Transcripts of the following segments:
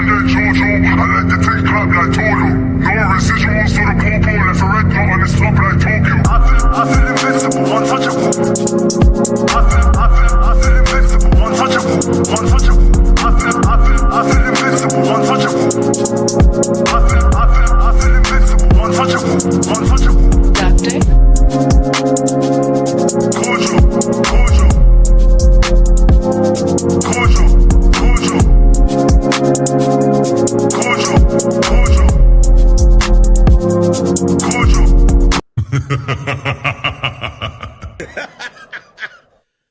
man like Jojo, I like to take clap like Toto. No residuals to the popo, left a red dot on his top like Tokyo. I feel invincible, untouchable. I feel invincible, untouchable. I feel invincible, untouchable. I feel invincible, untouchable. Doctor? Kojo.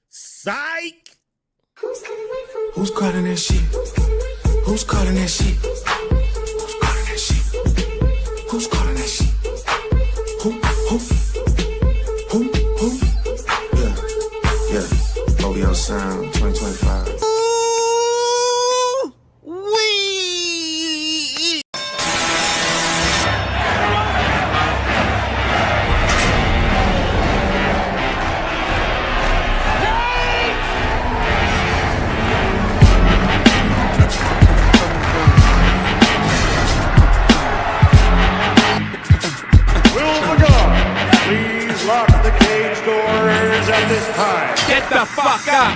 Psych! Who's cutting that shit? Who's cutting that shit? Who's cutting that shit? Who's cutting that shit? Who? Yeah. OBO Sound 2025. Get the fuck up!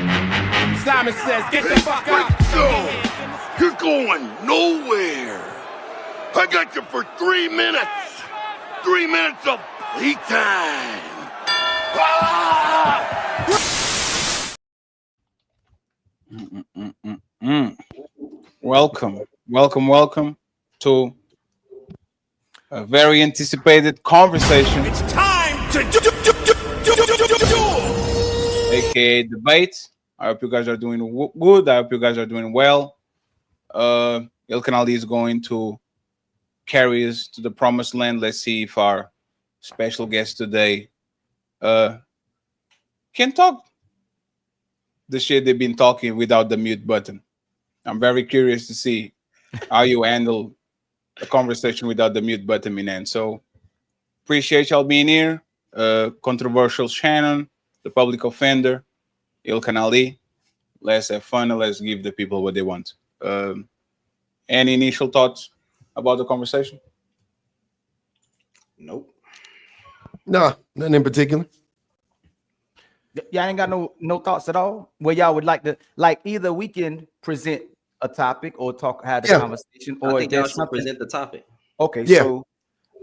Simon says, get the fuck up! Go! You're going nowhere! I got you for 3 minutes! 3 minutes of playtime! Welcome to a very anticipated conversation. It's time to do! aka debate. I hope you guys are doing good. I hope you guys are doing well. Ilkan Ali is going to carry us to the promised land. Let's see if our special guest today can talk the shit they've been talking without the mute button. I'm very curious to see how you handle a conversation without the mute button, Minan. So appreciate y'all being here. Controversial Shannon, the public offender, Ilkan Ali. Let's have fun and let's give the people what they want. Any initial thoughts about the conversation? Nope. No, nothing in particular. Y'all ain't got no thoughts at all? Where y'all would like to, like, either we can present a topic or have the conversation, or I think y'all should present the topic. Okay, yeah. So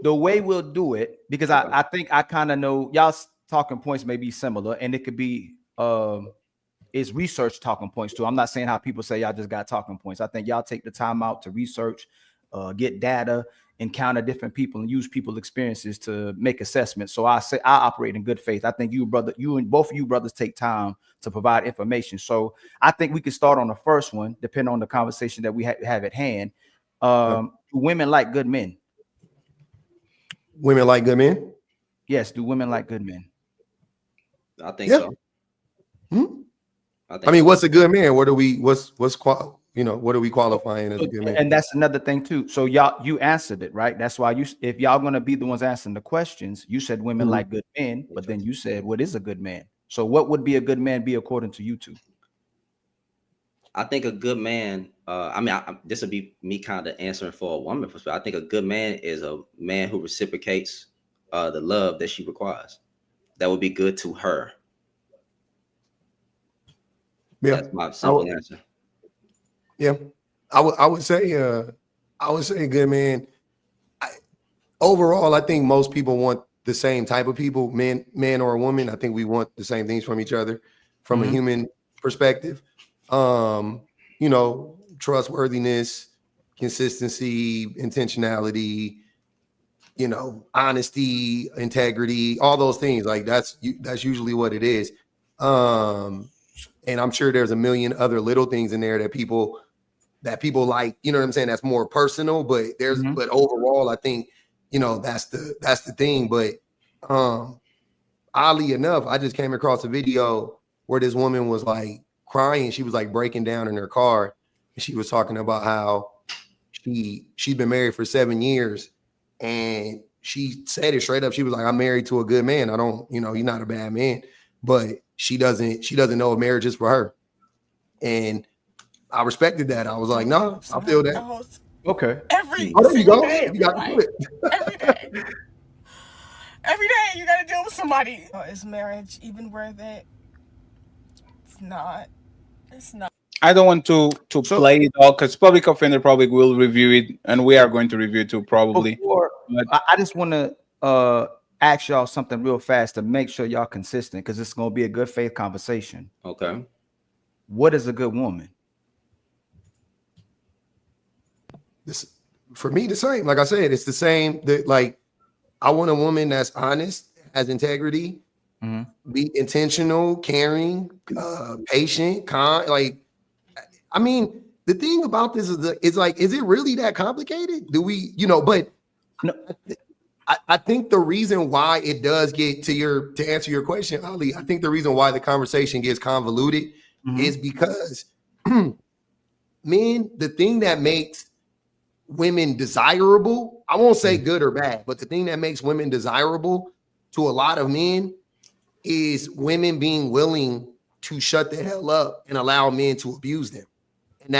the way we'll do it, because I think I kind of know y'all's talking points may be similar, and it could be is research talking points too. I'm not saying how people say y'all just got talking points. I think y'all take the time out to research, get data, encounter different people, and use people's experiences to make assessments. So I say I operate in good faith. I think you and both of you brothers take time to provide information. So I think we can start on the first one, depending on the conversation that we have at hand. Do women like good men? Women like good men? Yes. Do women like good men? I think so. I mean, what's a good man? What are we qualifying as a good man? And that's another thing too. So you answered it, right? That's why if y'all gonna be the ones answering the questions, you said women like good men, but then you said what is a good man? So what would be a good man be according to you two? I think a good man, this would be me kind of answering for a woman perspective. I think a good man is a man who reciprocates the love that she requires. That would be good to her. Yeah, that's my simple answer. Yeah, I would say a good man. Overall, I think most people want the same type of people, man or a woman. I think we want the same things from each other from a human perspective. Trustworthiness, consistency, intentionality, honesty, integrity, all those things. Like that's usually what it is. And I'm sure there's a million other little things in there that people like, you know what I'm saying? That's more personal, but but overall, I think, that's the thing. But oddly enough, I just came across a video where this woman was like crying. She was like breaking down in her car. And she was talking about how she'd been married for 7 years. And she said it straight up. She was like, I'm married to a good man. I don't, he's not a bad man, but she doesn't know if marriage is for her. And I respected that. I was like, no, I feel that. Okay. Every Oh, there you single go. day of You your got to life. do it. Every day. Every day you gotta deal with somebody. Is marriage even worth it? It's not. It's not. I don't want to play it all because Public Offender probably will review it, and we are going to review it too probably. Before, But I just want to ask y'all something real fast to make sure y'all consistent, because it's going to be a good faith conversation. Okay. What is a good woman? This, for me, the same. Like I said, it's the same. That like, I want a woman that's honest, has integrity, be intentional, caring, patient, kind. Like, I mean, the thing about this is like, is it really that complicated? Do we, but No. I think the reason why it does get to answer your question, Ali, I think the reason why the conversation gets convoluted is because men, the thing that makes women desirable, I won't say good or bad, but the thing that makes women desirable to a lot of men is women being willing to shut the hell up and allow men to abuse them. And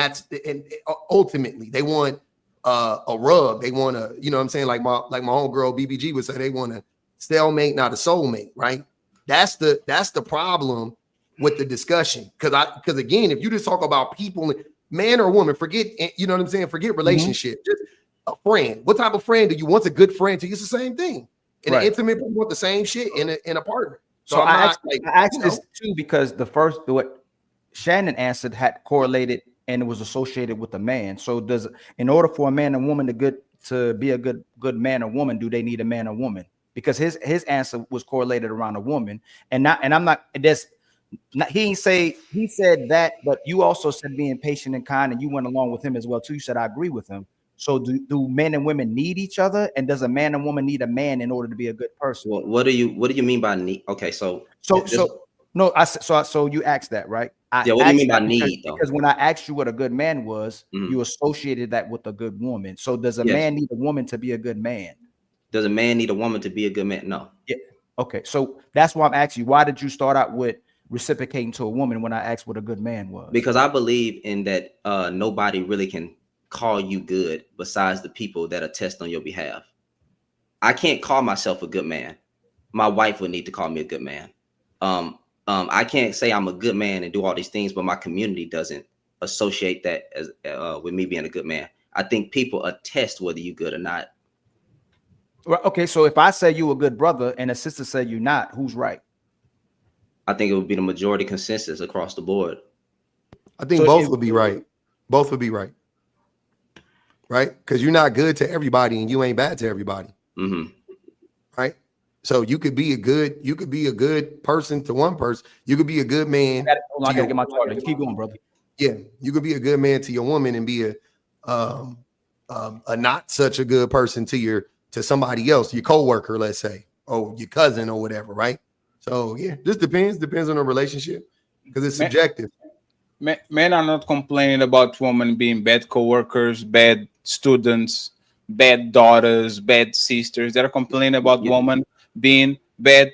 ultimately they want a rub. They want to, you know what I'm saying? Like my homegirl BBG would say, they want a stalemate, not a soulmate, right? That's the problem with the discussion. Because again, if you just talk about people, man or woman, forget, you know what I'm saying? Forget relationship. Just a friend. What type of friend do you want? A good friend to you? It's the same thing. In an intimate, you want the same shit in a partner. So I asked this too because what Shannon answered had correlated and it was associated with a man. So in order for a man and woman to be a good man or woman, do they need a man or woman? Because his answer was correlated around a woman, he said that, but you also said being patient and kind, and you went along with him as well too. You said I agree with him. So do men and women need each other, and does a man and woman need a man in order to be a good person? Well, what do you mean by need? Okay, so you asked that, right? What do you mean by need? Because when I asked you what a good man was, you associated that with a good woman. So does a man need a woman to be a good man? Does a man need a woman to be a good man? No. Yeah. Okay. So that's why I'm asking you, why did you start out with reciprocating to a woman when I asked what a good man was? Because I believe in that nobody really can call you good besides the people that attest on your behalf. I can't call myself a good man. My wife would need to call me a good man. I can't say I'm a good man and do all these things, but my community doesn't associate that as with me being a good man. I think people attest whether you're good or not. Okay, so if I say you a good brother and a sister say you're not, who's right? I think it would be the majority consensus across the board. I think both would be right. Both would be right. Right? Because you're not good to everybody and you ain't bad to everybody. Right? So you could be a good person to one person. You could be a good man. I gotta get my charger. Keep going, brother. Yeah, you could be a good man to your woman and be a not such a good person to somebody else, your coworker, let's say, or your cousin or whatever, right? So yeah, just depends on the relationship because it's subjective. Men are not complaining about women being bad coworkers, bad students, bad daughters, bad sisters. They're complaining about women being bad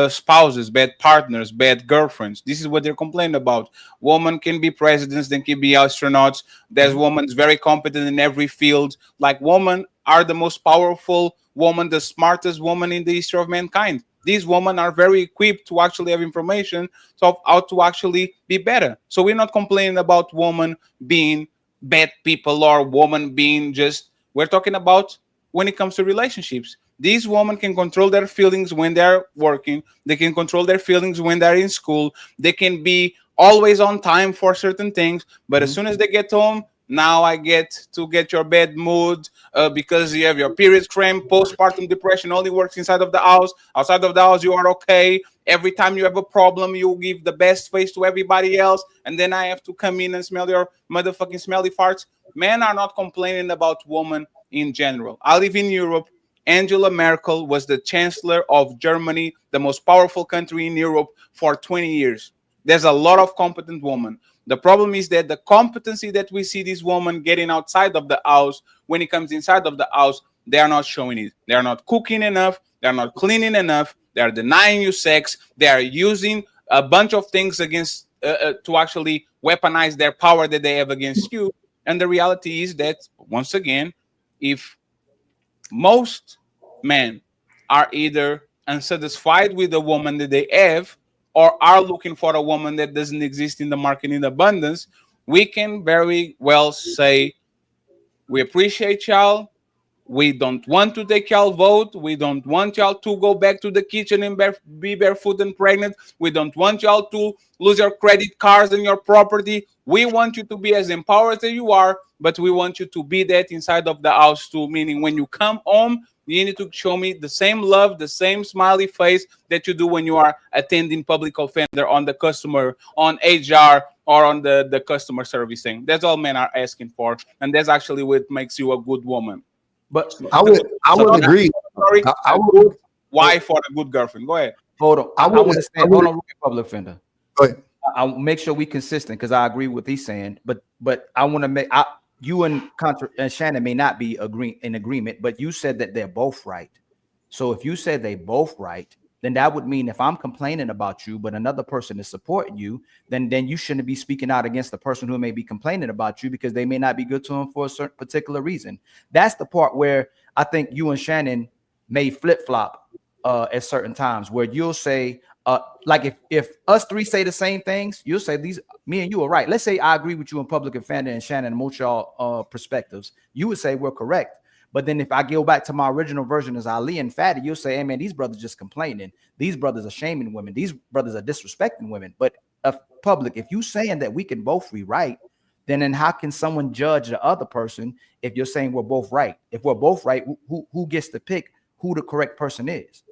spouses, bad partners, bad girlfriends. This is what they're complaining about. Women can be presidents, they can be astronauts. There's women very competent in every field. Like women are the most powerful woman, the smartest woman in the history of mankind. These women are very equipped to actually have information of how to actually be better. So we're not complaining about women being bad people or women being just, we're talking about when it comes to relationships. These women can control their feelings when they're working. They can control their feelings when they're in school. They can be always on time for certain things. But as soon as they get home, now I get to get your bad mood because you have your period cramp, postpartum depression only works inside of the house. Outside of the house, you are okay. Every time you have a problem, you give the best face to everybody else. And then I have to come in and smell your motherfucking smelly farts. Men are not complaining about women in general. I live in Europe. Angela Merkel was the chancellor of Germany, the most powerful country in Europe, for 20 years. There's a lot of competent women. The problem is that the competency that we see these women getting outside of the house, when it comes inside of the house, they are not showing it. They are not cooking enough. They are not cleaning enough. They are denying you sex. They are using a bunch of things against to actually weaponize their power that they have against you. And the reality is that, once again, if most men are either unsatisfied with the woman that they have or are looking for a woman that doesn't exist in the market in abundance, we can very well say, we appreciate y'all. We don't want to take y'all vote. We don't want y'all to go back to the kitchen and be barefoot and pregnant. We don't want y'all to lose your credit cards and your property. We want you to be as empowered as you are, but we want you to be that inside of the house too. Meaning, when you come home, you need to show me the same love, the same smiley face that you do when you are attending public offender on the customer, on HR, or on the customer servicing. That's all men are asking for, and that's actually what makes you a good woman. But I would agree. Sorry, I a would, good wife or a good girlfriend. Go ahead. hold on. I want to stand. would- Hold on, public offender. go ahead. I'll make sure we consistent because I agree with he's saying, but I want to make you and Shannon may not be in agreement, but you said that they're both right. So if you said they both right, then that would mean if I'm complaining about you, but another person is supporting you, then you shouldn't be speaking out against the person who may be complaining about you because they may not be good to him for a certain particular reason. That's the part where I think you and Shannon may flip-flop at certain times where you'll say, like if us three say the same things, you'll say me and you are right. Let's say I agree with you in public offender and Shannon and most y'all perspectives. You would say we're correct. But then if I go back to my original version as Ali and Fatty, you'll say, hey man, these brothers just complaining. These brothers are shaming women. These brothers are disrespecting women. But public, if you saying that we can both be right, then how can someone judge the other person if you're saying we're both right? If we're both right, who gets to pick who the correct person is?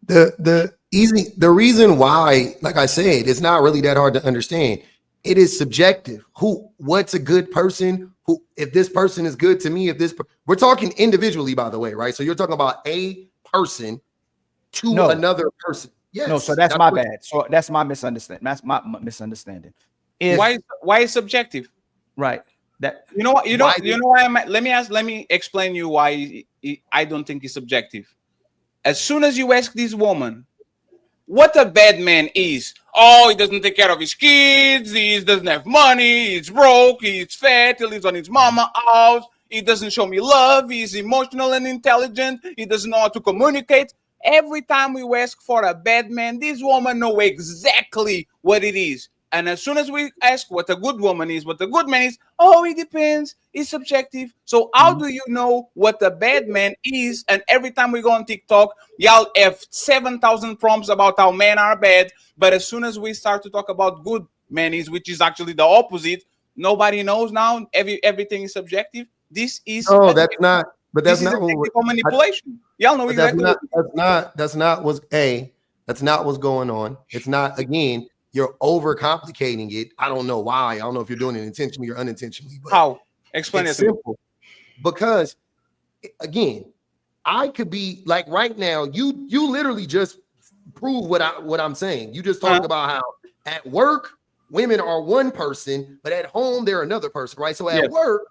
The reason why, like I said, it's not really that hard to understand. It is subjective. What's a good person? If this person is good to me, we're talking individually, by the way, right? So you're talking about a person to another person. Yes. No, so that's my bad. So that's my misunderstanding. That's my misunderstanding. Why is subjective? Right. That you know why let me explain you why I don't think it's subjective. As soon as you ask this woman what a bad man is, oh, he doesn't take care of his kids, he doesn't have money, he's broke, he's fat, he lives on his mama's house, he doesn't show me love, he's emotional and intelligent, he doesn't know how to communicate. Every time we ask for a bad man, this woman knows exactly what it is. And as soon as we ask what a good woman is, what a good man is, oh, it depends. It's subjective. So how do you know what a bad man is? And every time we go on TikTok, y'all have 7,000 prompts about how men are bad. But as soon as we start to talk about good men is, which is actually the opposite, nobody knows now. Everything is subjective. This is that's not. But that's not what manipulation. Y'all know exactly. That's not what's going on. It's not. Again, you're overcomplicating it. I don't know why. I don't know if you're doing it intentionally or unintentionally. But how? Explain it. Simple. Because again, I could be like right now. You literally just prove what I'm saying. You just talked about how at work women are one person, but at home they're another person, right? So at work,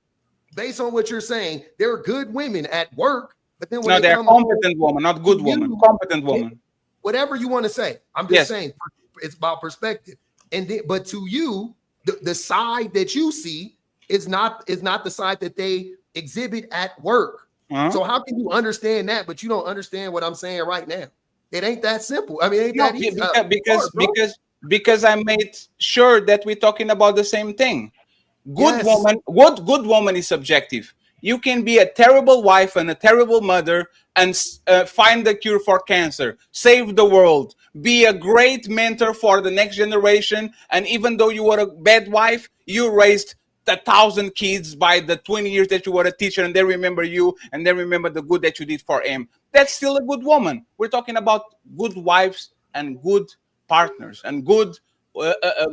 based on what you're saying, there are good women at work, but then when they're competent woman, not good woman. Competent woman. Whatever you want to say. I'm just saying it's about perspective. And then, but to you, the side that you see is not the side that they exhibit at work. So how can you understand that, but you don't understand what I'm saying right now? It ain't that simple. I mean, ain't that easy? Because I made sure that we're talking about the same thing. Good woman is subjective. You can be a terrible wife and a terrible mother and find the cure for cancer, save the world, be a great mentor for the next generation. And even though you were a bad wife, you raised 1,000 kids by the 20 years that you were a teacher, and they remember you and they remember the good that you did for him. That's still a good woman. We're talking about good wives and good partners and good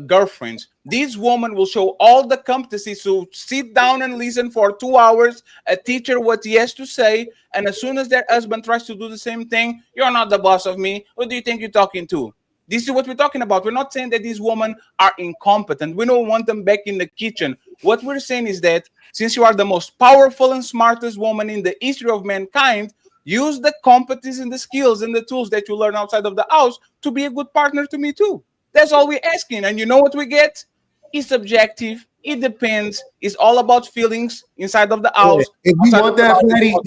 girlfriends. This woman will show all the competencies to sit down and listen for 2 hours, a teacher what he has to say, and as soon as their husband tries to do the same thing, you're not the boss of me. Who do you think you're talking to? This is what we're talking about. We're not saying that these women are incompetent. We don't want them back in the kitchen. What we're saying is that since you are the most powerful and smartest woman in the history of mankind, use the competence and the skills and the tools that you learn outside of the house to be a good partner to me too. That's all we're asking. And you know what we get? It's subjective. It depends. It's all about feelings inside of the Yeah. house. If you Outside want of the that, house, it's Fatty, about-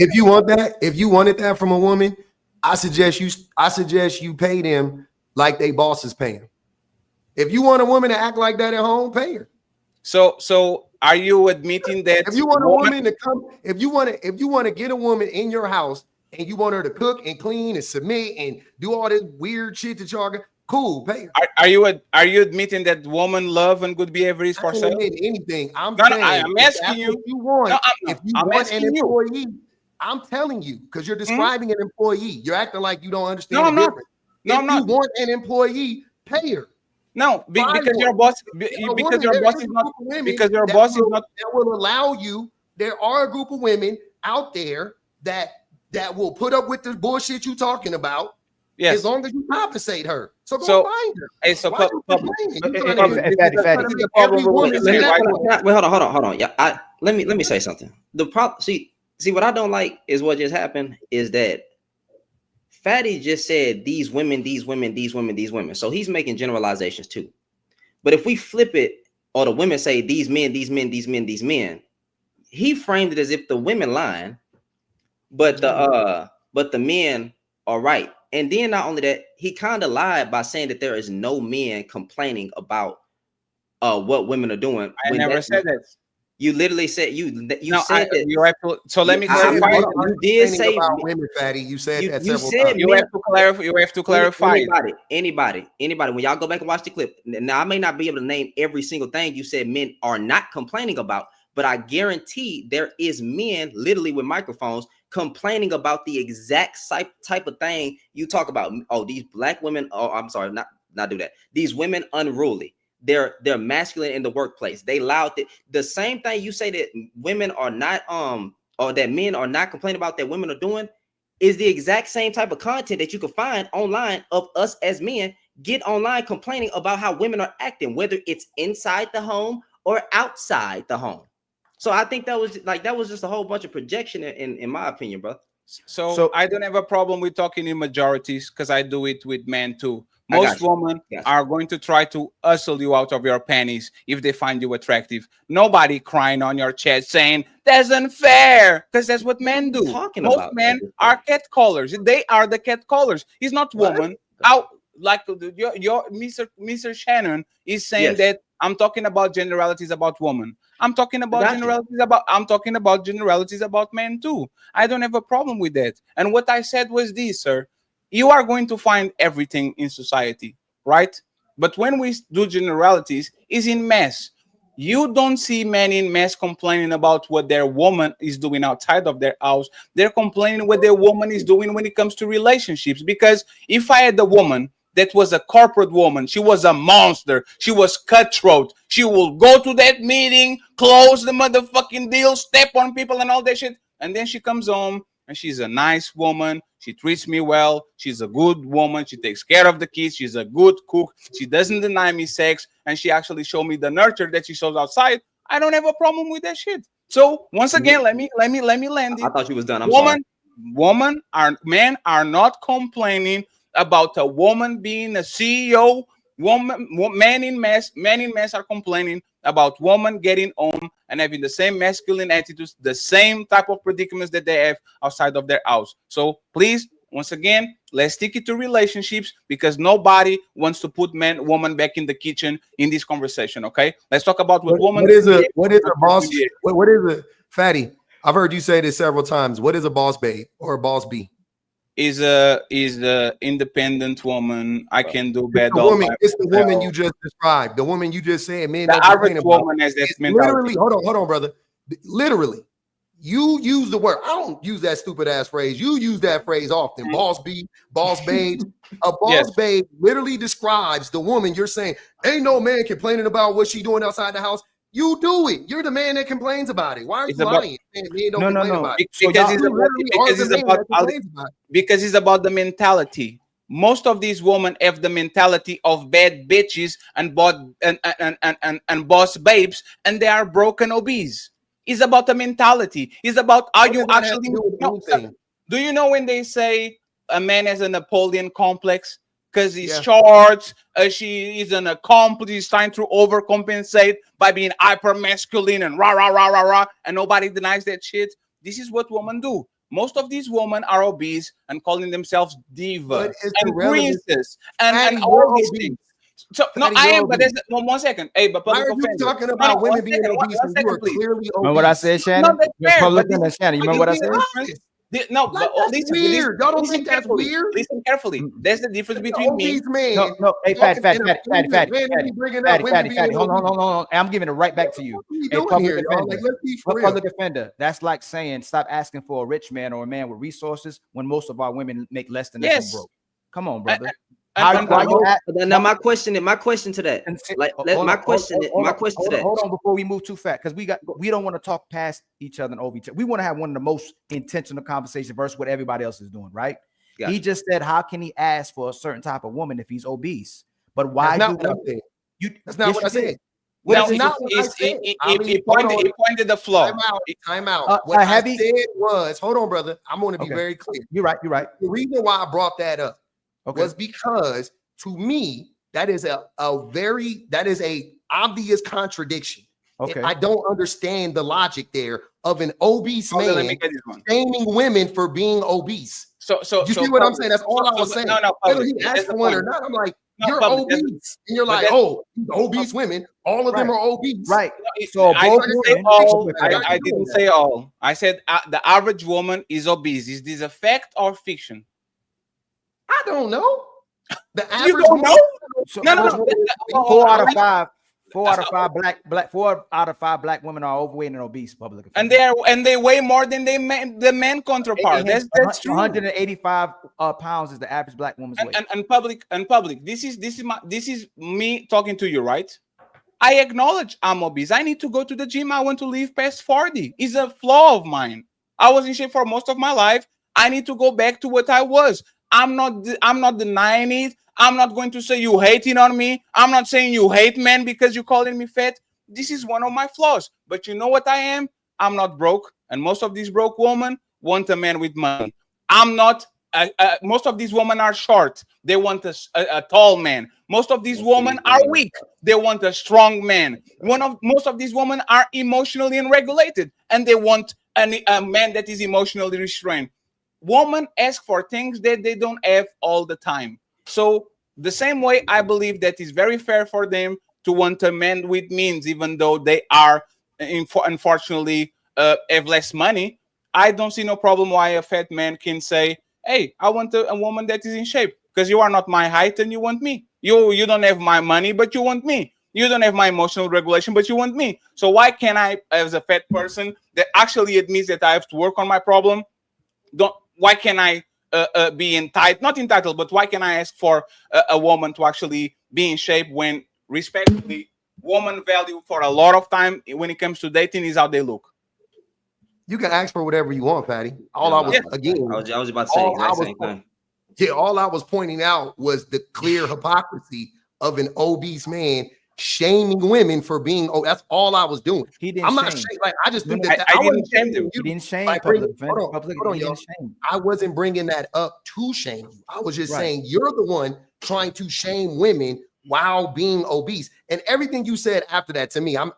if you wanted that from a woman, I suggest you pay them like they bosses pay them. If you want a woman to act like that at home, pay her. So are you admitting that If you want a woman to come, if you want to get a woman in your house and you want her to cook and clean and submit and do all this weird shit that y'all got, cool, pay her. are you admitting that woman love and good behavior is for I ain't sale? admitting anything. I'm No, saying I'm if asking that's you. what you want. No, If you I'm want an asking you. employee, I'm telling you because you're describing an employee. You're acting like you don't understand No, the I'm not. difference. No, If I'm you not. want an employee, pay her. No, because your boss, because your boss is not, because your boss is not. That will allow you. There are a group of women out there that will put up with the bullshit you talking about. Yes. As long as you compensate her. So go find her. Hey, so Why you public. complaining? You trying to Fatty, make Fatty. every woman say that. Wait, hold on. Yeah, let me say something. The problem, see what I don't like is what just happened is that Fatty just said these women. So he's making generalizations too. But if we flip it, or the women say these men, he framed it as if the women lying, but the men are right. And then not only that, he kind of lied by saying that there is no men complaining about what women are doing. I never said that. You literally said you No, said that. you're absolutely, so let me said clarify. You did say about women, Fatty. You said that you several said times. You have to clarify. You have to clarify. Anybody. When y'all go back and watch the clip, now I may not be able to name every single thing you said men are not complaining about, but I guarantee there is men literally with microphones complaining about the exact type of thing you talk about. Oh, these black women. Oh, I'm sorry, not do that. These women unruly. They're masculine in the workplace. They loud. The same thing you say that women are not or that men are not complaining about that women are doing is the exact same type of content that you can find online of us as men get online complaining about how women are acting, whether it's inside the home or outside the home. So I think that was just a whole bunch of projection in my opinion, bro. So I don't have a problem with talking in majorities because I do it with men too. Most women are going to try to hustle you out of your panties if they find you attractive. Nobody crying on your chest saying that's unfair because that's what men do. Most men are cat callers. They are the cat callers. He's not woman. Out like your Mr. Shannon is saying that I'm talking about generalities about women. I'm talking about generalities about men too. I don't have a problem with that. And what I said was this, sir. You are going to find everything in society, right? But when we do generalities, it's in mass. You don't see men in mass complaining about what their woman is doing outside of their house. They're complaining what their woman is doing when it comes to relationships. Because if I had a woman that was a corporate woman, she was a monster, she was cutthroat, she will go to that meeting, close the motherfucking deal, step on people and all that shit, and then she comes home and she's a nice woman. She treats me well. She's a good woman. She takes care of the kids. She's a good cook. She doesn't deny me sex, and she actually showed me the nurture that she shows outside. I don't have a problem with that shit. So once again, let me land it. I thought you was done. I'm sorry. Men are not complaining about a woman being a CEO. Men in mass are complaining about women getting home and having the same masculine attitudes, the same type of predicaments that they have outside of their house. So please, once again, let's stick it to relationships because nobody wants to put woman back in the kitchen in this conversation. Okay, let's talk about what woman. What is a boss? What is a Fatty? I've heard you say this several times. What is a boss babe or a boss B? Is a independent woman. I can do better. It's the woman you just described. The woman you just said. Man, the average woman has that mentality. Literally, hold on, brother. Literally, you use the word. I don't use that stupid ass phrase. You use that phrase often. Boss B, boss babe. A boss babe literally describes the woman you're saying. Ain't no man complaining about what she doing outside the house. You do it. You're the man that complains about it. Why are you lying? No. Because it's about the mentality. Most of these women have the mentality of bad bitches and boss babes, and they are broken obese. It's about the mentality. It's about are you actually? Do you know when they say a man has a Napoleon complex? because he's short. She is an accomplice trying to overcompensate by being hyper masculine and rah rah rah rah rah, and nobody denies that shit. This is what women do. Most of these women are obese and calling themselves diva and princess and all these things. So no, I am, but there's one second. Hey, but why are you talking about women being obese when you are clearly obese? Remember what I said, Shannon? Republican and Shannon. You remember what I said? No, like, that's listen, weird. Y'all don't think that's weird? Listen carefully. There's the difference between me. Man, no. Hey, Fatty. Hold on. I'm giving it right back to you. Hey, public defender. That's like saying stop asking for a rich man or a man with resources when most of our women make less than this and broke. Come on, brother. Now my question to that. Hold on before we move too fast, because we don't want to talk past each other and over each other. We want to have one of the most intentional conversations versus what everybody else is doing, right? Yeah. He just said, how can he ask for a certain type of woman if he's obese? But why that's not what I said. He pointed the flaw. Time out. What I said was, hold on, brother. I'm going to be very clear. You're right. The reason why I brought that up was because, to me, that is a obvious contradiction. Okay. I don't understand the logic there of an obese man shaming women for being obese. So you see what I'm saying? That's all I was saying. Whether he asked for one or not, I'm like, you're obese, and you're like, obese women, all of them are obese, right? So I didn't say all. I said the average woman is obese. Is this a fact or fiction? I don't know. The average you don't know? No. 4 out of 5 black women are overweight and obese. Public offenders. And they weigh more than the men counterpart. That's true. 185 pounds is the average black woman's weight. And public. This is me talking to you, right? I acknowledge I'm obese. I need to go to the gym. I want to live past 40. It's a flaw of mine. I was in shape for most of my life. I need to go back to what I was. I'm not denying it. I'm not going to say you hating on me. I'm not saying you hate men because you're calling me fat. This is one of my flaws. But you know what I am? I'm not broke. And most of these broke women want a man with money. I'm not. Most of these women are short. They want a tall man. Most of these women are weak. They want a strong man. Most of these women are emotionally unregulated. And they want a man that is emotionally restrained. Women ask for things that they don't have all the time. So the same way, I believe that is very fair for them to want a man with means, even though they are, unfortunately, have less money. I don't see no problem why a fat man can say, hey, I want a woman that is in shape, because you are not my height and you want me. You don't have my money, but you want me. You don't have my emotional regulation, but you want me. So why can't I, as a fat person that actually admits that I have to work on my problem, why can I be entitled, not entitled, but why can I ask for a woman to actually be in shape when, respectfully, woman value for a lot of time when it comes to dating is how they look? You can ask for whatever you want, Patty. I was about to say the exact same thing. Yeah, all I was pointing out was the clear hypocrisy of an obese man shaming women for being. Oh, that's all I was doing. I'm not saying, like, I just think that I didn't shame them. You didn't shame I wasn't bringing that up to shame you. I was just saying you're the one trying to shame women while being obese. And everything you said after that, to me, I'm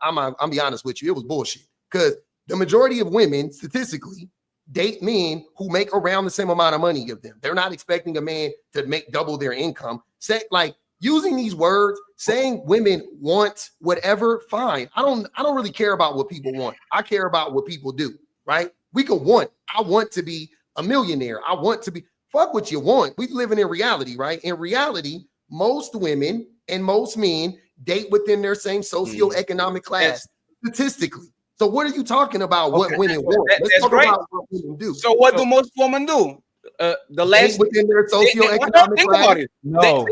be honest with you, it was bullshit. Because the majority of women, statistically, date men who make around the same amount of money of them. They're not expecting a man to make double their income. Say, like, using these words, saying women want whatever, fine. I don't really care about what people want. I care about what people do, right? We can want. I want to be a millionaire. I want to be. Fuck what you want. We living in reality, right? In reality, most women and most men date within their same socioeconomic class, statistically. So what are you talking about? What women want? Let's talk about what women do. So what do most women do? The less within their socioeconomic class. No.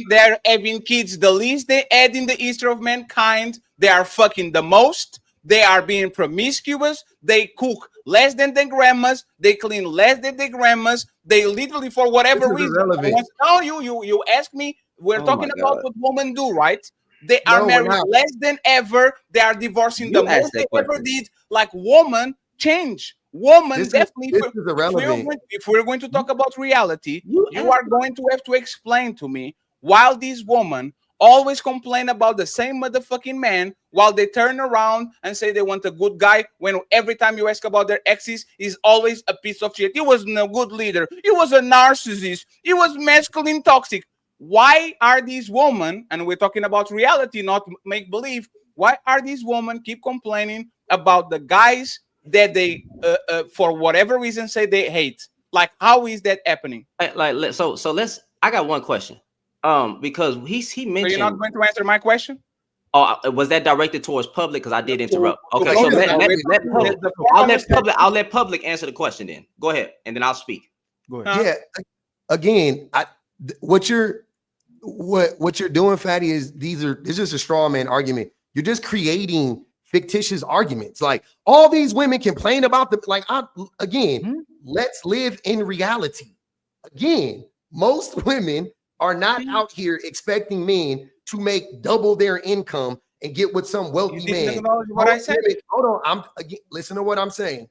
They are having kids the least they add in the history of mankind. They are fucking the most. They are being promiscuous. They cook less than their grandmas. They clean less than their grandmas. They literally, for whatever reason. No, you ask me. We're talking about what women do, right? They are married less than ever. They are divorcing the most they ever did. Like, women change. woman This definitely. is irrelevant. If we're going to talk about reality, You you are going to have to explain to me why these women always complain about the same motherfucking man while they turn around and say they want a good guy when every time you ask about their exes, he's always a piece of shit. He wasn't a good leader. He was a narcissist. He was masculine toxic. Why are these women, and we're talking about reality, not make believe, why are these women keep complaining about the guys that they, for whatever reason, say they hate? Like, how is that happening? So let's. I got one question. Because he So you're mentioned. not going to answer my question? Oh, was that directed towards public? Because I did interrupt. Okay, So so let I'll let public answer the question. Then go ahead, and then I'll speak. Go ahead. Yeah. Again, what you're doing, Fatty, is it's just a straw man argument. You're just creating fictitious arguments. Like all these women complain about let's live in reality. Again, most women are not out here expecting men to make double their income and get with some wealthy man. What I said. Hold on. Listen to what I'm saying.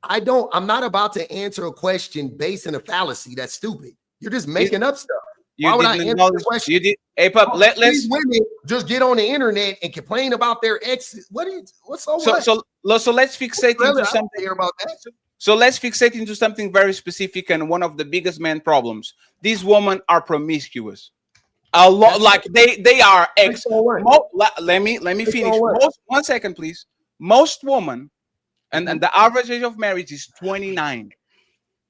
I'm not about to answer a question based on a fallacy. That's stupid. You're just making up stuff. Why would I answer the question? You did. Hey, pup, let's women just get on the internet and complain about their exes. What's so what? So let's fixate into something. About that. So let's fixate into something very specific and one of the biggest man problems. These women are promiscuous. A lot, like they are ex. Let me finish. One second, please. Most women, and the average age of marriage is 29.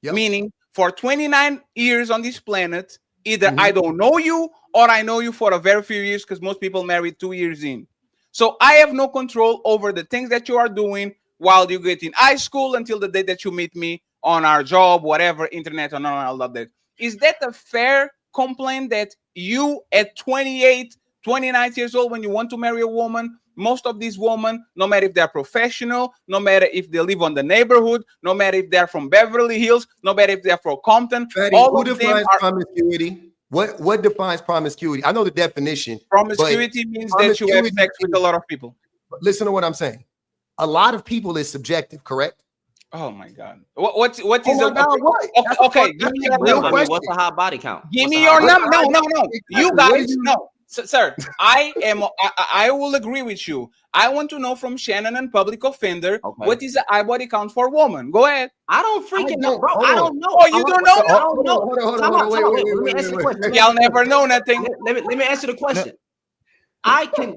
Yep. Meaning, for 29 years on this planet, either I don't know you or I know you for a very few years, because most people marry 2 years in. So I have no control over the things that you are doing while you get in high school until the day that you meet me on our job, whatever, internet, and all of that. Is that a fair complaint that you at 28, 29 years old, when you want to marry a woman, most of these women, no matter if they're professional, no matter if they live on the neighborhood, no matter if they're from Beverly Hills, no matter if they're from Compton, Fatty, all who of them defines are promiscuity? What defines promiscuity? I know the definition. promiscuity means that you have sex with a lot of people. Listen to what I'm saying. A lot of people is subjective, correct? Oh my God! What is what? Okay, give me your number. What's a high body count? Give me your number. No. You guys, no, sir. I will agree with you. I want to know from Shannon and Public Offender what is the high body count for woman. Go ahead. I don't freaking know, bro. I don't know. Oh, you don't know? I don't know. Let me answer the question. Y'all never know nothing. Let me answer the question.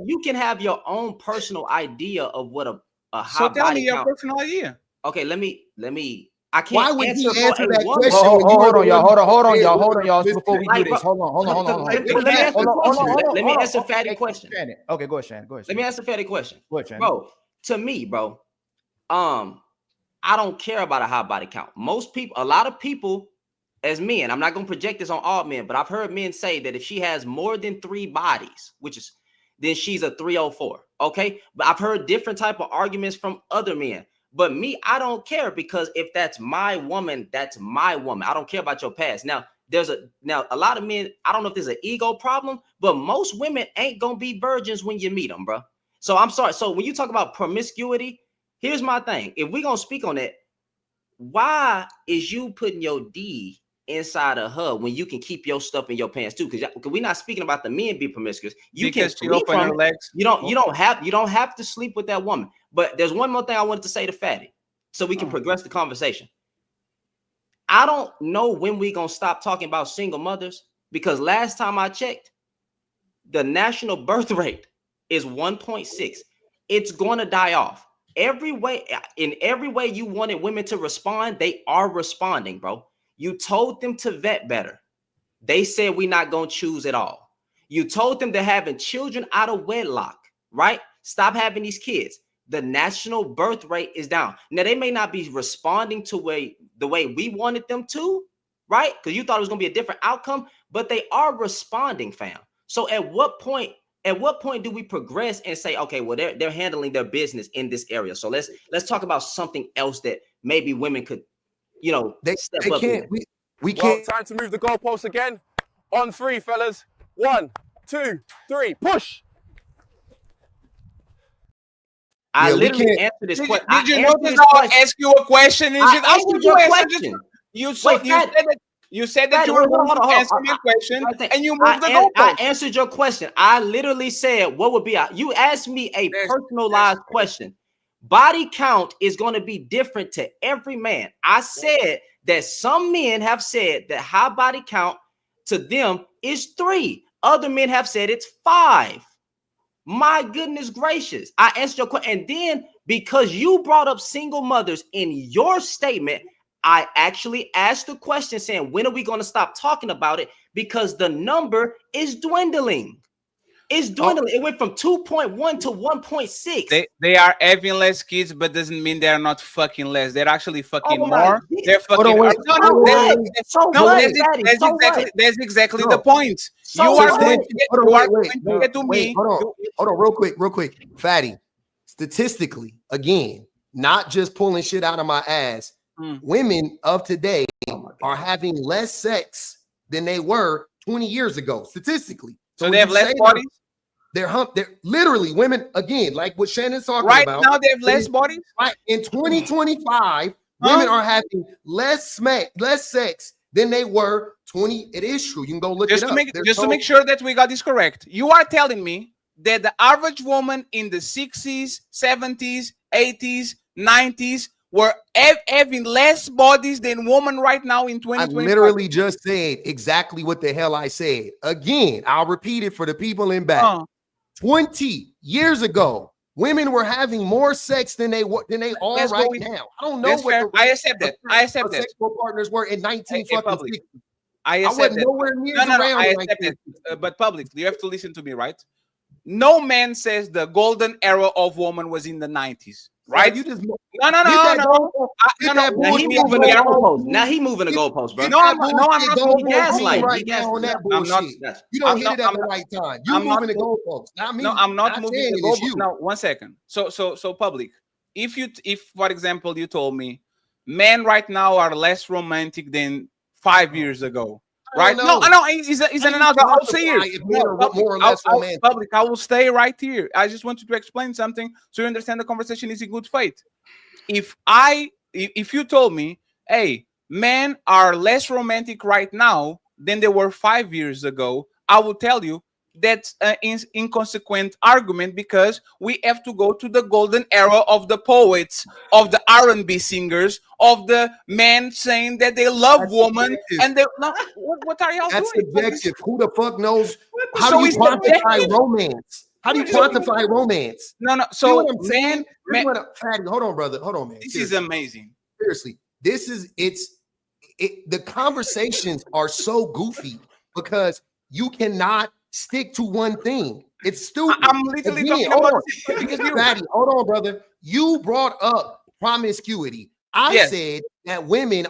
You can have your own personal idea of what a high body count. So tell me your personal idea. Okay, let me. I can't. Why would you answer that woman. question? Hold on, y'all. Before we do this, hold on. Let me answer Fatty question. Okay, go ahead, Shannon. Let me answer Fatty question. Go ahead, Shannon. Bro, to me, bro, I don't care about a high body count. Most people, a lot of people, as men, I'm not gonna project this on all men, but I've heard men say that if she has more than 3 bodies, then she's a 304. Okay, but I've heard different type of arguments from other men. But me, I don't care, because if that's my woman, that's my woman. I don't care about your past. Now, a lot of men, I don't know if there's an ego problem, but most women ain't gonna be virgins when you meet them, bro. So I'm sorry. So when you talk about promiscuity, here's my thing. If we're gonna speak on it, why is you putting your D inside of her when you can keep your stuff in your pants too? Because we're not speaking about the men be promiscuous. You can sleep from your legs. You don't have to sleep with that woman. But there's one more thing I wanted to say to Fatty, so we can progress the conversation. I don't know when we're gonna stop talking about single mothers, because last time I checked, the national birth rate is 1.6. It's gonna die off. In every way you wanted women to respond, they are responding, bro. You told them to vet better. They said we're not going to choose at all. You told them they're having children out of wedlock, right? Stop having these kids. The national birth rate is down. Now, they may not be responding to the way we wanted them to, right? Because you thought it was going to be a different outcome, but they are responding, fam. So at what point do we progress and say, okay, well, they're handling their business in this area. So let's talk about something else that maybe women could, step up. We can't. Time to move the goalposts again. On 3, fellas. 1, 2, 3, push. I Yeah, we literally can't- answered this Did question. you notice how I asked you a question? And I just, how answered would your you answer question. you Wait, said that you were going to answer my question, and you moved the I goalpost. answered your question. I literally said, what would be you asked me a personalized question. Body count is going to be different to every man. I said that some men have said that high body count to them is 3. Other men have said it's 5. My goodness gracious. I answered your question. And then because you brought up single mothers in your statement, I actually asked the question saying, when are we going to stop talking about it? Because the number is dwindling. It's dwindling. It went from 2.1 to 1.6. They are having less kids, but doesn't mean they're not fucking less. They're actually fucking Oh my more. God. They're fucking. Hold on, wait. That's exactly the point. So You are what? going to get. Hold on, You are wait, going to get to me. Hold on, real quick. Fatty, statistically, again, not just pulling shit out of my ass. Women of today are having less sex than they were 20 years ago, statistically. So they have less bodies. They're literally women, again, like what Shannon's talking Right about. now, they have less bodies. Right in 2025, women are having less sex than they were 20. It is true. You can go look it up. To make sure that we got this correct, you are telling me that the average woman in the 60s, 70s, 80s, 90s were having less bodies than women right now in 2025. I literally just said exactly what the hell I said. Again, I'll repeat it for the people in back. 20 years ago, women were having more sex than they are right now. I don't know what I accept that. I accept that. Sexual partners were in 1960. I accept wasn't that. nowhere near around. I accept that. But publicly, you have to listen to me, right? No man says the golden era of woman was in the 90s, right? You just no. Now he moving the goalpost, bro. I'm not moving gaslighting right now on that bullshit. You don't hit it at the right time. You moving the goalpost, not me. No, I'm not moving the goalpost. You. Now, 1 second. So public. If for example, you told me men right now are less romantic than 5 years ago. Right? No, it's an analogy. I'll say here. More or less romantic. Public, I will stay right here. I just wanted to explain something so you understand the conversation is in good faith. If you told me, hey, men are less romantic right now than they were 5 years ago, I will tell you that's an inconsequent argument because we have to go to the golden era of the poets, of the R&B singers, of the men saying that they love women and they what are y'all doing? That's subjective. Who the fuck knows? How do you quantify romance? How do you quantify romance? No. So man, Fatty, hold on, brother. Hold on, man. This is amazing. Seriously, the conversations are so goofy because you cannot stick to one thing. It's stupid. I'm literally talking about Fatty, hold on, brother. You brought up promiscuity. I said that women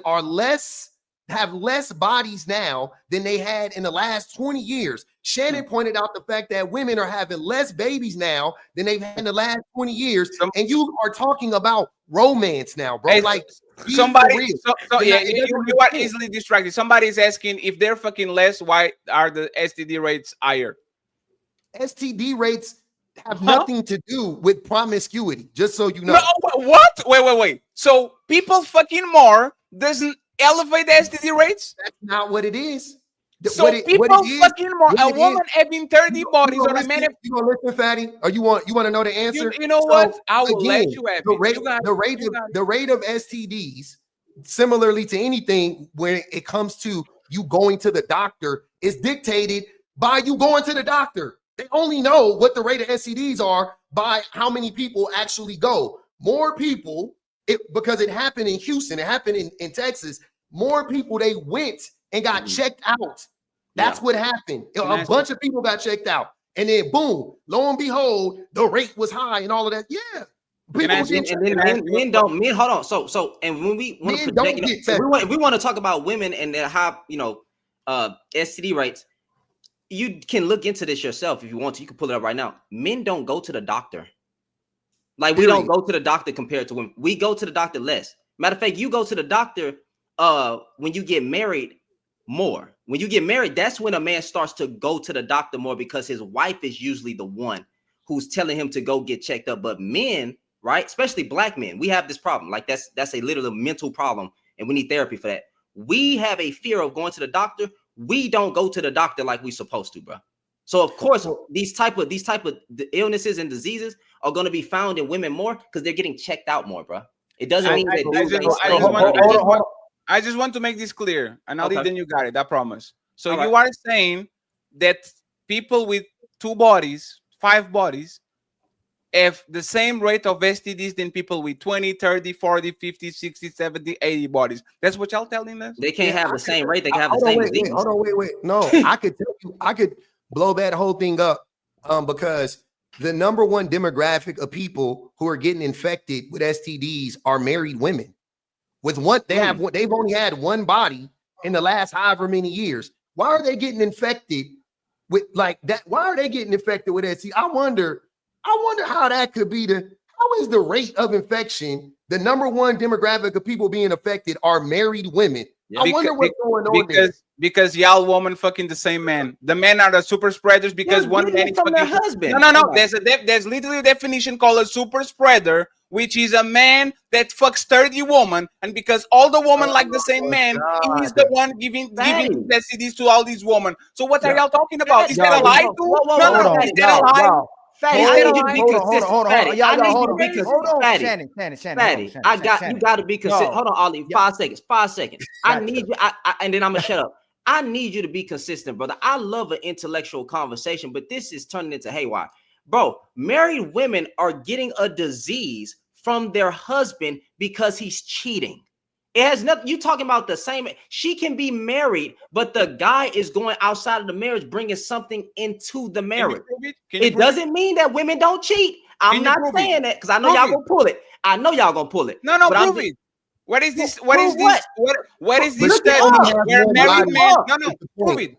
have less bodies now than they had in the last 20 years. Shannon pointed out the fact that women are having less babies now than they've had in the last 20 years. And you are talking about romance now, bro. Like somebody, you are easily distracted. Somebody is asking if they're fucking less, why are the STD rates higher? STD rates have nothing to do with promiscuity, just so you know. No, what? Wait. So people fucking more doesn't elevate the STD rates? That's not what it is. So people fucking more. A woman having 30 bodies or a man. You gonna listen, Fatty? Or you want to know the answer? You know what? I will let you have the rate of STDs, similarly to anything when it comes to you going to the doctor, is dictated by you going to the doctor. They only know what the rate of STDs are by how many people actually go. More people, because it happened in Houston, it happened in Texas. More people, they went and got checked out. That's what happened. A bunch of people got checked out. And then boom, lo and behold, the rate was high and all of that. Yeah. Men hold on. So and when we want to project, if we want to talk about women and their high, STD rates, you can look into this yourself if you want to. You can pull it up right now. Men don't go to the doctor. Like we don't go to the doctor compared to women. We go to the doctor less. Matter of fact, you go to the doctor when you get married more. When you get married, that's when a man starts to go to the doctor more because his wife is usually the one who's telling him to go get checked up. But men, right? Especially black men, we have this problem. Like that's a literal mental problem, and we need therapy for that. We have a fear of going to the doctor. We don't go to the doctor like we supposed to, bro. So of course, these type of illnesses and diseases are going to be found in women more because they're getting checked out more, bro. It doesn't mean that dudes ain't I just want to make this clear, and I'll leave, then you got it. I promise. So All you right. are saying that people with 2 bodies, 5 bodies, have the same rate of STDs than people with 20, 30, 40, 50, 60, 70, 80 bodies. That's what y'all telling us? They can't have the same rate. They can have the Hold on, same wait, disease. hold on, wait. No, I could tell you, I could blow that whole thing up because the number one demographic of people who are getting infected with STDs are married women. With one, they've only had one body in the last however many years. Why are they getting infected with like that? Why are they getting infected with STD? I wonder how that could be how is the rate of infection? The number one demographic of people being affected are married women. I wonder what's going on there. Because y'all women fucking the same man. The men are the super spreaders because one man is from their fucking husband. No. There's literally a definition called a super spreader, which is a man that fucks 30 women, and because all the women like the same man, he's the one giving STDs to all these women. So what are y'all talking about? Is that a lie? No. Is that a lie? Fatty, I need you to be consistent. Fatty, I need you to be consistent. Fatty, you got to be consistent. Hold on, Ollie. 5 seconds. 5 seconds. I need you. And then I'm gonna shut up. I need you to be consistent, brother. I love an intellectual conversation, but this is turning into haywire, bro. Married women are getting a disease from their husband because he's cheating. It has nothing. You talking about the same? She can be married, but the guy is going outside of the marriage, bringing something into the marriage. It doesn't mean that women don't cheat. I'm not saying that because I know y'all gonna pull it. I know y'all gonna pull it. No, prove it. What is this? What is this? What is this study where married men? No, prove it.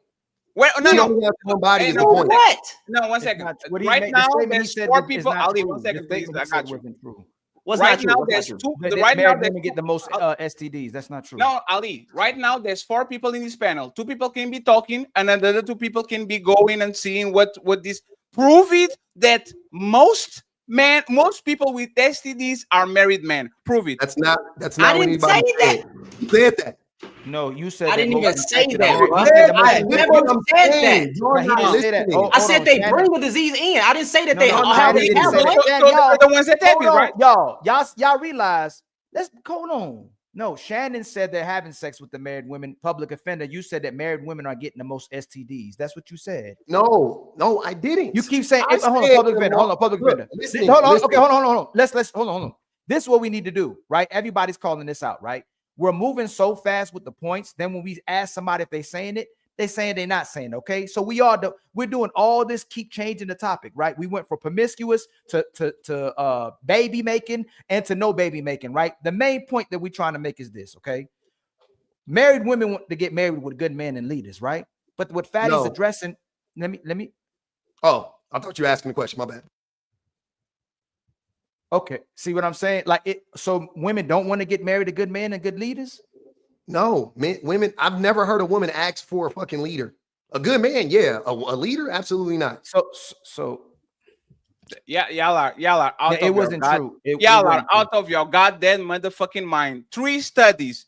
Well, no. What? No, 1 second. Right now, there's 4 people. I'll leave 1 second, please. I got you. Right now, there's 2. Right now, they get the most STDs. That's not true. No, Ali. Right now, there's 4 people in this panel. 2 people can be talking, and another 2 people can be going and seeing what this. Prove it that most people with STDs are married men. Prove it. That's not. I didn't say that. You said that. No, you said I didn't even say that. I never said that. You're not listening. I said they bring the disease in. I didn't say that they have it. The ones that take it, right? Y'all realize. Let's hold on. No, Shannon said they're having sex with the married women. Public offender. You said that married women are getting the most STDs. That's what you said. No, I didn't. You keep saying hold on, public offender. Hold on, public offender. Hold on. Okay, hold on. Let's hold on. This is what we need to do, right? Everybody's calling this out, right? We're moving so fast with the points. Then when we ask somebody if they're saying it, they're saying they're not saying. Okay, so we're doing all this, keep changing the topic, right? We went from promiscuous to baby making and to no baby making, right? The main point that we're trying to make is this, okay? Married women want to get married with good men and leaders, right? But what Fatty's addressing, let me. Oh, I thought you were asking a question. My bad. Okay, see what I'm saying? Like it. So women don't want to get married to good men and good leaders. No, women. I've never heard a woman ask for a fucking leader. A good man, yeah. A leader, absolutely not. So. Yeah, y'all are out it wasn't true. Y'all are out of your goddamn motherfucking mind. 3 studies.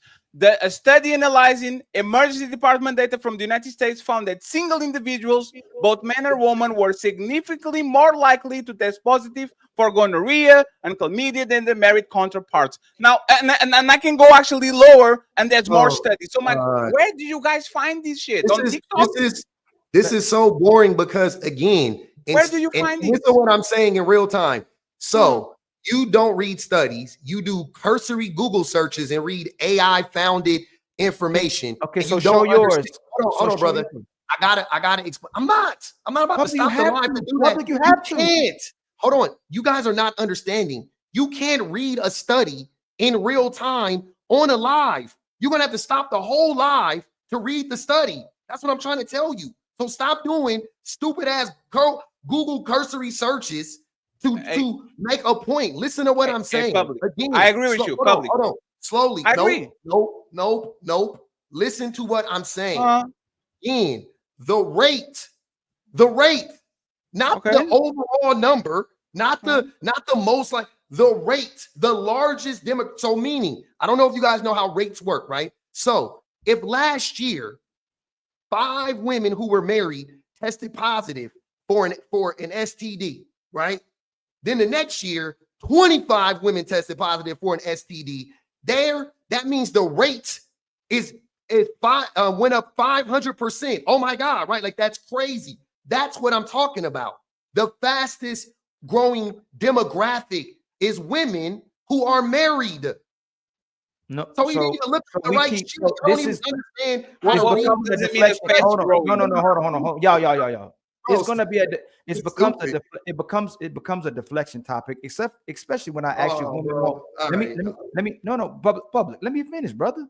A study analyzing emergency department data from the United States found that single individuals, both men and women, were significantly more likely to test positive for gonorrhea and chlamydia than their married counterparts. Now, and I can go actually lower, and there's more studies. So, where do you guys find this shit? On TikTok? This is so boring because, again, where do you find it? This is what I'm saying in real time. So, you don't read studies. You do cursory Google searches and read AI-founded information. Okay, so show yours. Hold on, brother. I gotta explain. I'm not about to stop the live to do that. You can't. Hold on. You guys are not understanding. You can't read a study in real time on a live. You're gonna have to stop the whole live to read the study. That's what I'm trying to tell you. So stop doing stupid ass Google cursory searches to make a point. Listen to what I'm saying. Again, I agree with you. Hold on. Slowly. I agree. Nope. Listen to what I'm saying. Again, the rate, not the overall number, not the most like the rate, the largest demo. So meaning, I don't know if you guys know how rates work, right? So if last year 5 women who were married tested positive for an STD, right? Then the next year, 25 women tested positive for an STD. That means the rate went up 500%. Oh my God, right? Like that's crazy. That's what I'm talking about. The fastest growing demographic is women who are married. No, So you need to look at the right shit. I don't even understand how it's to becoming a deflection. Hold on, no, hold on. Y'all. It's gonna be it becomes a deflection topic, especially when I ask you women won't. Let me public. Let me finish, brother.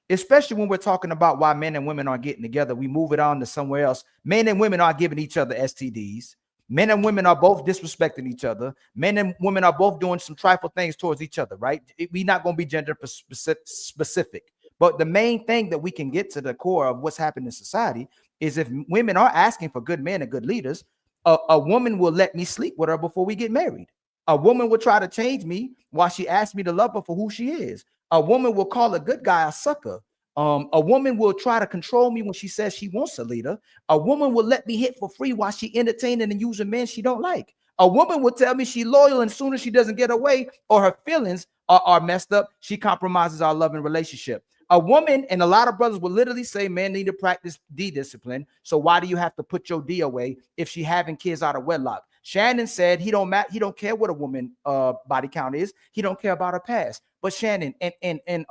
Especially when we're talking about why men and women aren't getting together, we move it on to somewhere else. Men and women are giving each other STDs. Men and women are both disrespecting each other. Men and women are both doing some trifle things towards each other, right? We're not going to be gender specific. But the main thing that we can get to the core of what's happening in society is if women are asking for good men and good leaders, a woman will let me sleep with her before we get married. A woman will try to change me while she asks me to love her for who she is. A woman will call a good guy a sucker. A woman will try to control me when she says she wants a leader. A woman will let me hit for free while she entertaining and using men she don't like. A woman will tell me she's loyal, and as soon as she doesn't get away or her feelings are messed up, she compromises our loving relationship. A woman and a lot of brothers will literally say men need to practice D-discipline. So why do you have to put your D away if she having kids out of wedlock? Shannon said he don't care what a woman body count is. He don't care about her past. But Shannon and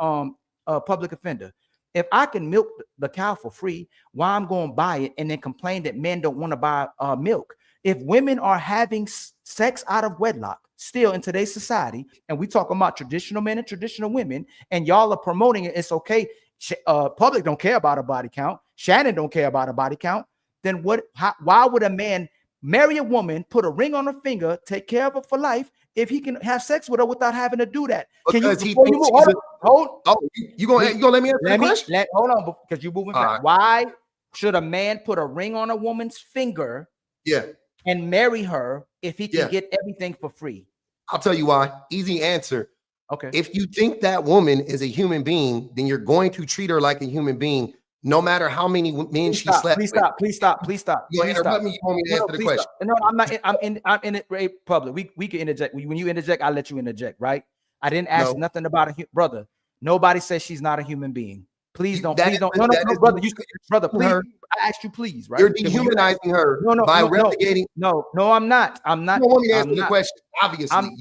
public offender, if I can milk the cow for free, why I'm going to buy it and then complain that men don't want to buy milk? If women are having sex out of wedlock still in today's society, and we talking about traditional men and traditional women, and y'all are promoting it, it's okay. Public don't care about a body count. Shannon don't care about a body count. Then why would a man marry a woman, put a ring on her finger, take care of her for life, if he can have sex with her without having to do that? Because you gonna let me answer the question? Hold on, because you're moving fast. Why should a man put a ring on a woman's finger and marry her if he can get everything for free? I'll tell you why. Easy answer. Okay. If you think that woman is a human being, then you're going to treat her like a human being, no matter how many men she slept with. Please stop. You interrupt me. You want me to answer the question? No, I'm not. I'm in it public. We can interject. When you interject, I'll let you interject, right? I didn't ask nothing about brother. Nobody says she's not a human being. Please don't. No, brother. Brother, please. I asked you, please, right? You're dehumanizing her by relegating. No, I'm not. You don't want me to answer the question. Obviously,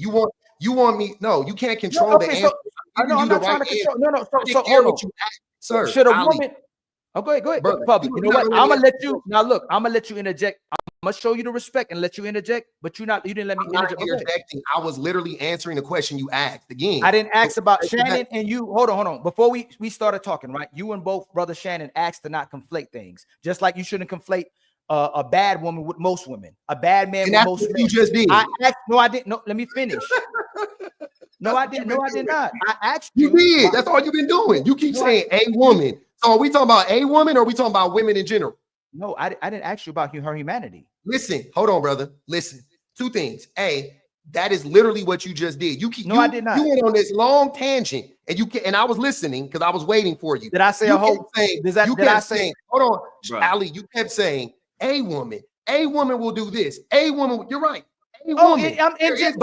you want me. No, you can't control the answer. I'm not trying to control. No. So hold on, sir. Should a woman? Oh, go ahead. Brother, public. You know what? I'm gonna let you now. Look, I'm gonna let you interject. I'm gonna show you the respect and let you interject, but you didn't let me interject. Interjecting. I was literally answering the question you asked. Again, I didn't ask about Shannon and you. Hold on. Before we started talking, right? You and both brother Shannon asked to not conflate things, just like you shouldn't conflate a bad woman with most women, a bad man with most men. You just did. I didn't. No, let me finish. No, I didn't. No, I did not. I asked you. You did. That's all you've been doing. You keep saying a woman. So are we talking about a woman or are we talking about women in general? No, I didn't ask you about her humanity. Listen, hold on, brother. Listen, 2 things. That is literally what you just did. I did not. You went on this long tangent, and I was listening because I was waiting for you. Did I say hold on, bro. Ali, you kept saying a woman will do this. A woman, you're right. But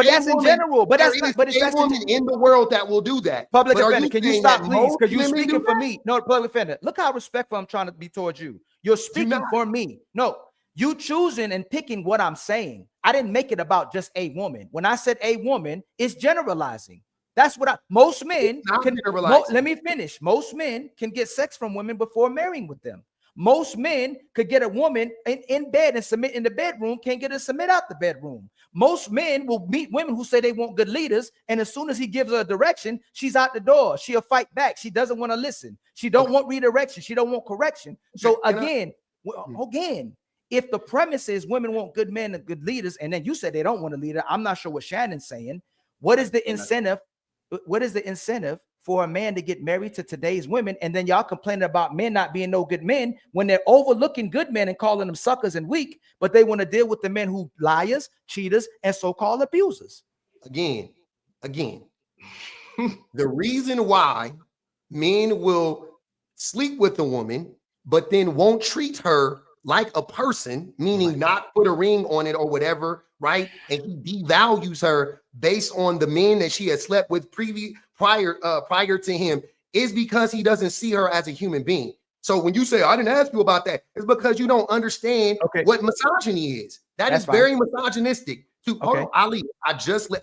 that's in general. But that's a woman in the world that will do that. Public offender, can you stop, please? Because you're speaking for me. No, public offender. Look how respectful I'm trying to be towards you. You're speaking for me. No, you choosing and picking what I'm saying. I didn't make it about just a woman. When I said a woman, it's generalizing. That's what most men can. Let me finish. Most men can get sex from women before marrying with them. Most men could get a woman in bed and submit in the bedroom, can't get her to submit out the bedroom. Most men will meet women who say they want good leaders, and as soon as he gives her a direction, she's out the door. She'll fight back. She doesn't want to listen. She don't want redirection. She don't want correction. So again, if the premise is women want good men and good leaders, and then you said they don't want a leader, I'm not sure what Shannon's saying. What is the incentive? What is the incentive for a man to get married to today's women? And then y'all complaining about men not being no good men when they're overlooking good men and calling them suckers and weak, but they want to deal with the men who liars, cheaters, and so-called abusers. Again, again, the reason why men will sleep with a woman, but then won't treat her like a person, meaning not put a ring on it or whatever, right? And he devalues her based on the men that she has slept with prior to him, is because he doesn't see her as a human being. So when you say, I didn't ask you about that, it's because you don't understand what misogyny is. That's very misogynistic. Hold on, Ali,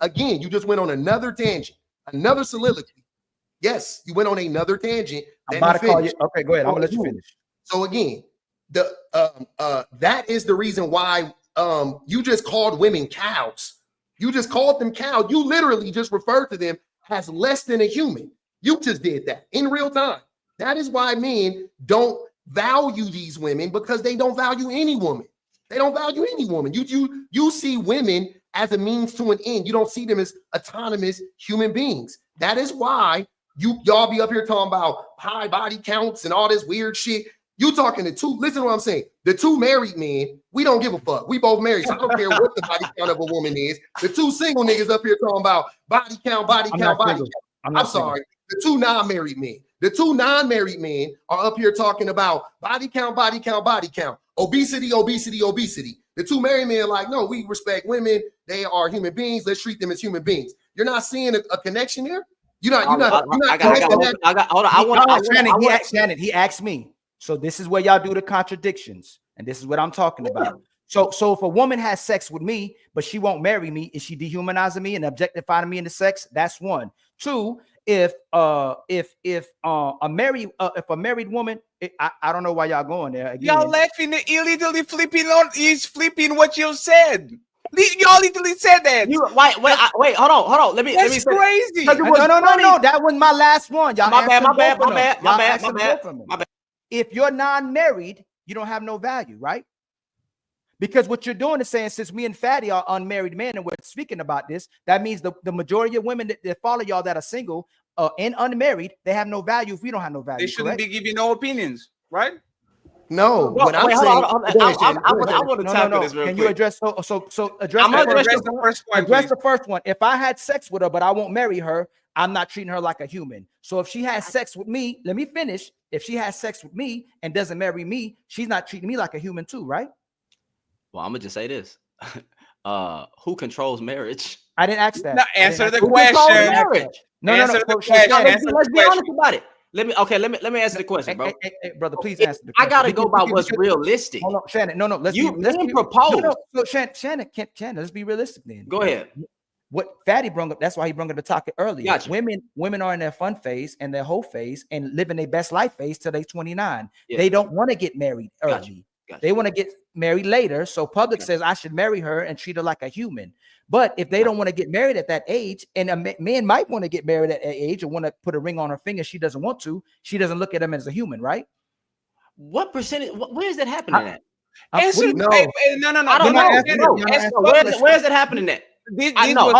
again, you just went on another tangent, another soliloquy. Yes, you went on another tangent. I'm about to call you. Okay, go ahead. I'm gonna let you finish. So again, that is the reason why you just called women cows. You just called them cows. You literally just referred to them as less than a human. You just did that in real time. That is why men don't value these women, because they don't value any woman. They don't value any woman. You see women as a means to an end. You don't see them as autonomous human beings. That is why y'all be up here talking about high body counts and all this weird shit. You talking to two, listen to what I'm saying. The two married men, we don't give a fuck. We both married, so I don't care what the body count of a woman is. The two single niggas up here talking about body count, body count, body count. I'm sorry. The two non-married men. The two non-married men are up here talking about body count, body count, body count. Obesity, obesity, obesity. The two married men are like, no, we respect women. They are human beings. Let's treat them as human beings. You're not seeing a connection there? You're not. Hold on. Shannon, he asked me. So this is where y'all do the contradictions, and this is what I'm talking about. So if a woman has sex with me, but she won't marry me, is she dehumanizing me and objectifying me into sex? That's one. Two, if a married woman, I don't know why y'all going there. Again. Y'all laughing illegally flipping on. He's flipping what you said. Y'all literally said that. Wait, hold on. Let me. That's crazy. No. That was my last one. Y'all. My bad. If you're non-married, you don't have no value, right? Because what you're doing is saying, since me and Fatty are unmarried men and we're speaking about this, that means the majority of women that follow y'all that are single and unmarried, they have no value if we don't have no value. They shouldn't be giving no opinions, right? No, what I'm saying. I want to tackle this real quick. Can you address address the first one? Address the first one. If I had sex with her, but I won't marry her, I'm not treating her like a human. So if she has sex with me, let me finish. If she has sex with me and doesn't marry me, she's not treating me like a human too, right? Well, I'm gonna just say this: who controls marriage? I didn't ask that. No, answer the question. No. Let's be honest about it. Let me answer the question, bro. Hey, brother, please answer the question. I gotta go by what's realistic. Hold on, Shannon. No. Let's propose. No, Shannon, let's be realistic then. Go ahead. What Fatty brought up, that's why he brought up the topic earlier. Gotcha. Women are in their fun phase and their whole phase and living their best life phase till they're 29. Yeah. They don't want to get married early. Gotcha. They want to get married later. So public says I should marry her and treat her like a human. But if they don't want to get married at that age, and a man might want to get married at that age or want to put a ring on her finger, she doesn't want to. She doesn't look at him as a human, right? What percentage? Where is that happening at? No. I don't know. Where is it happening at? Hold on.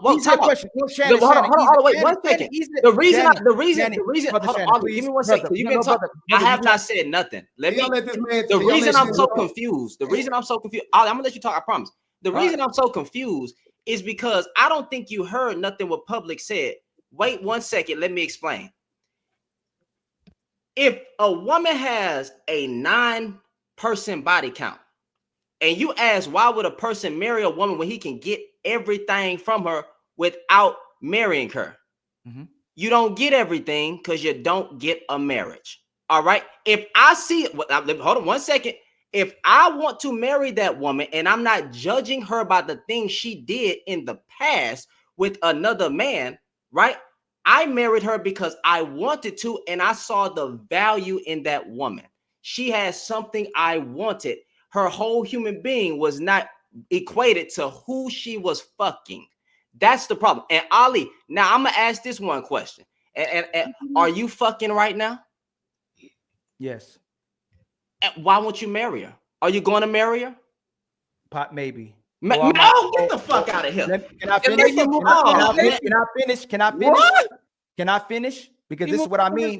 Wait 1 second. The reason. Give me 1 second. You can talk. I have not said nothing. The reason I'm so confused. I'm gonna let you talk. I promise. The reason I'm so confused is because I don't think you heard nothing what public said. Wait 1 second. Let me explain. If a woman has a 9-person body count, and you ask why would a person marry a woman when he can get everything from her without marrying her? Mm-hmm. You don't get everything because you don't get a marriage. All right. If I see it, hold on 1 second. If I want to marry that woman and I'm not judging her by the things she did in the past with another man, right? I married her because I wanted to, and I saw the value in that woman. She has something I wanted. Her whole human being was not equated to who she was fucking. That's the problem. And Ali, now I'm gonna ask this one question. And are you fucking right now? Yes. And why won't you marry her? Are you going to marry her? Maybe. No, get the fuck out of here. Can I finish? Can I finish? Because this is what I mean.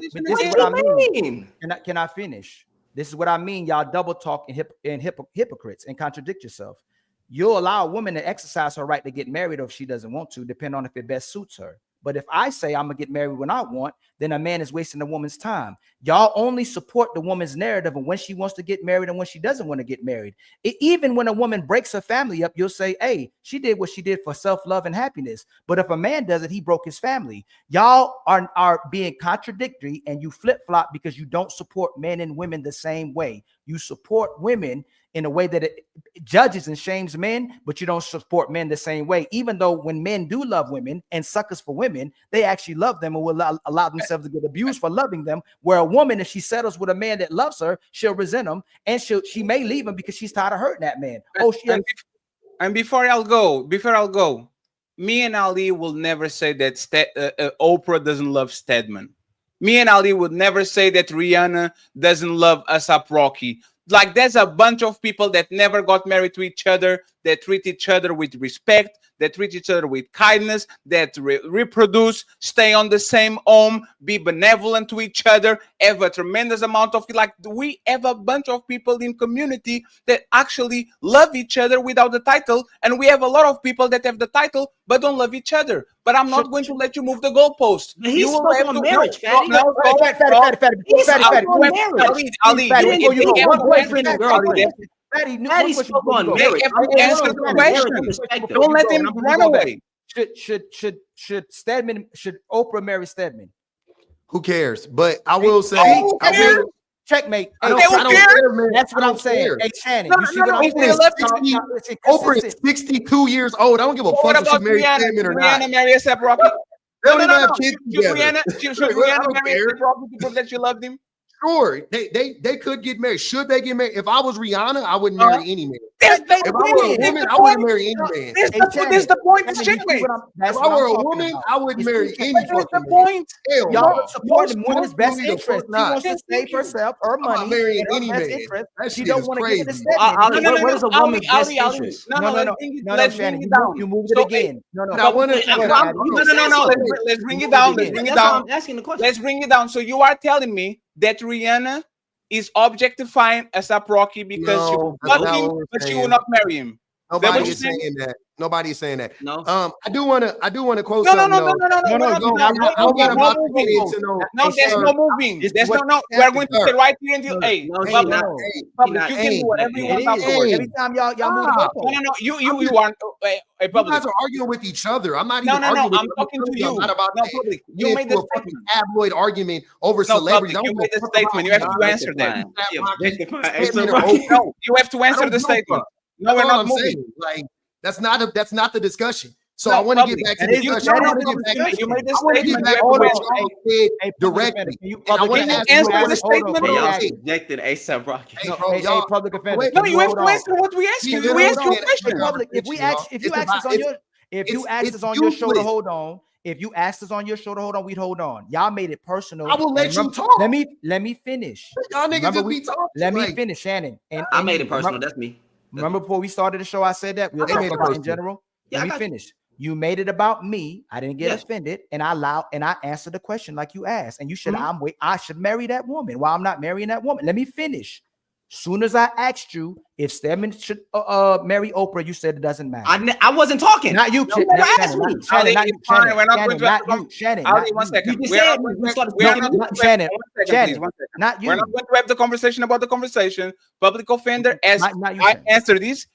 Can I finish? This is what I mean. Y'all double talk and hypocrites and contradict yourself. you'll allow a woman to exercise her right to get married, or if she doesn't want to, depending on if it best suits her. But if I say I'm gonna get married when I want, then a man is wasting a woman's time. Y'all only support the woman's narrative of when she wants to get married and when she doesn't want to get married. Even when a woman breaks her family up, you'll say, hey, she did what she did for self-love and happiness. But if a man does it, he broke his family. Y'all are being contradictory, and you flip-flop because you don't support men and women the same way. You support women in a way that it judges and shames men, but you don't support men the same way. Even though when men do love women and suckers for women, they actually love them and will allow themselves to get abused for loving them. Where a woman, if she settles with a man that loves her, she'll resent him, and she may leave him because she's tired of hurting that man. And before I'll go, me and Ali will never say that Oprah doesn't love Stedman. Me and Ali would never say that Rihanna doesn't love A$AP Rocky. Like, there's a bunch of people that never got married to each other, that treat each other with respect, that treat each other with kindness, that reproduce, stay on the same home, be benevolent to each other, have a tremendous amount of, like, we have a bunch of people in community that actually love each other without the title, and we have a lot of people that have the title but don't love each other. But I'm not going to let you move the goalpost. He spoke on marriage, Fatty. Fatty spoke on marriage. Answer the question. Don't let him run away. Should Oprah marry Stedman? Who cares? But I will say, Checkmate. I don't care, man. That's what I'm saying. Hey, Shannon, you see what I'm saying? Oprah is 62 years old. I don't give a fuck if she married Stedman or not. Rihanna marry A$AP Rocky? They don't even have kids together. Should Rihanna marry A$AP Rocky to prove that she loved him? Sure, they could get married. Should they get married? If I was Rihanna, I wouldn't marry any man. If I were a woman, I wouldn't marry any man. This the point. It's checkmate. If I were a woman, I wouldn't marry any fucking man. Point. Y'all support women's best interest. She wants to save herself, her money, marrying and any her best man. interest. That She shit don't is want to crazy. get into Stedman. What is a woman's best interest? No, Shannon, you moved it again. Let's bring it down. I'm asking the question. Let's bring it down. So you are telling me that Rihanna is objectifying A$AP Rocky because she will love him, but she will not marry him. Nobody is saying that. Nobody's saying that. No. I do want to quote No, something. no, there's no moving. There's no. We're going to stay right here until public. You can do whatever you want afterwards. Every time y'all move the goalpost. No. You are You guys are arguing with each other. I'm not even arguing with I'm talking to you. I'm not about public. You made the fucking tabloid argument over celebrities. You made the statement. You have to answer that. You have to answer the statement. No, we're not moving. Like, that's not the discussion. So I want to get back to the discussion. You made the statement directly. I want to answer the statement. Y'all subjected A$AP Rocky. Hey, public offender. No, you have to answer what we asked you. We asked you a question. If you asked us on your show to hold on, if you asked us on your show to hold on, we'd hold on. Y'all made it personal. I will let you talk. Let me finish. Y'all niggas just be talking. Let me finish, Shannon. And I made it personal. That's me. Remember before we started the show, I said that we'll talk about it in general. Let me finish. You made it about me. I didn't get offended, and I answered the question like you asked. And you said I should marry that woman. Why I'm not marrying that woman? Let me finish. Soon as I asked you if Stedman should marry Oprah, you said it doesn't matter. I wasn't talking. Not you, Shannon. We're not going to have the Shannon. One second. Shannon. Not you. We're not going to have the conversation about the conversation. Public offender, as I answer this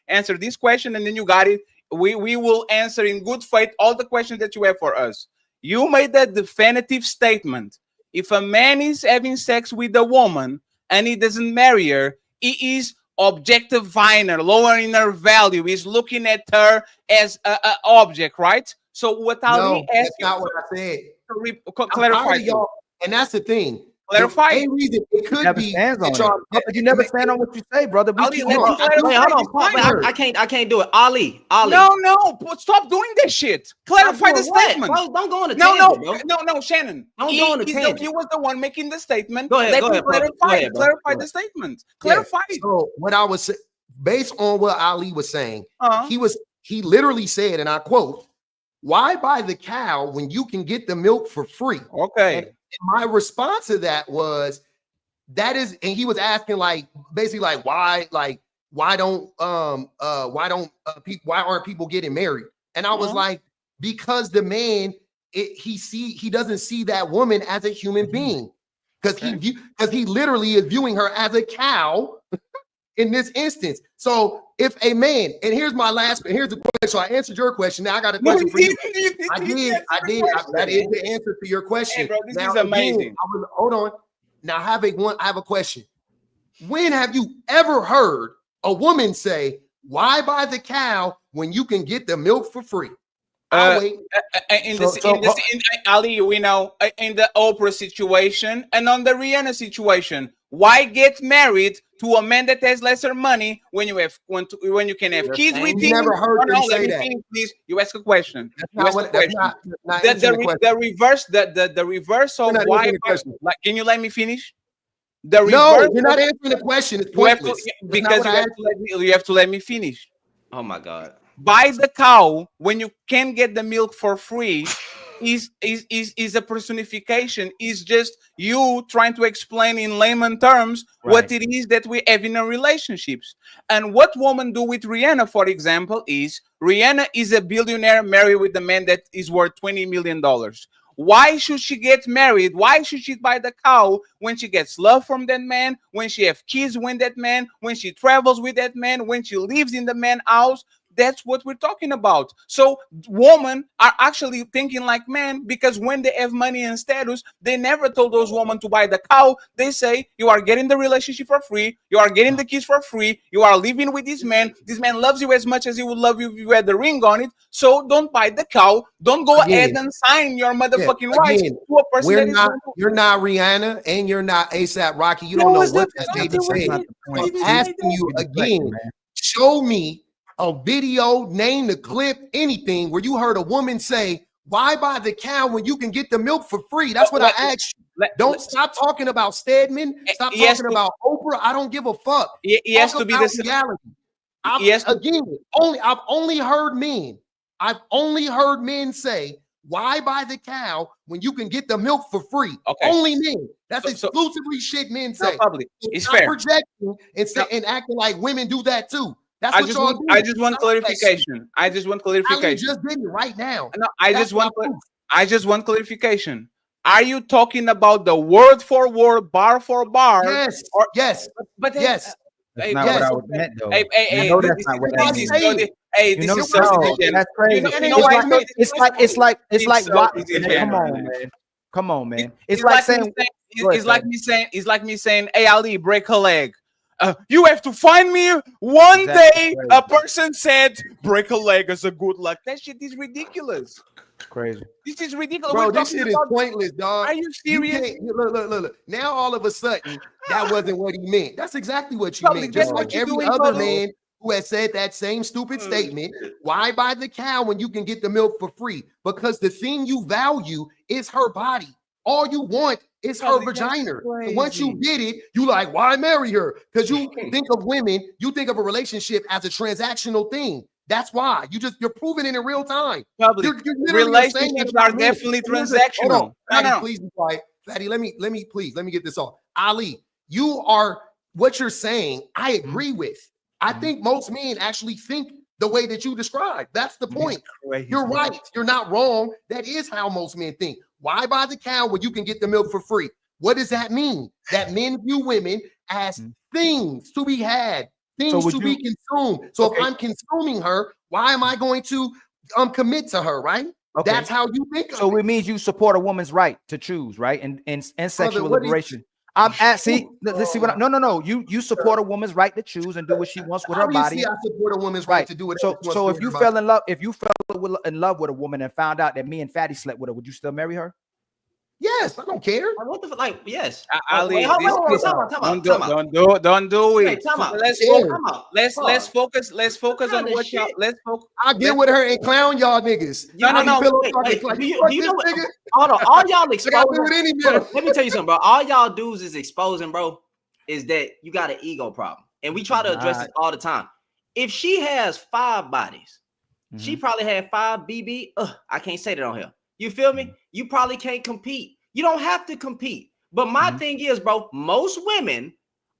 question, and then you got it. We will answer in good faith all the questions that you have for us. You made that definitive statement. If a man is having sex with a woman and he doesn't marry her, he is objectifying her, lowering her value. He's looking at her as an object, right? So what Ali asked, that's not what I said. Clarify, y'all, and that's the thing. Clarify. The reason it could be you never stand on what you say, brother. Ali, hold on. I can't do it. Ali. No. Stop doing this shit. Clarify the statement. Bro, don't go on a tangent, No, Shannon. Don't go on a tangent. He was the one making the statement. Go ahead. Clarify the statement. Clarify. So what I was based on what Ali was saying, he literally said, and I quote, "Why buy the cow when you can get the milk for free?" Okay. And my response to that was, and he was asking basically why why aren't people getting married? And I was like, because the man, he doesn't see that woman as a human being, because he literally is viewing her as a cow in this instance. So if a man, and here's the question. So I answered your question. Now I got a question for you. I did. That is the answer to your question. Hey, bro, this now, is amazing. Again, hold on. Now I have a question. When have you ever heard a woman say, "Why buy the cow when you can get the milk for free"? I'll wait. Ali, we know in the Oprah situation and on the Rihanna situation, why get married to a man that has lesser money when you can have kids with him? Never heard them say that. Please, you ask a question. That's The reverse of why. Like, can you let me finish? No, you're not answering the question. It's pointless. You have to let me finish. Oh my God. Buy the cow when you can get the milk for free is a personification. Is just you trying to explain in layman terms what it is that we have in our relationships. And what women do with Rihanna, for example, is Rihanna is a billionaire married with a man that is worth $20 million. Why should she get married? Why should she buy the cow when she gets love from that man, when she have kids with that man, when she travels with that man, when she lives in the man's house? That's what we're talking about. So women are actually thinking like men, because when they have money and status, they never told those women to buy the cow. They say, you are getting the relationship for free. You are getting the kids for free. You are living with this man. This man loves you as much as he would love you if you had the ring on it. So don't buy the cow. Don't go ahead and sign your motherfucking rights to a person you're not Rihanna and you're not ASAP Rocky. You don't know what that baby said. I'm asking you again, show me a video, name the clip, anything where you heard a woman say, "Why buy the cow when you can get the milk for free?" That's what I asked you. Don't stop talking about Stedman. Stop talking about Oprah. I don't give a fuck. It has to be the reality. I've only heard men say, "Why buy the cow when you can get the milk for free?" Okay. Only men. That's exclusively shit men say. It's fair. Projecting and acting like women do that too. That's I just want clarification. I just want clarification. I just did it right now. No, I just want clarification. Are you talking about the word for word, bar for bar? Yes. Yes. But yes. That's not what I was meant, though. Hey, that's not what I meant. This is so that's crazy. It's like come on, man. It's like me saying, "Hey, Ali, break a leg." You have to find me one day. A person said, "Break a leg is a good luck." That shit is ridiculous. Crazy. This is ridiculous. Bro, this shit is pointless, dog. Are you serious? Look. Now all of a sudden, that wasn't what he meant. That's exactly what you meant. Just like every other man who has said that same stupid statement. Why buy the cow when you can get the milk for free? Because the thing you value is her body. All you want is her vagina. So once you get it, you like, why marry her? Because you think of women, you think of a relationship as a transactional thing. That's why you're proving it in real time. Relationships are definitely transactional. Fatty, please be quiet. Fatty, let me get this off. Ali, what you're saying, I agree with. I think most men actually think the way that you described. That's the point. You're right. You're not wrong. That is how most men think. Why buy the cow when you can get the milk for free? What does that mean? That men view women as things to be had, things to be consumed. So if I'm consuming her, why am I going to commit to her, right? Okay. That's how you think. So it means you support a woman's right to choose, right? And sexual liberation. I'm at let's see what no. You support a woman's right to choose and do what she wants with her body. I support a woman's right to do what she wants. So if you fell in love with a woman and found out that me and Fatty slept with her, would you still marry her? Yes, I don't care. What the like? Yes. Don't do it. Let's focus. Let's focus on what y'all. I get with her and clown y'all niggas. No. You know what? Hold on. All y'all exposing. Let me tell you something, bro. All y'all dudes is exposing, bro. Is that you got an ego problem, and we try to address this all the time. If she has 5 bodies, she probably had 5 BB. I can't say that on here. You feel me? You probably can't compete. You don't have to compete. But my thing is, bro, most women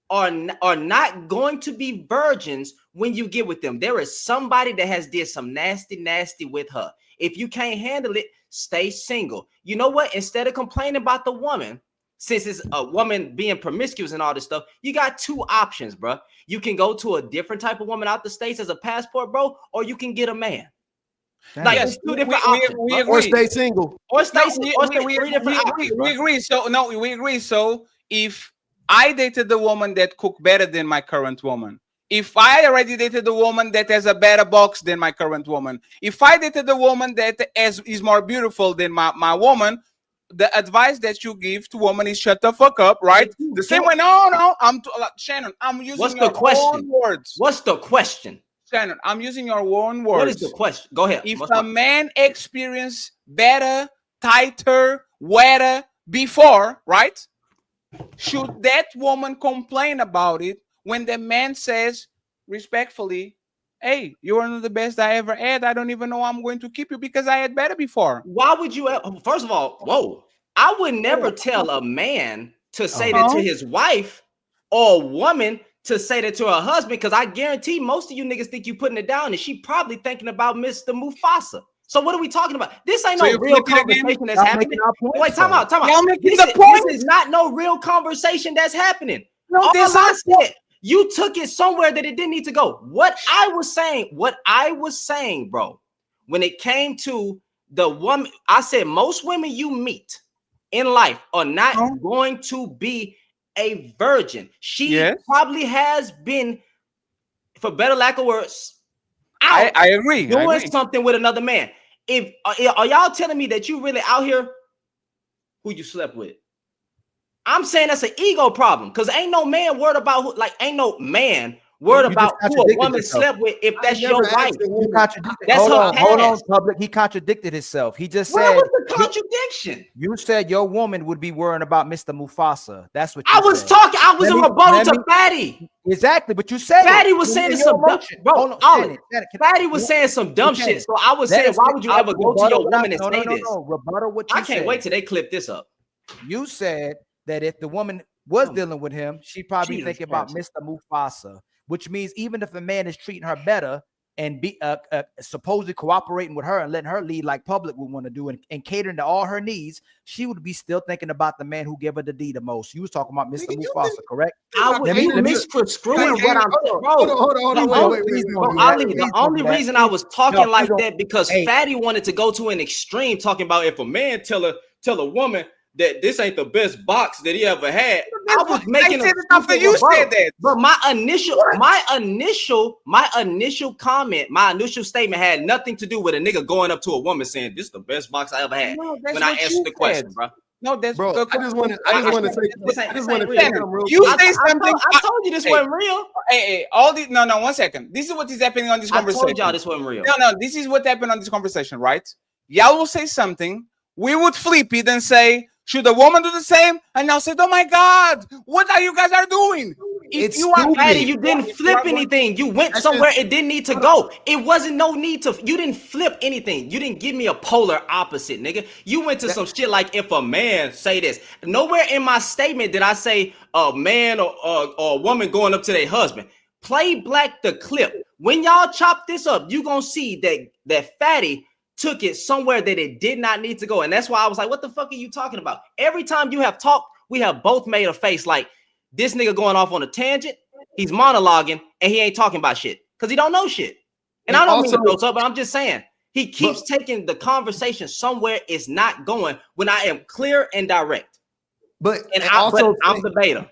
are not going to be virgins when you get with them. There is somebody that has did some nasty with her. If you can't handle it, stay single. You know what? Instead of complaining about the woman, since it's a woman being promiscuous and all this stuff, you got two options, bro. You can go to a different type of woman out the States as a passport, bro, or you can get a man. Like, Yes, it's two different options. we bro. agree. Or stay single. Or stay No, single. Or stay three different options. we bro. agree. So no, we agree. So if I dated the woman that cook better than my current woman, if I already dated the woman that has a better box than my current woman, if I dated the woman that is more beautiful than my woman, the advice that you give to woman is shut the fuck up, right? The same way. No, Shannon. I'm using What's your the question? own words. What's the question? Shannon, I'm using your own words. What is the question? Go ahead. If What's a my- man experience better, tighter, wetter before, right? Should that woman complain about it when the man says respectfully, hey, you are not the best I ever had. I don't even know I'm going to keep you because I had better before. Why would you? First of all, whoa! I would never tell a man to say that to his wife or a woman to say that to her husband, because I guarantee most of you niggas think you putting it down, and she probably thinking about Mr. Mufasa. So what are we talking about? This ain't no real conversation that's happening. Wait, time out. Y'all making This the is, point. this is not no real conversation that's happening. No, All this I is- said, you took it somewhere that it didn't need to go. What I was saying, bro, when it came to the woman, I said most women you meet in life are not going to be a virgin. She probably has been, for better lack of words, out I agree. doing something with another man. If are y'all telling me that you really out here who you slept with? I'm saying that's an ego problem, because ain't no man worried about who, like, ain't no man worried about who a woman slept with if that's your wife. He contradicted. That's Hold her on, past. public. He contradicted himself. He just Where said was the contradiction? you said your woman would be worrying about Mr. Mufasa. That's what you I was said. talking. I was Let a me- rebuttal let to me- Fatty. Exactly, but you said Fatty it. was saying In some your dumb, emotion. bro. Hold on, Ollie, Shannon, Fatty was saying some dumb shit. So I was Let saying, us- why would you I'll ever go to rebuttal your what I- woman and say this? No. Rebuttal what you I can't said. wait till they clip this up. You said that if the woman was dealing with him, she'd probably Jesus thinking about Christ. Mr. Mufasa, which means even if a man is treating her better and be supposedly cooperating with her and letting her lead like public would want to do and catering to all her needs, she would be still thinking about the man who gave her the D the most. You was talking about Mr. Mufasa, correct? I would be misconstruing what I'm saying. Hold on. Wait. Bro, Ali, the only reason I was talking like that because Hey. Fatty wanted to go to an extreme, talking about if a man tell a woman that this ain't the best box that he ever had. I was making said it after you said that. But my initial comment, my initial statement had nothing to do with a nigga going up to a woman saying this is the best box I ever had. No, that's when I what answered you the question, said. bro. No, that's Bro, I just want to say something real you quick. say something. I told you this wasn't real. Hey, all the no, 1 second. This is what is happening on this I conversation. told y'all this wasn't real. No, this is what happened on this conversation, right? Y'all will say something, we would flip it and say, should a woman do the same? And I'll say, oh my God, what are you guys are doing? It's you are stupid. Fatty, you didn't flip anything. You went somewhere it didn't need to go. It wasn't no need to. You didn't flip anything. You didn't give me a polar opposite, nigga. You went to some shit like if a man say this. Nowhere in my statement did I say a man or a woman going up to their husband. Play black the clip. When y'all chop this up, you gonna see that Fatty took it somewhere that it did not need to go. And that's why I was like, what the fuck are you talking about? Every time you have talked, we have both made a face like this nigga going off on a tangent. He's monologuing and he ain't talking about shit because he don't know shit. And I don't mean to throw up, but I'm just saying he keeps taking the conversation somewhere it's not going when I am clear and direct. But I'm the beta.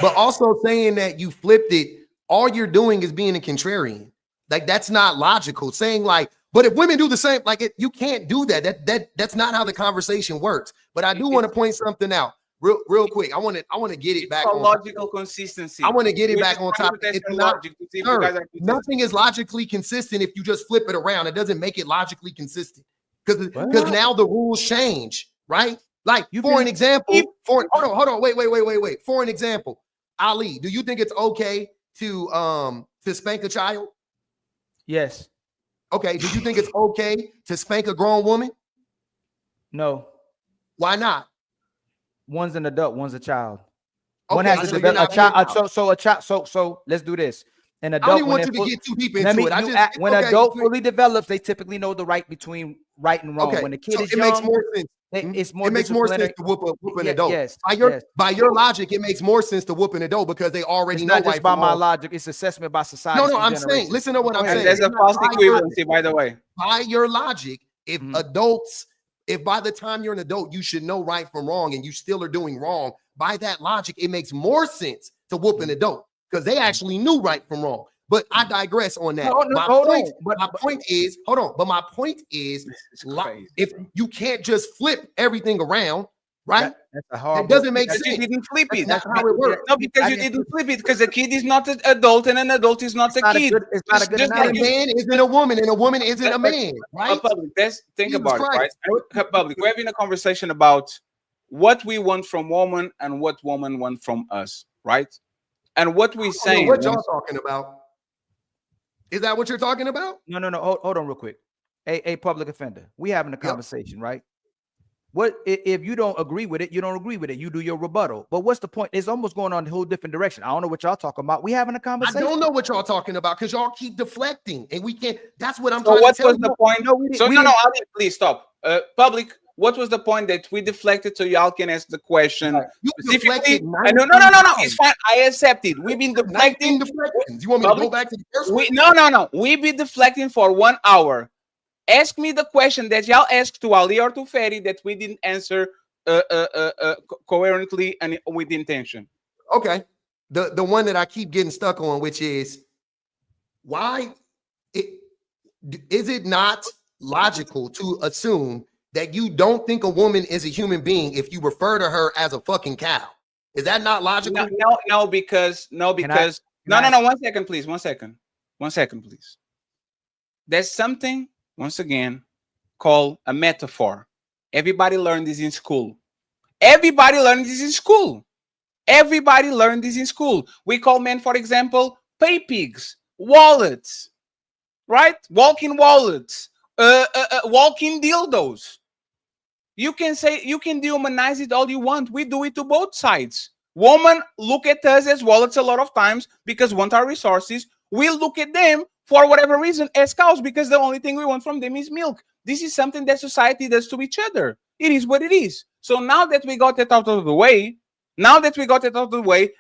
But also saying that you flipped it, all you're doing is being a contrarian. Like that's not logical. Saying like, but if women do the same, like you can't do that. That's not how the conversation works. But I do want to point something out real quick. I want to get it back on logical topic. consistency. I want to get it back on topic. It's not, sir, nothing is logically consistent if you just flip it around. It doesn't make it logically consistent because now the rules change, right? Like for an example, hold on, wait. For an example, Ali, do you think it's okay to spank a child? Yes. Okay. Do you think it's okay to spank a grown woman? No. Why not? One's an adult, one's a child. One Okay, has to so you're develop a not child. putting out. So let's do this. An I don't adult even when want they you to fully, get too deep let into me it. I you just act, when okay. adult fully develops, they typically know the right between right and wrong. Okay, When the kid so is it makes young, more sense. it's more It makes more sense disciplinary. to whoop an Yeah, adult. yes, By yes. your logic, it makes more sense to whoop an adult because they already It's know not just right by from my wrong. logic; it's assessment by society. No, no, from I'm saying, generations. listen to what I'm And saying. there's a false By your, equivalency, by the way. by your logic, if Mhm. adults, if by the time you're an adult, you should know right from wrong and you still are doing wrong, by that logic, it makes more sense to whoop an adult because they actually knew right from wrong. But I digress on that. No, My hold point, on. But my point is, hold on. But my point is, It's crazy. if you can't just flip everything around, right? that's a That horrible. doesn't make Because sense. you didn't flip That's it. not how it works. No, because I you didn't didn't flip it. Because a kid is not an adult and an adult is not a not a kid. good- it's not a good And a analogy. man isn't a woman, and a woman isn't a man, right? Public, let's think Jesus about Christ. it, right? Public, we're having a conversation about what we want from woman and what women want from us, right? And what we're I don't know saying. what y'all talking about? Is that what you're talking about? No. Hold on, real quick. A public offender. We having a conversation, right? What if you don't agree with it? You don't agree with it. You do your rebuttal. But what's the point? It's almost going on a whole different direction. I don't know what y'all talking about. We having a I conversation. don't know what y'all talking about because y'all keep deflecting, and we can't. That's what I'm So trying what to tell was you. the point? No, we didn't- So we no, didn't- Ali, please stop. Public, what was the point that we deflected so y'all can ask the question You specifically? deflected No. 19 It's fine. I accept it. We've been 19 deflecting. deflections. You want me to go Public, back to the first We one? no. We've been deflecting for 1 hour. Ask me the question that y'all asked to Ali or to Ferry that we didn't answer coherently and with intention. Okay. The one that I keep getting stuck on, which is why is it not logical to assume that you don't think a woman is a human being if you refer to her as a fucking cow? Is that not logical? No, because no. 1 second, please. 1 second. 1 second, please. There's something, once again, called a metaphor. Everybody learned this in school. Everybody learned this in school. Everybody learned this in school. We call men, for example, pay pigs, wallets, right? Walking wallets, walking dildos. You can say, you can dehumanize it all you want. We do it to both sides. Women look at us as wallets a lot of times because we want our resources. We look at them for whatever reason as cows because the only thing we want from them is milk. This is something that society does to each other. It is what it is. So now that we got it out of the way,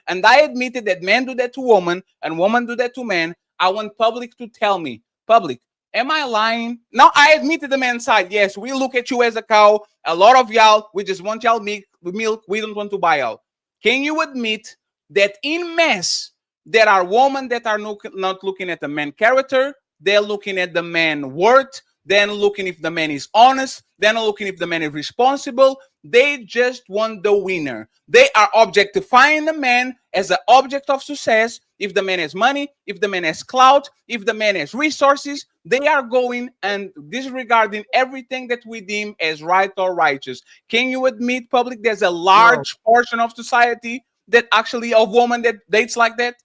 and I admitted that men do that to women and women do that to men, I want public to tell me, public, am I lying? Now I admitted the man's side. Yes, we look at you as a cow. A lot of y'all, we just want y'all milk. We don't want to buy out. Can you admit that in mass, there are women that are not looking at the man character, they're looking at the man worth, then looking if the man is honest, then looking if the man is responsible. They just want the winner. They are objectifying the man as an object of success. If the man has money, if the man has clout, if the man has resources, they are going and disregarding everything that we deem as right or righteous. Can you admit, public, there's a large portion of society that actually of woman that dates like that?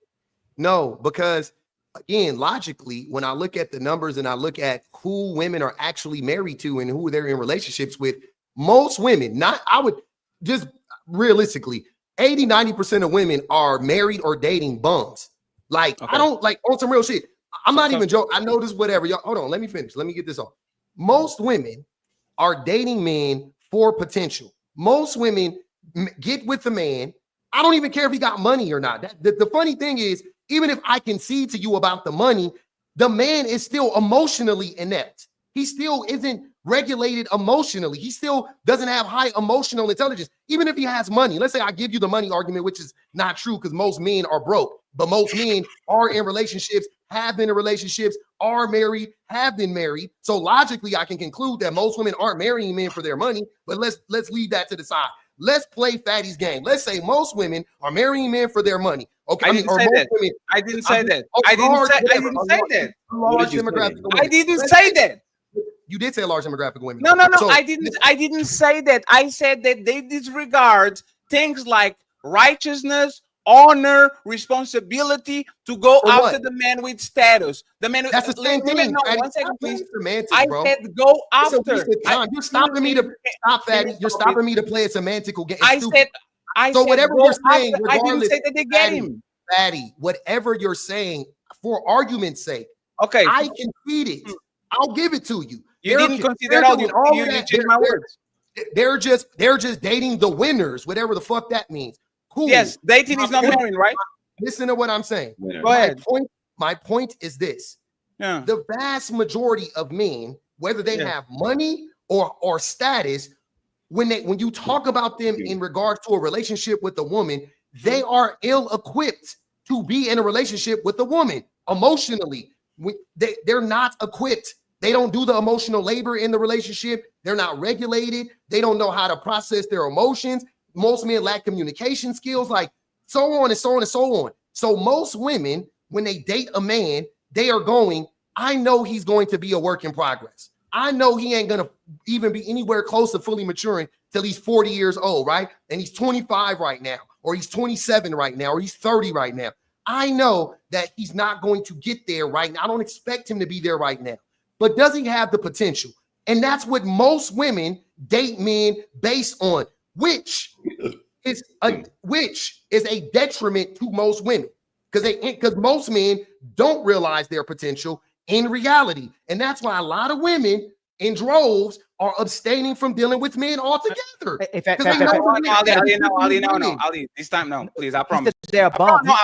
No, because again, logically, when I look at the numbers and I look at who women are actually married to and who they're in relationships with, most women, I would just realistically, 80-90% of women are married or dating bums. Like, okay. I don't like on some real shit. I'm not even joking. I know this, whatever. Y'all, hold on, let me finish. Let me get this off. Most women are dating men for potential. Most women get with the man. I don't even care if he got money or not. The funny thing is, even if I concede to you about the money, the man is still emotionally inept. He still isn't regulated emotionally. He still doesn't have high emotional intelligence. Even if he has money, let's say I give you the money argument, which is not true because most men are broke, but most men are in relationships, have been in relationships, are married, have been married. So logically, I can conclude that most women aren't marrying men for their money, but let's leave that to the side. Let's play Fatty's game. Let's say most women are marrying men for their money. Okay, I didn't say that. I didn't say that. I didn't say that. Large demographic. I didn't say that. You did say a large demographic of women. No. So, I didn't say that. I said that they disregard things like righteousness, honor, responsibility to go after the man with status. The man. That's the same thing. No, 1 second, please. I said go after. You're stopping me to stop, Fatty. You're stopping me to play a semantical game. I said I So said whatever go you're saying, after. I didn't regardless, say that they get Fatty, him. Fatty, whatever you're saying, for argument's sake, Okay. I can feed it. I'll give it to you. You They're didn't consider all. You of changed that. my words. They're just dating the winners, whatever the fuck that means. Cool. Yes, dating is not marrying, right? Listen to what I'm saying. Go ahead. My point is this. Yeah. The vast majority of men, whether they have money or status, when you talk about them in regards to a relationship with a woman, they are ill-equipped to be in a relationship with a woman emotionally. They're not equipped. They don't do the emotional labor in the relationship. They're not regulated. They don't know how to process their emotions. Most men lack communication skills, like so on and so on and so on. So most women, when they date a man, they are going, I know he's going to be a work in progress. I know he ain't going to even be anywhere close to fully maturing till he's 40 years old, right? And he's 25 right now, or he's 27 right now, or he's 30 right now. I know that he's not going to get there right now. I don't expect him to be there right now. But does he have the potential? And that's what most women date men based on, which is a detriment to most women, because most men don't realize their potential in reality. And that's why a lot of women in droves are abstaining from dealing with men altogether. Ali, this time no, please, I promise. They're bummed. No,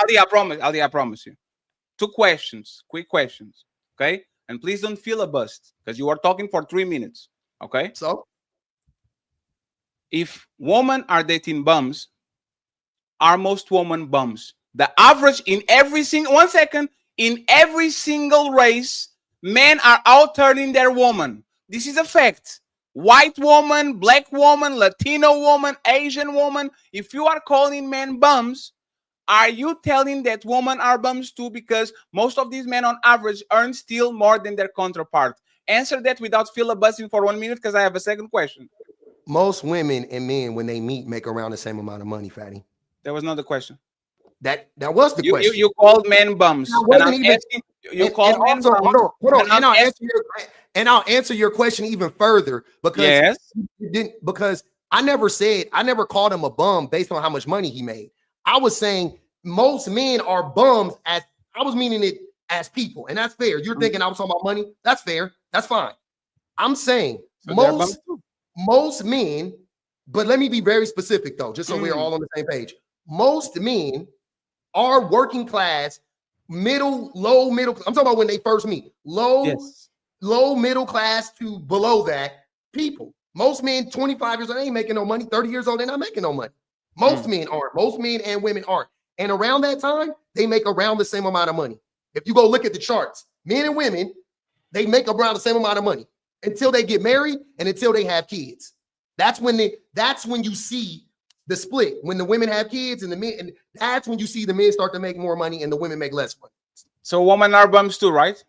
Ali, I promise you. 2 questions, quick questions, okay? And please don't filibuster because you are talking for 3 minutes, okay? So, if women are dating bums, are most women bums? The average in every single, 1 second, in every single race, men are out turning their woman. This is a fact. White woman, black woman, Latino woman, Asian woman. If you are calling men bums, are you telling that women are bums too? Because most of these men on average earn still more than their counterpart. Answer that without filibustering for 1 minute because I have a second question. Most women and men, when they meet, make around the same amount of money, Fatty. That was not the question. That was the question. You called men bums. And I'm asking, you called men bums. Hold on. And I'll answer your question even further because because I never called him a bum based on how much money he made. I was saying most men are bums I was meaning it as people, and that's fair. You're thinking I was talking about money. That's fair. That's fine. I'm saying most men, but let me be very specific though, just so we're all on the same page. Most men are working class, low middle. I'm talking about when they first meet, low middle class to below that people. Most men 25 years old, they ain't making no money. 30 years old, they're not making no money. Most men aren't. Most men and women aren't. And around that time, they make around the same amount of money. If you go look at the charts, men and women, they make around the same amount of money until they get married and until they have kids. That's when you see the split, when the women have kids and the men, and that's when you see the men start to make more money and the women make less money. So women are bums too, right?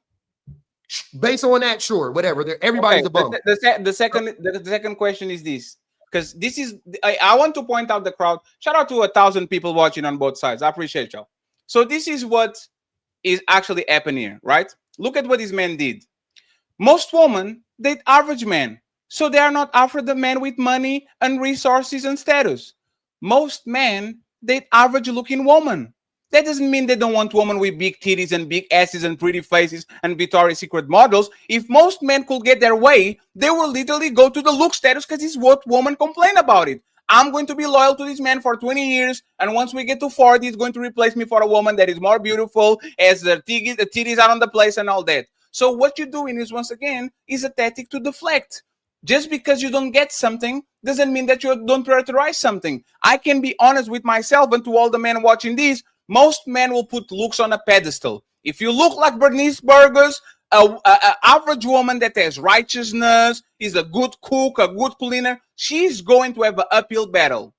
Based on that, sure, whatever. Everybody's a bum. The second question is this, because this is I want to point out the crowd. Shout out to 1,000 people watching on both sides. I appreciate y'all. So this is what is actually happening here, right? Look at what this man did. Most women date average men, so they are not after the men with money and resources and status. Most men date average-looking women. That doesn't mean they don't want women with big titties and big asses and pretty faces and Victoria's Secret models. If most men could get their way, they will literally go to the look status because it's what women complain about it. I'm going to be loyal to this man for 20 years, and once we get to 40, he's going to replace me for a woman that is more beautiful, as the titties are on the place and all that. So what you're doing is, once again, is a tactic to deflect. Just because you don't get something doesn't mean that you don't prioritize something. I can be honest with myself and to all the men watching this. Most men will put looks on a pedestal. If you look like Bernice Burgers, an average woman that has righteousness, is a good cook, a good cleaner, she's going to have an uphill battle.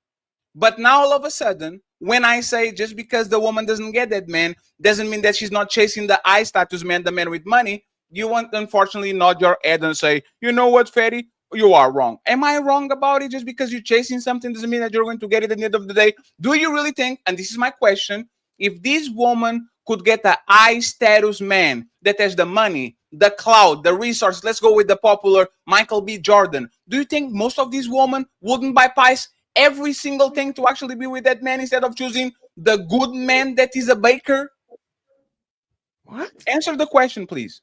But now all of a sudden, when I say just because the woman doesn't get that man, doesn't mean that she's not chasing the high status man, the man with money, you want unfortunately nod your head and say, you know what, Fatty? You are wrong. Am I wrong about it? Just because you're chasing something doesn't mean that you're going to get it at the end of the day. Do you really think, and this is my question, if this woman could get a high status man that has the money, the clout, the resources, let's go with the popular Michael B. Jordan, do you think most of these women wouldn't bypass every single thing to actually be with that man instead of choosing the good man that is a baker? What? Answer the question, please.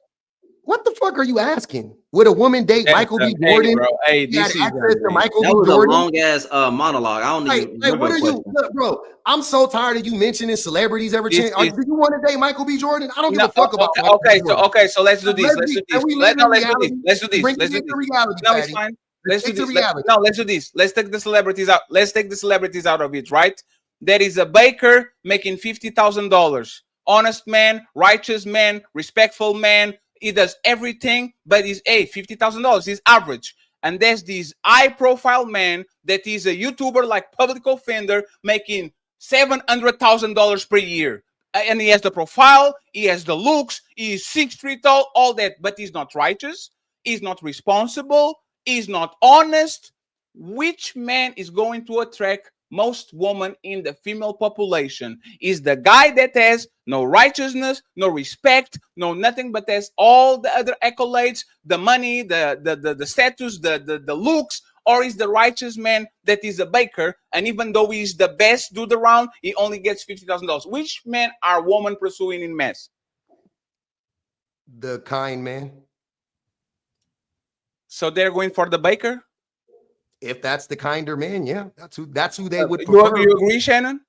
What the fuck are you asking? Would a woman date Michael B. Hey, Jordan? bro. Hey, He had this is access to Michael That B. was a Jordan. long ass monologue. I don't even Hey, remember what the are question. you, look, bro? I'm so tired of you mentioning celebrities ever change. Do you want to date Michael B. Jordan? I don't give a fuck about Michael B. Jordan. Okay, so let's do this. Let's do this. Bring it into reality, No, it's Patty. fine. Let's do this. Reality. Let's do this. Let's take the celebrities out. Let's take the celebrities out of it, right? There is a baker making $50,000. Honest man, righteous man, respectful man. He does everything, but he's $50,000. He's average. And there's this high-profile man that is a YouTuber like Public Offender making $700,000 per year. And he has the profile, he has the looks, he's 6 feet tall, all that, but he's not righteous, he's not responsible, he's not honest. Which man is going to attract most women in the female population? Is the guy that has no righteousness, no respect, no nothing, but has all the other accolades, the money, the status, the looks, or is the righteous man that is a baker, and even though he's the best dude around, he only gets $50,000? Which man are women pursuing in mass? The kind man. So they're going for the baker? If that's the kinder man, yeah, that's who they would prefer. You agree, Shannon?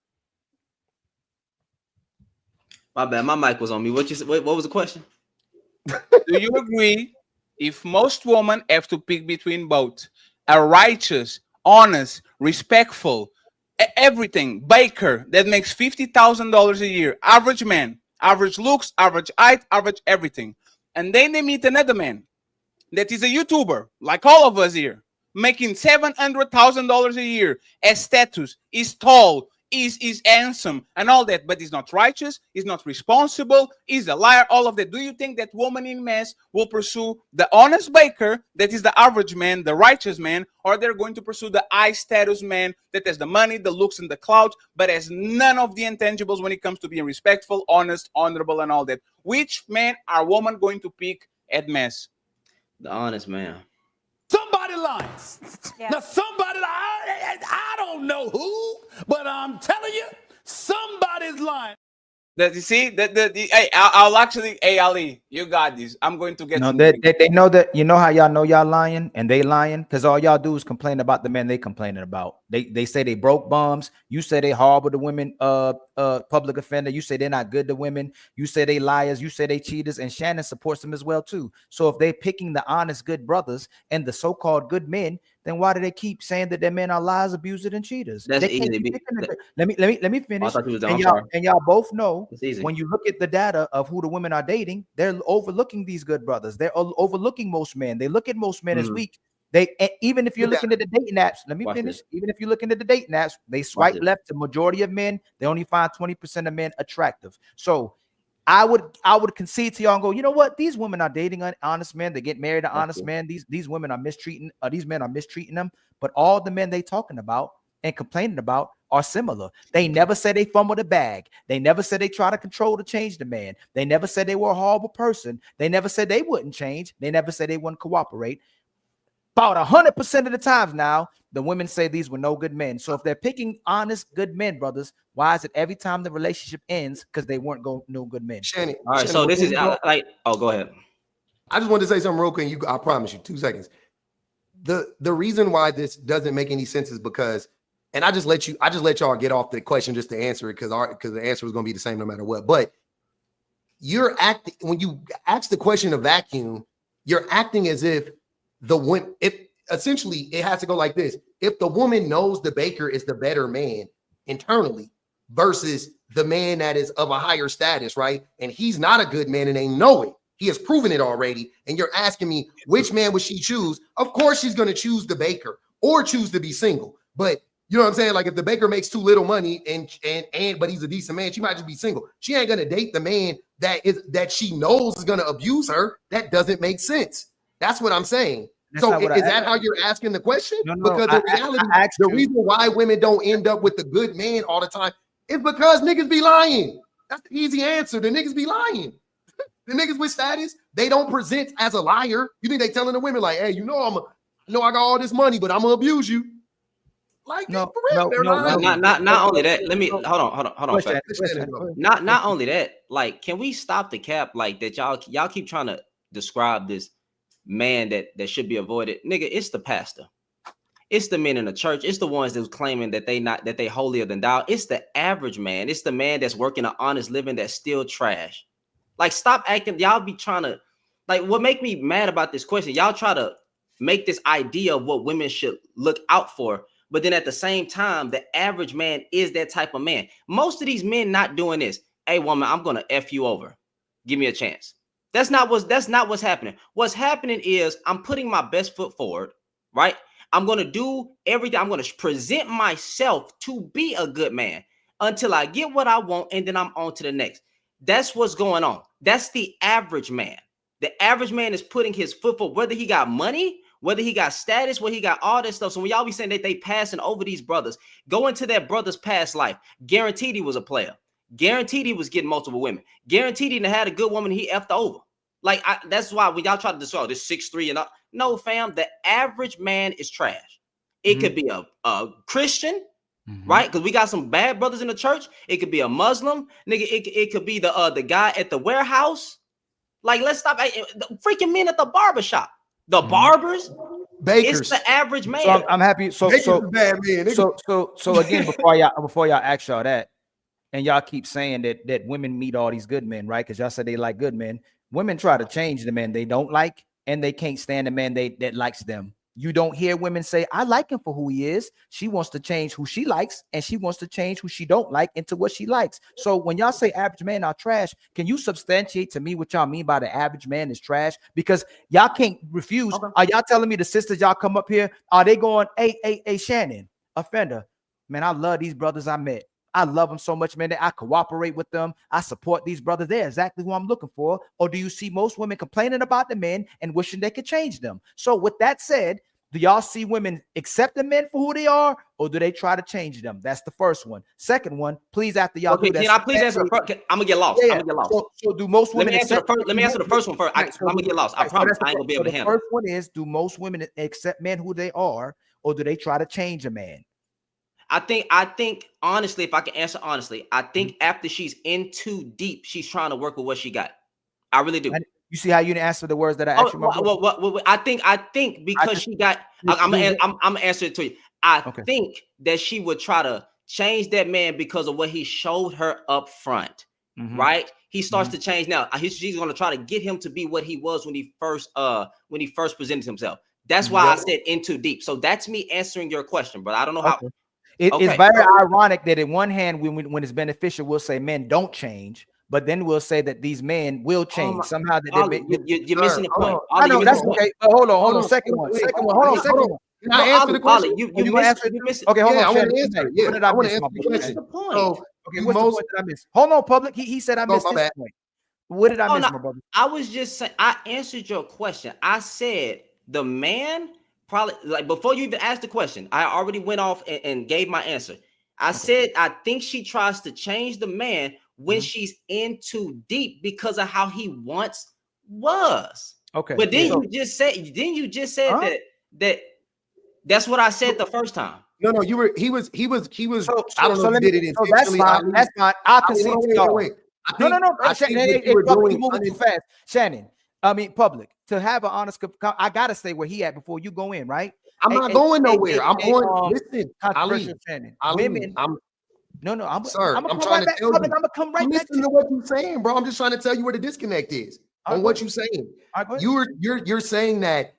My bad, my mic was on me. What you said? What was the question? Do you agree if most women have to pick between both a righteous, honest, respectful, everything baker that makes $50,000 a year, average man, average looks, average height, average everything, and then they meet another man that is a YouTuber like all of us here, making $700,000 a year, as status, is tall, is handsome, and all that, but he's not righteous, he's not responsible, he's a liar, all of that. Do you think that woman in mass will pursue the honest baker that is the average man, the righteous man, or they're going to pursue the high status man that has the money, the looks, and the clout, but has none of the intangibles when it comes to being respectful, honest, honorable, and all that? Which man are women going to pick at mass? The honest man. Somebody lies. Yeah. Now, somebody, I don't know who, but I'm telling you, somebody's lying. That you see that hey, I'll actually, hey Ali, you got this. I'm going to get. No, they know that. You know how y'all know y'all lying and they lying because all y'all do is complain about the men they complaining about. They say they broke bums. You say they horrible to women. Public offender. You say they're not good to women. You say they liars. You say they cheaters. And Shannon supports them as well too. So if they're picking the honest, good brothers and the so-called good men, then why do they keep saying that their men are liars, abusers, and cheaters? That's they easy. Let me finish. Oh, and y'all both know easy. When you look at the data of who the women are dating, they're overlooking these good brothers. They're overlooking most men. They look at most men as weak. Even if you're looking at the dating apps, let me finish. Even if you're looking at the dating apps, they swipe left. The majority of men, they only find 20% of men attractive. So I would concede to y'all and go, you know what? These women are dating honest men. They get married to honest men. These women are mistreating. These men are mistreating them. But all the men they talking about and complaining about are similar. They never said they fumbled a bag. They never said they try to control to change the man. They never said they were a horrible person. They never said they wouldn't change. They never said they wouldn't cooperate. About 100% of the times now, the women say these were no good men. So if they're picking honest, good men, brothers, why is it every time the relationship ends because they weren't no good men? Shannon, all right, Shannon, so this is like, oh, go ahead. I just wanted to say something real quick. I promise you, 2 seconds. The reason why this doesn't make any sense is because, and I just let y'all get off the question just to answer it because the answer was going to be the same no matter what. But you're acting when you ask the question of vacuum, you're acting as if essentially it has to go like this. If the woman knows the baker is the better man internally versus the man that is of a higher status, right? And he's not a good man and they know it. He has proven it already. And you're asking me, which man would she choose? Of course, she's going to choose the baker or choose to be single. But you know what I'm saying? Like if the baker makes too little money but he's a decent man, she might just be single. She ain't going to date the man that she knows is going to abuse her. That doesn't make sense. That's what I'm saying. So is that how you're asking the question? No, because in reality, the reason why women don't end up with the good man all the time is because niggas be lying. That's the easy answer. The niggas be lying. The niggas with status, they don't present as a liar. You think they telling the women like, hey, I know I got all this money, but I'm gonna abuse you. Like, No, for real, no, they're no, not. no. Not only that. Let me hold on, Question, fam. question. Not only that. Like, can we stop the cap? Like that, y'all keep trying to describe this man that should be avoided. Nigga, it's the pastor. It's the men in the church. It's the ones that's claiming that they holier than thou. It's the average man. It's the man that's working an honest living that's still trash. Like, stop acting. Y'all be trying to, like, what make me mad about this question? Y'all try to make this idea of what women should look out for, but then at the same time, the average man is that type of man. Most of these men not doing this. Hey, woman, I'm gonna F you over. Give me a chance. That's not what's happening. What's happening is I'm putting my best foot forward, right? I'm going to do everything. I'm going to present myself to be a good man until I get what I want, and then I'm on to the next. That's what's going on. That's the average man. The average man is putting his foot forward, whether he got money, whether he got status, whether he got all this stuff. So when y'all be saying that they passing over these brothers, go into that brother's past life. Guaranteed he was a player. Guaranteed he was getting multiple women. Guaranteed he had a good woman he effed over. Like, that's why when y'all try to describe this 6'3" and all, no, fam, the average man is trash. It could be a Christian, right? Because we got some bad brothers in the church. It could be a Muslim, nigga. It could be the guy at the warehouse. Like, let's stop. The freaking men at the barbershop, the barbers, Bakers. It's the average man. So I'm happy. So bad man. So again, before y'all ask y'all that, and y'all keep saying that women meet all these good men, right? Because y'all said they like good men. Women try to change the men they don't like, and they can't stand the man that likes them. You don't hear women say, I like him for who he is. She wants to change who she likes, and she wants to change who she don't like into what she likes. So when y'all say average men are trash, can you substantiate to me what y'all mean by the average man is trash? Because y'all can't refuse. Okay. Are y'all telling me the sisters y'all come up here, are they going, hey, Shannon, offender, man, I love these brothers I met. I love them so much, man, that I cooperate with them. I support these brothers. They're exactly who I'm looking for. Or do you see most women complaining about the men and wishing they could change them? So with that said, do y'all see women accept the men for who they are, or do they try to change them? That's the first one. Second one, please, after y'all do that. Can I please answer the first? I'm gonna get lost. Yeah. I'm gonna get lost. So do most women accept? Let me answer the first one first. I'm gonna get lost. I promise I ain't gonna be able to handle it. The first one is, do most women accept men who they are, or do they try to change a man? I think honestly, if I can answer honestly, I think after she's in too deep, she's trying to work with what she got. I really do. You see how you didn't answer the words that I asked you? I think because she got, I'm gonna answer it to you. I think that she would try to change that man because of what he showed her up front, right? He starts to change now. She's gonna try to get him to be what he was when he first presented himself. That's why I said in too deep. So that's me answering your question, but I don't know how. It's very ironic that in one hand, when it's beneficial, we'll say men don't change, but then we'll say that these men will change somehow. That you're missing the point. I know that's okay. Hold on. Second one. Hold on. Can I answer the question? You missed it. Okay, hold on. I want to answer. Yeah, I want to answer the question. The point. So, okay, what's the point that I missed? Hold on, public. He said I missed this point. What did I miss, my brother? I was just saying. I answered your question. I said the man. Probably like before you even asked the question, I already went off and gave my answer. I said I think she tries to change the man when she's in too deep because of how he once was. Okay. But then you just said that's what I said the first time. No, he was. So, I don't know if he did it intentionally. That's fine. I'll concede to y'all. Wait. No. Shannon, you moving too fast. Shannon. I mean, public, to have an honest, I gotta stay where he at before you go in, right? I'm not going nowhere. I'm going. Listen, Ali. Women. I'm trying to tell you. I'm gonna come right back to what you're saying, bro. I'm just trying to tell you where the disconnect is on what you're saying. You're saying that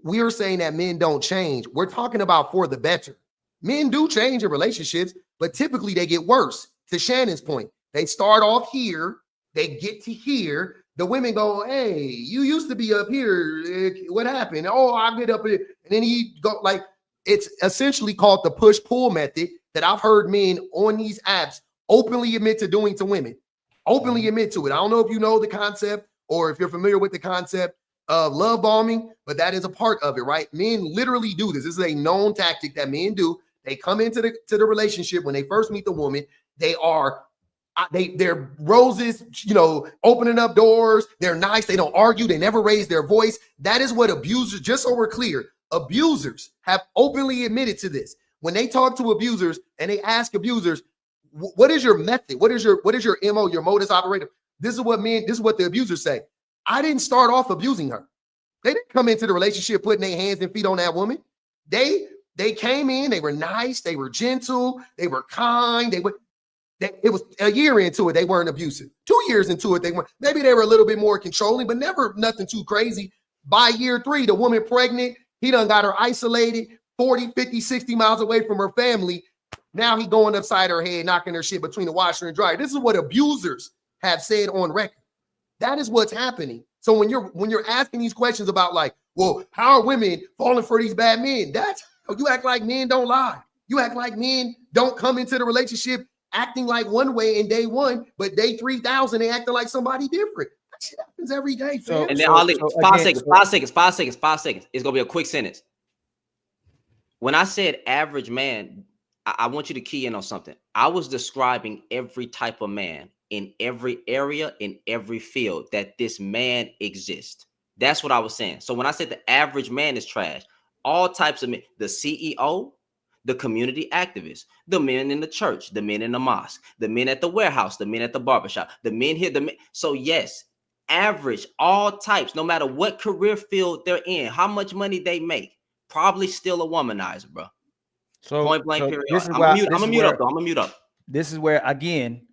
we're saying that men don't change. We're talking about for the better. Men do change in relationships, but typically they get worse. To Shannon's point, they start off here, they get to here. The women go, hey, you used to be up here. What happened? Oh, I get up here. And then he go like, it's essentially called the push-pull method that I've heard men on these apps openly admit to doing to women. Openly admit to it. I don't know if you know the concept or if you're familiar with the concept of love bombing, but that is a part of it, right? Men literally do this. This is a known tactic that men do. They come into the relationship when they first meet the woman. They're roses, opening up doors. They're nice. They don't argue. They never raise their voice. That is what abusers, just so we're clear, abusers have openly admitted to this. when they talk to abusers and they ask abusers, what is your method? What is your MO, your modus operandi? This is what the abusers say. I didn't start off abusing her. They didn't come into the relationship putting their hands and feet on that woman. They came in, they were nice, they were gentle, they were kind, it was a year into it, they weren't abusive. 2 years into it, maybe they were a little bit more controlling, but never nothing too crazy. By year 3, the woman pregnant, he done got her isolated 40, 50, 60 miles away from her family. Now he going upside her head, knocking her shit between the washer and dryer. This is what abusers have said on record. That is what's happening. So when you're asking these questions about like, well, how are women falling for these bad men? You act like men don't lie. You act like men don't come into the relationship acting like one way in day 1, but day 3,000 they acting like somebody different. That shit happens every day. So, and then Ali, 5 seconds. It's gonna be a quick sentence. When I said average man, I want you to key in on something. I was describing every type of man in every area, in every field that this man exists. That's what I was saying. So when I said the average man is trash, all types of men, the CEO, the community activists, the men in the church, the men in the mosque, the men at the warehouse, the men at the barbershop, the men here, so yes, average, all types, no matter what career field they're in, how much money they make, probably still a womanizer, bro. So point blank period. This is I'm where gonna mute up. This is where, again,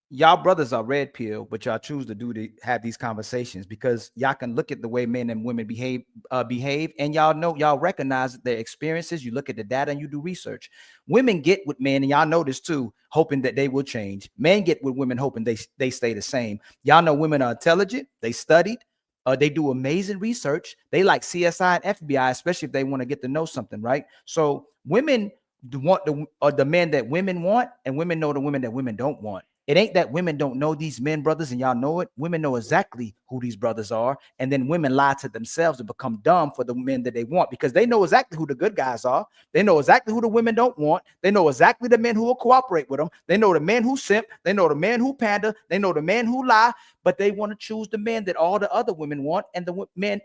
y'all brothers are red pill, but y'all choose to have these conversations because y'all can look at the way men and women behave, and y'all recognize their experiences. You look at the data and you do research. Women get with men, and y'all know this too, hoping that they will change. Men get with women hoping they stay the same. Y'all know women are intelligent, they studied, they do amazing research. They like CSI and FBI, especially if they want to get to know something, right? So women want the men that women want, and women know the women that women don't want. It ain't that women don't know these men, brothers, and y'all know it. Women know exactly who these brothers are, and then women lie to themselves and become dumb for the men that they want because they know exactly who the good guys are. They know exactly who the women don't want. They know exactly the men who will cooperate with them. They know the men who simp. They know the men who pander. They know the men who lie, but they want to choose the men that all the other women want and the men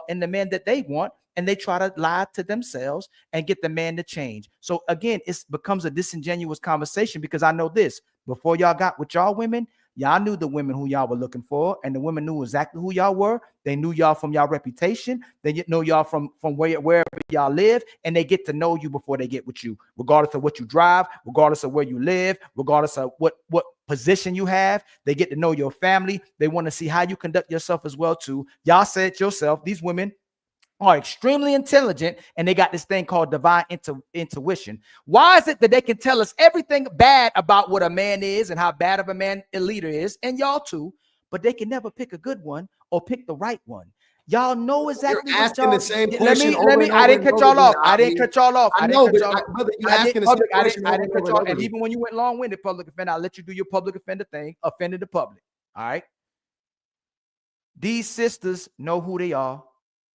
and the men that they want. And they try to lie to themselves and get the man to change. So again, it becomes a disingenuous conversation because I know this. Before y'all got with y'all women, y'all knew the women who y'all were looking for, and the women knew exactly who y'all were. They knew y'all from y'all reputation. They know y'all from wherever y'all live, and they get to know you before they get with you, regardless of what you drive, regardless of where you live, regardless of what position you have. They get to know your family. They want to see how you conduct yourself as well too. Y'all said yourself, these women are extremely intelligent, and they got this thing called divine intuition. Why is it that they can tell us everything bad about what a man is and how bad of a man a leader is, and y'all too, but they can never pick a good one or pick the right one? Y'all know exactly. You're asking the same question. I didn't cut y'all off. I didn't cut y'all off. I know, but you asking the same question. I didn't cut y'all. And even when you went long-winded, public offender, I'll let you do your public offender thing, offended the public. All right. These sisters know who they are.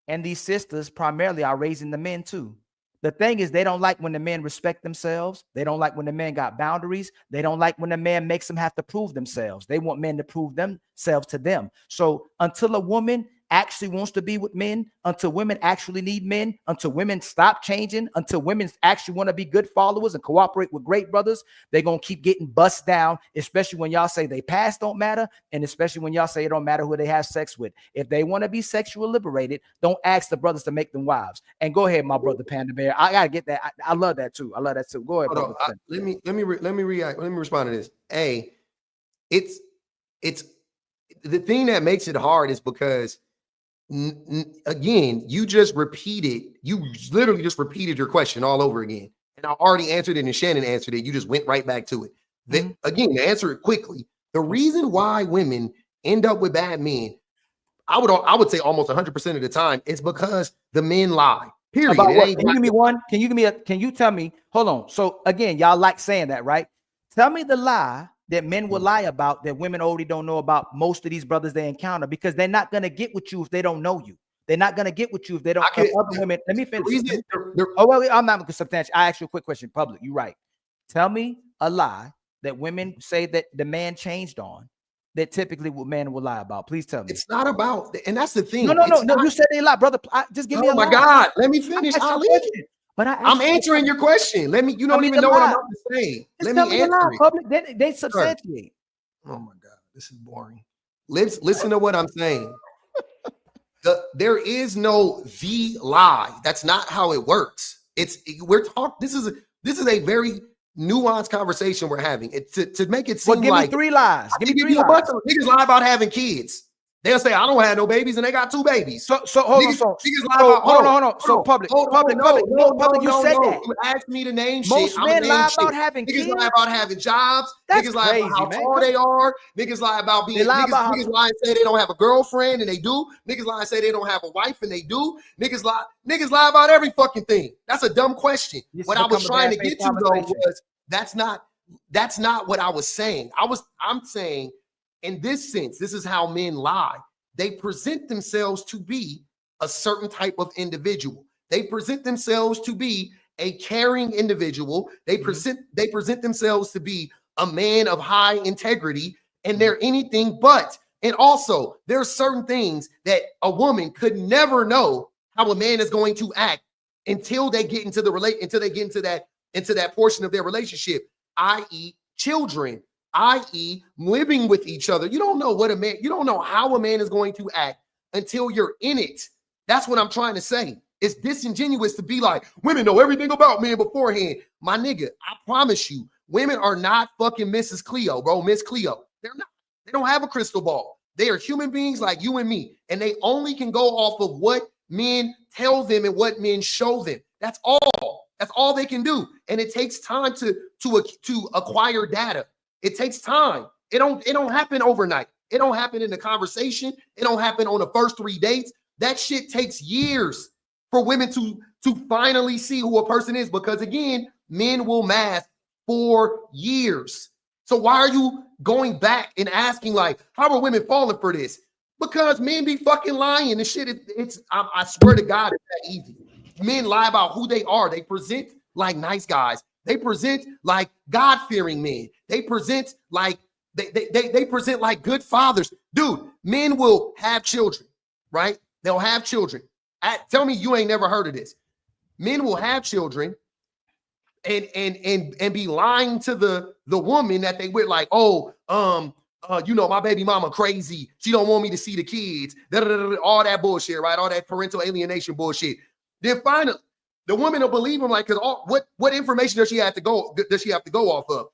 And these sisters primarily are raising the men too. The thing is, they don't like when the men respect themselves. They don't like when the men got boundaries. They don't like when the man makes them have to prove themselves. They want men to prove themselves to them. So until a woman actually wants to be with men, until women actually need men, until women stop changing, until women actually want to be good followers and cooperate with great brothers, they're going to keep getting bust down, especially when y'all say they past don't matter, and especially when y'all say it don't matter who they have sex with. If they want to be sexually liberated, don't ask the brothers to make them wives. And go ahead, my brother Panda Bear. I got to get that. I love that too. I love that too. Go ahead. Let me respond to this. It's the thing that makes it hard is because again, you literally just repeated your question all over again. And I already answered it and Shannon answered it. You just went right back to it. Again, to answer it quickly, the reason why women end up with bad men, I would say almost 100% of the time, it's because the men lie. Period. Can you give me one? Can you tell me? Hold on. So again, y'all like saying that, right? Tell me the lie that men will lie about that women already don't know about most of these brothers they encounter, because they're not going to get with you if they don't know you. They're not going to get with you if they don't know other women. Let me finish. I'm not substantial. I ask you a quick question. Public, you're right. Tell me a lie that women say that the man changed on that typically what men will lie about. Please tell me. It's not about, and that's the thing. No. You said they lie, brother. Just give me a lie. Oh my God. Let me finish. Ali. But I'm answering your question. Let me. You don't even know what I'm about to say. Let me answer it. Public, they substantiate. Oh my God, this is boring. Listen to what I'm saying. There is no the lie. That's not how it works. We're talking. This is a very nuanced conversation we're having. To make it seem give like me 3 lies. Give me 3 lies. A bunch of niggas lie about having kids. They'll say I don't have no babies, and they got 2 babies. So hold on. Niggas lie about, hold on. So public. You said that. You asked me to name Most shit. men lie about having kids. Niggas lie about having jobs. That's niggas lie about how tall they are. Niggas lie about being. Niggas lie and say they don't have a girlfriend, and they do. Niggas lie and say they don't have a wife, and they do. Niggas lie about every fucking thing. That's a dumb question. What I was trying to get to though was that's not what I was saying. I'm saying in this sense, this is how men lie. They present themselves to be a certain type of individual. They present themselves to be a caring individual. They present themselves to be a man of high integrity, and they're anything but. And also, there are certain things that a woman could never know how a man is going to act until they get into that portion of their relationship, i.e., children, i.e., living with each other. You don't know how a man is going to act until you're in it. That's what I'm trying to say. It's disingenuous to be like, women know everything about men beforehand. My nigga, I promise you, women are not fucking Mrs. Cleo, bro. Miss Cleo. They're not. They don't have a crystal ball. They are human beings like you and me, and they only can go off of what men tell them and what men show them. That's all. That's all they can do. And it takes time to acquire data. It takes time. It don't happen overnight. It don't happen in the conversation. It don't happen on the first 3 dates. That shit takes years for women to finally see who a person is, because again, men will mask for years. So why are you going back and asking like, how are women falling for this? Because men be fucking lying and shit. I swear to God, it's that easy. Men lie about who they are. They present like nice guys. They present like God-fearing men. They present like they present like good fathers. Dude, men will have children, right? They'll have children. Tell me you ain't never heard of this. Men will have children and be lying to the woman that they with, like, my baby mama crazy. She don't want me to see the kids. All that bullshit, right? All that parental alienation bullshit. Then finally, the woman will believe him, like, because what information does she have to go off of?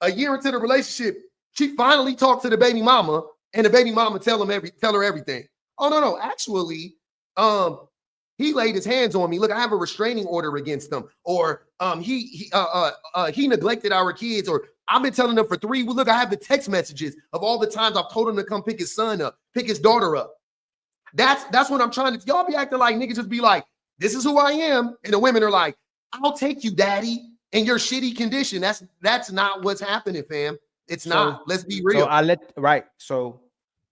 A year into the relationship, she finally talked to the baby mama, and the baby mama tell her everything. Oh no, actually, he laid his hands on me. Look, I have a restraining order against him, or he neglected our kids, or I've been telling them for 3 weeks. Look, I have the text messages of all the times I've told him to come pick his son up, pick his daughter up. That's what I'm trying to. Y'all be acting like niggas just be like, this is who I am, and the women are like, I'll take you, daddy, in your shitty condition. That's not what's happening, fam. It's not. Let's be real. So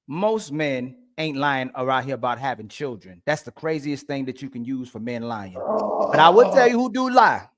most men ain't lying around here about having children. That's the craziest thing that you can use for men lying. But I will tell you who do lie.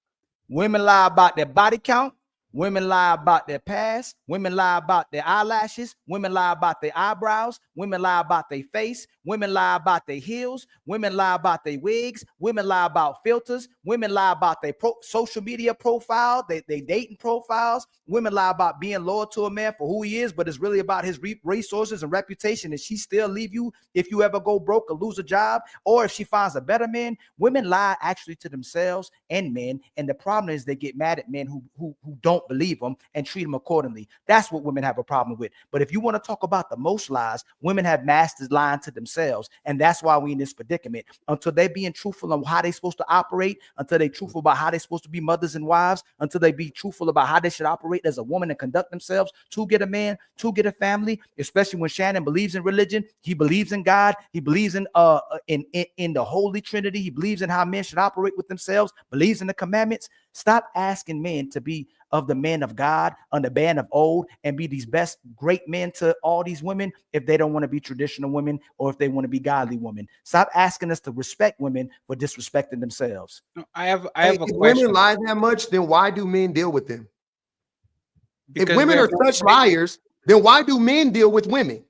Women lie about their body count. Women lie about their past. Women lie about their eyelashes. Women lie about their eyebrows. Women lie about their face. Women lie about their heels. Women lie about their wigs. Women lie about filters. Women lie about their social media profile, they dating profiles. Women lie about being loyal to a man for who he is, but it's really about his resources and reputation. And she still leave you if you ever go broke or lose a job, or if she finds a better man. Women lie actually to themselves and men. And the problem is they get mad at men who don't believe them and treat them accordingly. That's what women have a problem with. But if you want to talk about the most lies, women have mastered lying to themselves. And that's why we're in this predicament. Until they're being truthful on how they're supposed to operate, until they're truthful about how they're supposed to be mothers and wives, until they be truthful about how they should operate as a woman and conduct themselves to get a man, to get a family, especially when Shannon believes in religion. He believes in God. He believes in the Holy Trinity. He believes in how men should operate with themselves, believes in the commandments. Stop asking men to be of the men of God on the band of old and be these best great men to all these women if they don't want to be traditional women or if they want to be godly women. Stop asking us to respect women for disrespecting themselves. I have a if question. Women lie that much, then why do men deal with them? Because if women are such liars, then why do men deal with women?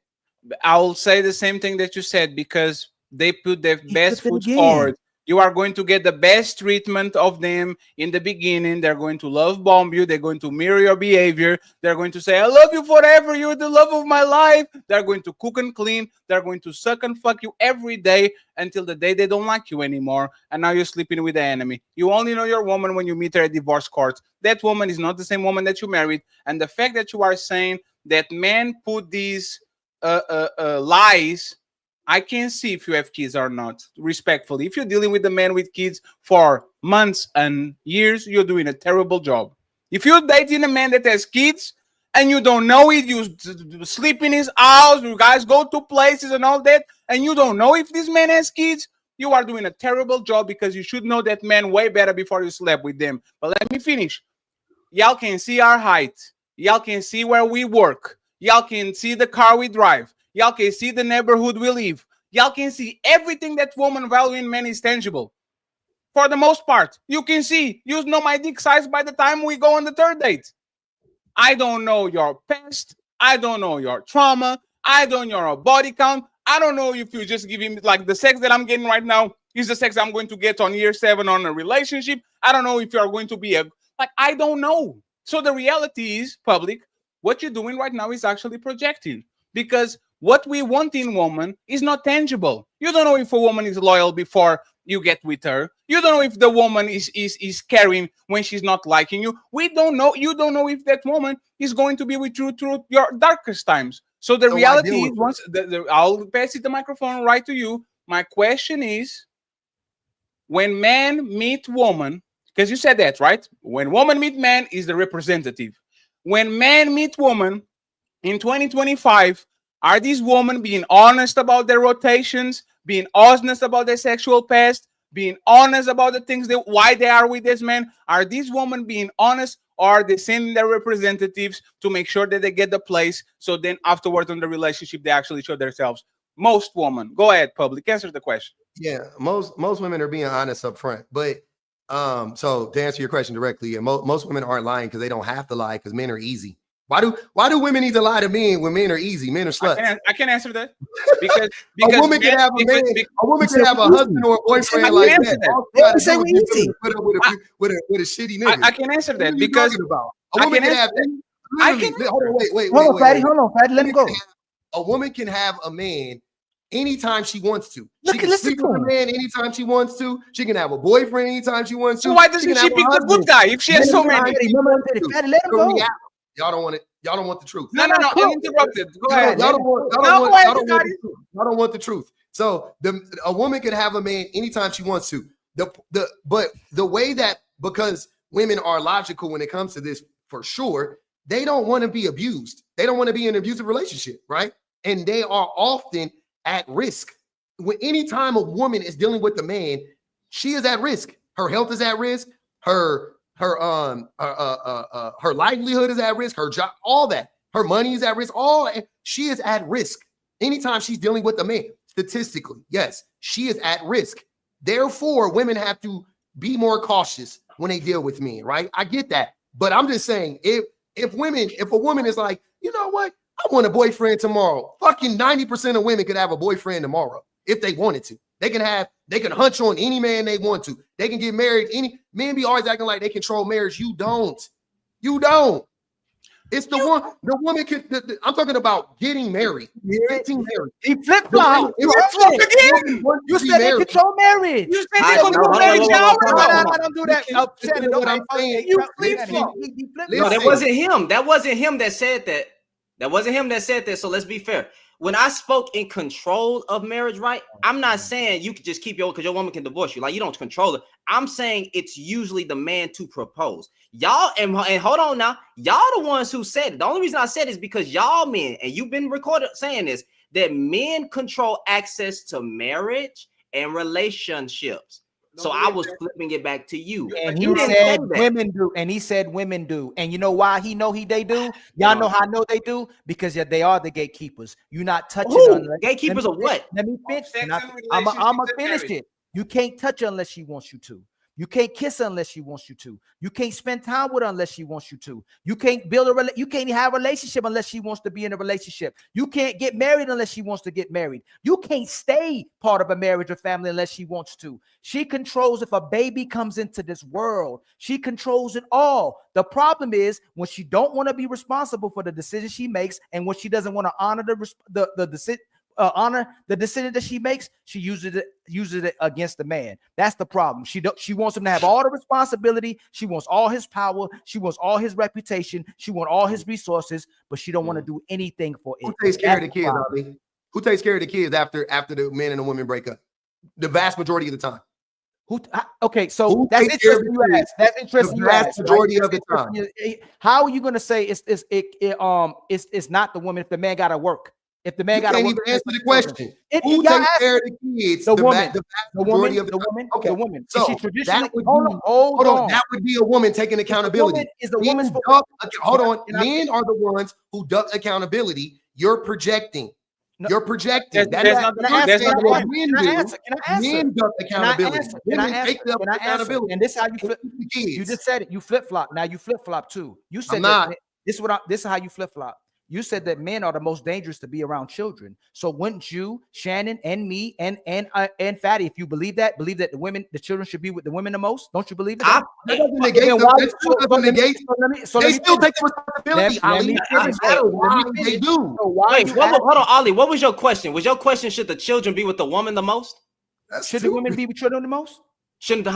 I'll say the same thing that you said, because they put their best foot forward You are going to get the best treatment of them in the beginning. They're going to love bomb you. They're going to mirror your behavior. They're going to say, I love you forever. You're the love of my life. They're going to cook and clean. They're going to suck and fuck you every day until the day they don't like you anymore. And now you're sleeping with the enemy. You only know your woman when you meet her at divorce court. That woman is not the same woman that you married. And the fact that you are saying that men put these lies, I can't see if you have kids or not, respectfully. If you're dealing with a man with kids for months and years, you're doing a terrible job. If you're dating a man that has kids and you don't know it, you sleep in his house, you guys go to places and all that, and you don't know if this man has kids, you are doing a terrible job because you should know that man way better before you slept with them. But let me finish. Y'all can see our height. Y'all can see where we work. Y'all can see the car we drive. Y'all can see the neighborhood we live. Y'all can see everything that woman value in men is tangible. For the most part, you can see. You know my dick size by the time we go on the third date. I don't know your past. I don't know your trauma. I don't know your body count. I don't know if you just give him like the sex that I'm getting right now is the sex I'm going to get on year 7 on a relationship. I don't know if you're going to be I don't know. So the reality is, public, what you're doing right now is actually projecting, because what we want in woman is not tangible. You don't know if a woman is loyal before you get with her. You don't know if the woman is caring when she's not liking you. We don't know. You don't know if that woman is going to be with you through your darkest times. So the reality is, once I'll pass it the microphone right to you. My question is, when men meet woman, because you said that, right? When woman meet man is the representative. When men meet woman in 2025, are these women being honest about their rotations, being honest about their sexual past, being honest about the things that why they are with this man? Are these women being honest, or are they sending their representatives to make sure that they get the place, so then afterwards on the relationship they actually show themselves? Most women. Go ahead, public. Answer the question. Yeah, most women are being honest up front, but so to answer your question directly, yeah, most women aren't lying because they don't have to lie, because men are easy. Why do women need to lie to men when men are easy? Men are sluts. I can answer that because a woman can have a man, a woman can have a husband or a boyfriend like that. Say we easy. Put up with a shitty nigga. I can answer that because a woman can have. Hold on, wait. Hold on, Fatty. Let him go. A woman can have a man anytime she wants to. She can sleep with a man anytime she wants to. She can have a boyfriend anytime she wants to. So why doesn't she pick the good guy if she has so many? Fatty, let him go. Y'all don't want it. Y'all don't want the truth. No. I interrupted. Go ahead. Y'all don't want the truth. So a woman can have a man anytime she wants to. But the way that, because women are logical when it comes to this, for sure, they don't want to be abused. They don't want to be in an abusive relationship, right? And they are often at risk. When anytime a woman is dealing with a man, she is at risk. Her health is at risk. Her livelihood is at risk. Her job, all that. Her money is at risk. She is at risk. Anytime she's dealing with a man, statistically, yes, she is at risk. Therefore, women have to be more cautious when they deal with men, right? I get that. But I'm just saying, if a woman is like, you know what? I want a boyfriend tomorrow. Fucking 90% of women could have a boyfriend tomorrow if they wanted to. They can hunch on any man they want to. They can get married. Any men be always acting like they control marriage. You don't. It's the woman can. I'm talking about getting married. Getting married. He flip-flop. You again. You said they control marriage. You said they control marriage. I don't do that. I'm saying. You flip-flop. No, that wasn't him. That wasn't him that said that. That wasn't him that said that. So let's be fair. When I spoke in control of marriage, right? I'm not saying you could just keep because your woman can divorce you. Like, you don't control it. I'm saying it's usually the man to propose. Y'all, and hold on now. Y'all the ones who said it. The only reason I said it is because y'all men, and you've been recorded saying this, that men control access to marriage and relationships. So I was flipping it back to you. And he said women do. And he said women do. And you know why they do? Y'all know how I know they do? Because they are the gatekeepers. You're not touching on gatekeepers of what? Let me finish. I'm going to finish it. You can't touch her unless she wants you to. You can't kiss her unless she wants you to. You can't spend time with her unless she wants you to. You can't you can't have a relationship unless she wants to be in a relationship. You can't get married unless she wants to get married. You can't stay part of a marriage or family unless she wants to. She controls if a baby comes into this world. She controls it all. The problem is when she don't want to be responsible for the decision she makes, and when she doesn't want to honor the decision. Honor the decision that she makes, she uses it against the man. That's the problem. She wants him to have all the responsibility. She wants all his power. She wants all his reputation. She wants all his resources, but she don't want to do anything for it. Who takes care of the kids, Ali? Who takes care of the kids after the men and the women break up? The vast majority of the time. Okay, so that's interesting. You ask. That's interesting. The vast majority of the time. How are you going to say it's not the woman if the man got to work? If the man got to can't work, even answer the question. Who takes care of the kids? The woman. The majority of the woman. Okay. The woman. So she traditionally, hold on. That would be a woman taking accountability. Hold on. Men are the ones who duck accountability. You're projecting. You're projecting. Men duck accountability. Women take the accountability. And this is how you flip. You just said it. You flip flop. Now you flip flop too. You said this is how you flip flop. You said that men are the most dangerous to be around children. So wouldn't you, Shannon, and me, and Fatty, if you believe that the children should be with the women the most? Don't you believe that? That doesn't negate. They still take the responsibility. They do. Wait, hold on, Ollie. What was your question? Was your question, should the children be with the woman the most? Should the women be with children the most? Shouldn't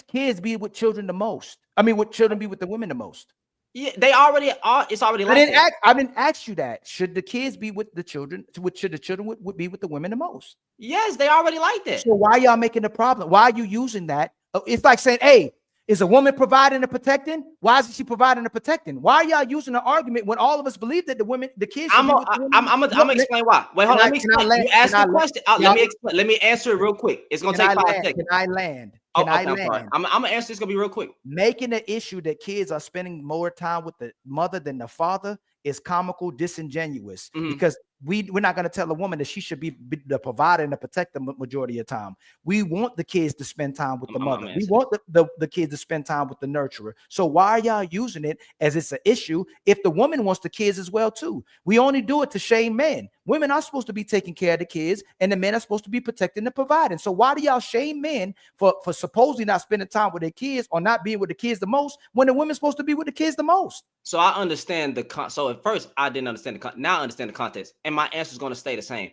kids be with children the most? I mean, would children be with the women the most? Yeah, they already are. It's already like that. I didn't ask you that. Should the kids be with the children? Should the children would be with the women the most? Yes, they already like that. So why y'all making the problem? Why are you using that? It's like saying, hey, is a woman providing and protecting? Why isn't she providing and protecting? Why are y'all using the argument when all of us believe that the kids should be with the women? I'm gonna explain why. Wait, hold on. Let me explain. You asked the question. Let me explain. Let me answer it real quick. It's gonna take 5 seconds. Can I land? I'm gonna answer this. Gonna be real quick. Making the issue that kids are spending more time with the mother than the father is comical, disingenuous, because we're not going to tell a woman that she should be the provider and the protector majority of the time. We want the kids to spend time with the mother. We want the kids to spend time with the nurturer. So why are y'all using it as it's an issue if the woman wants the kids as well too? We only do it to shame men. Women are supposed to be taking care of the kids, and the men are supposed to be protecting and providing. So why do y'all shame men for supposedly not spending time with their kids or not being with the kids the most when the women's supposed to be with the kids the most? So I understand so at first I didn't understand now I understand the context, and my answer is going to stay the same.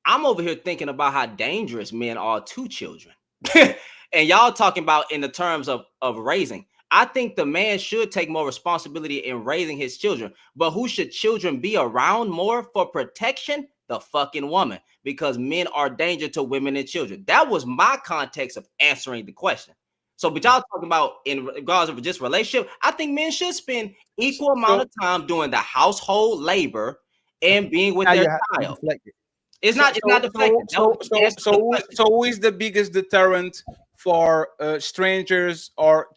I'm over here thinking about how dangerous men are to children, and y'all talking about in the terms of raising. I think the man should take more responsibility in raising his children, but who should children be around more for protection? The fucking woman, because men are danger to women and children. That was my context of answering the question. So, but y'all talking about in regards of just relationship, I think men should spend equal amount of time doing the household labor and being with their child. It's not deflected. So who is the biggest deterrent for strangers or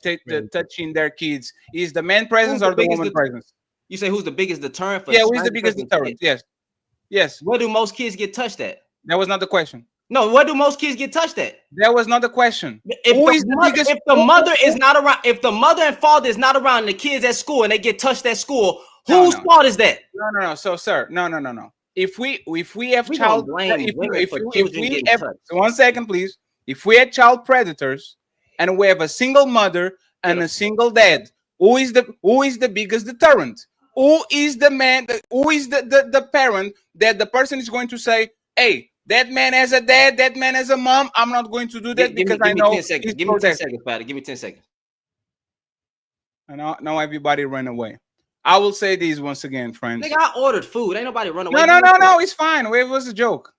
touching their kids? Is the man presence or the woman presence? You say who's the biggest deterrent? For who is the biggest deterrent? Yes. Where do most kids get touched at? That was not the question. No, where do most kids get touched at? That was not the question. If the mother is not around, if the mother and father is not around, the kids at school and they get touched at school, whose fault is that? No. So, sir, no. If we have child, one second, please. If we had child predators and we have a single mother and a single dad, who is the biggest deterrent? Who is the man? Who is the parent that the person is going to say, hey, that man has a dad, that man has a mom, I'm not going to do that because I know. Give me 10 seconds, Patty. Give me 10 seconds. And now everybody run away. I will say these once again, friends. Nigga, I ordered food. Ain't nobody run away. No. It's fine. It was a joke.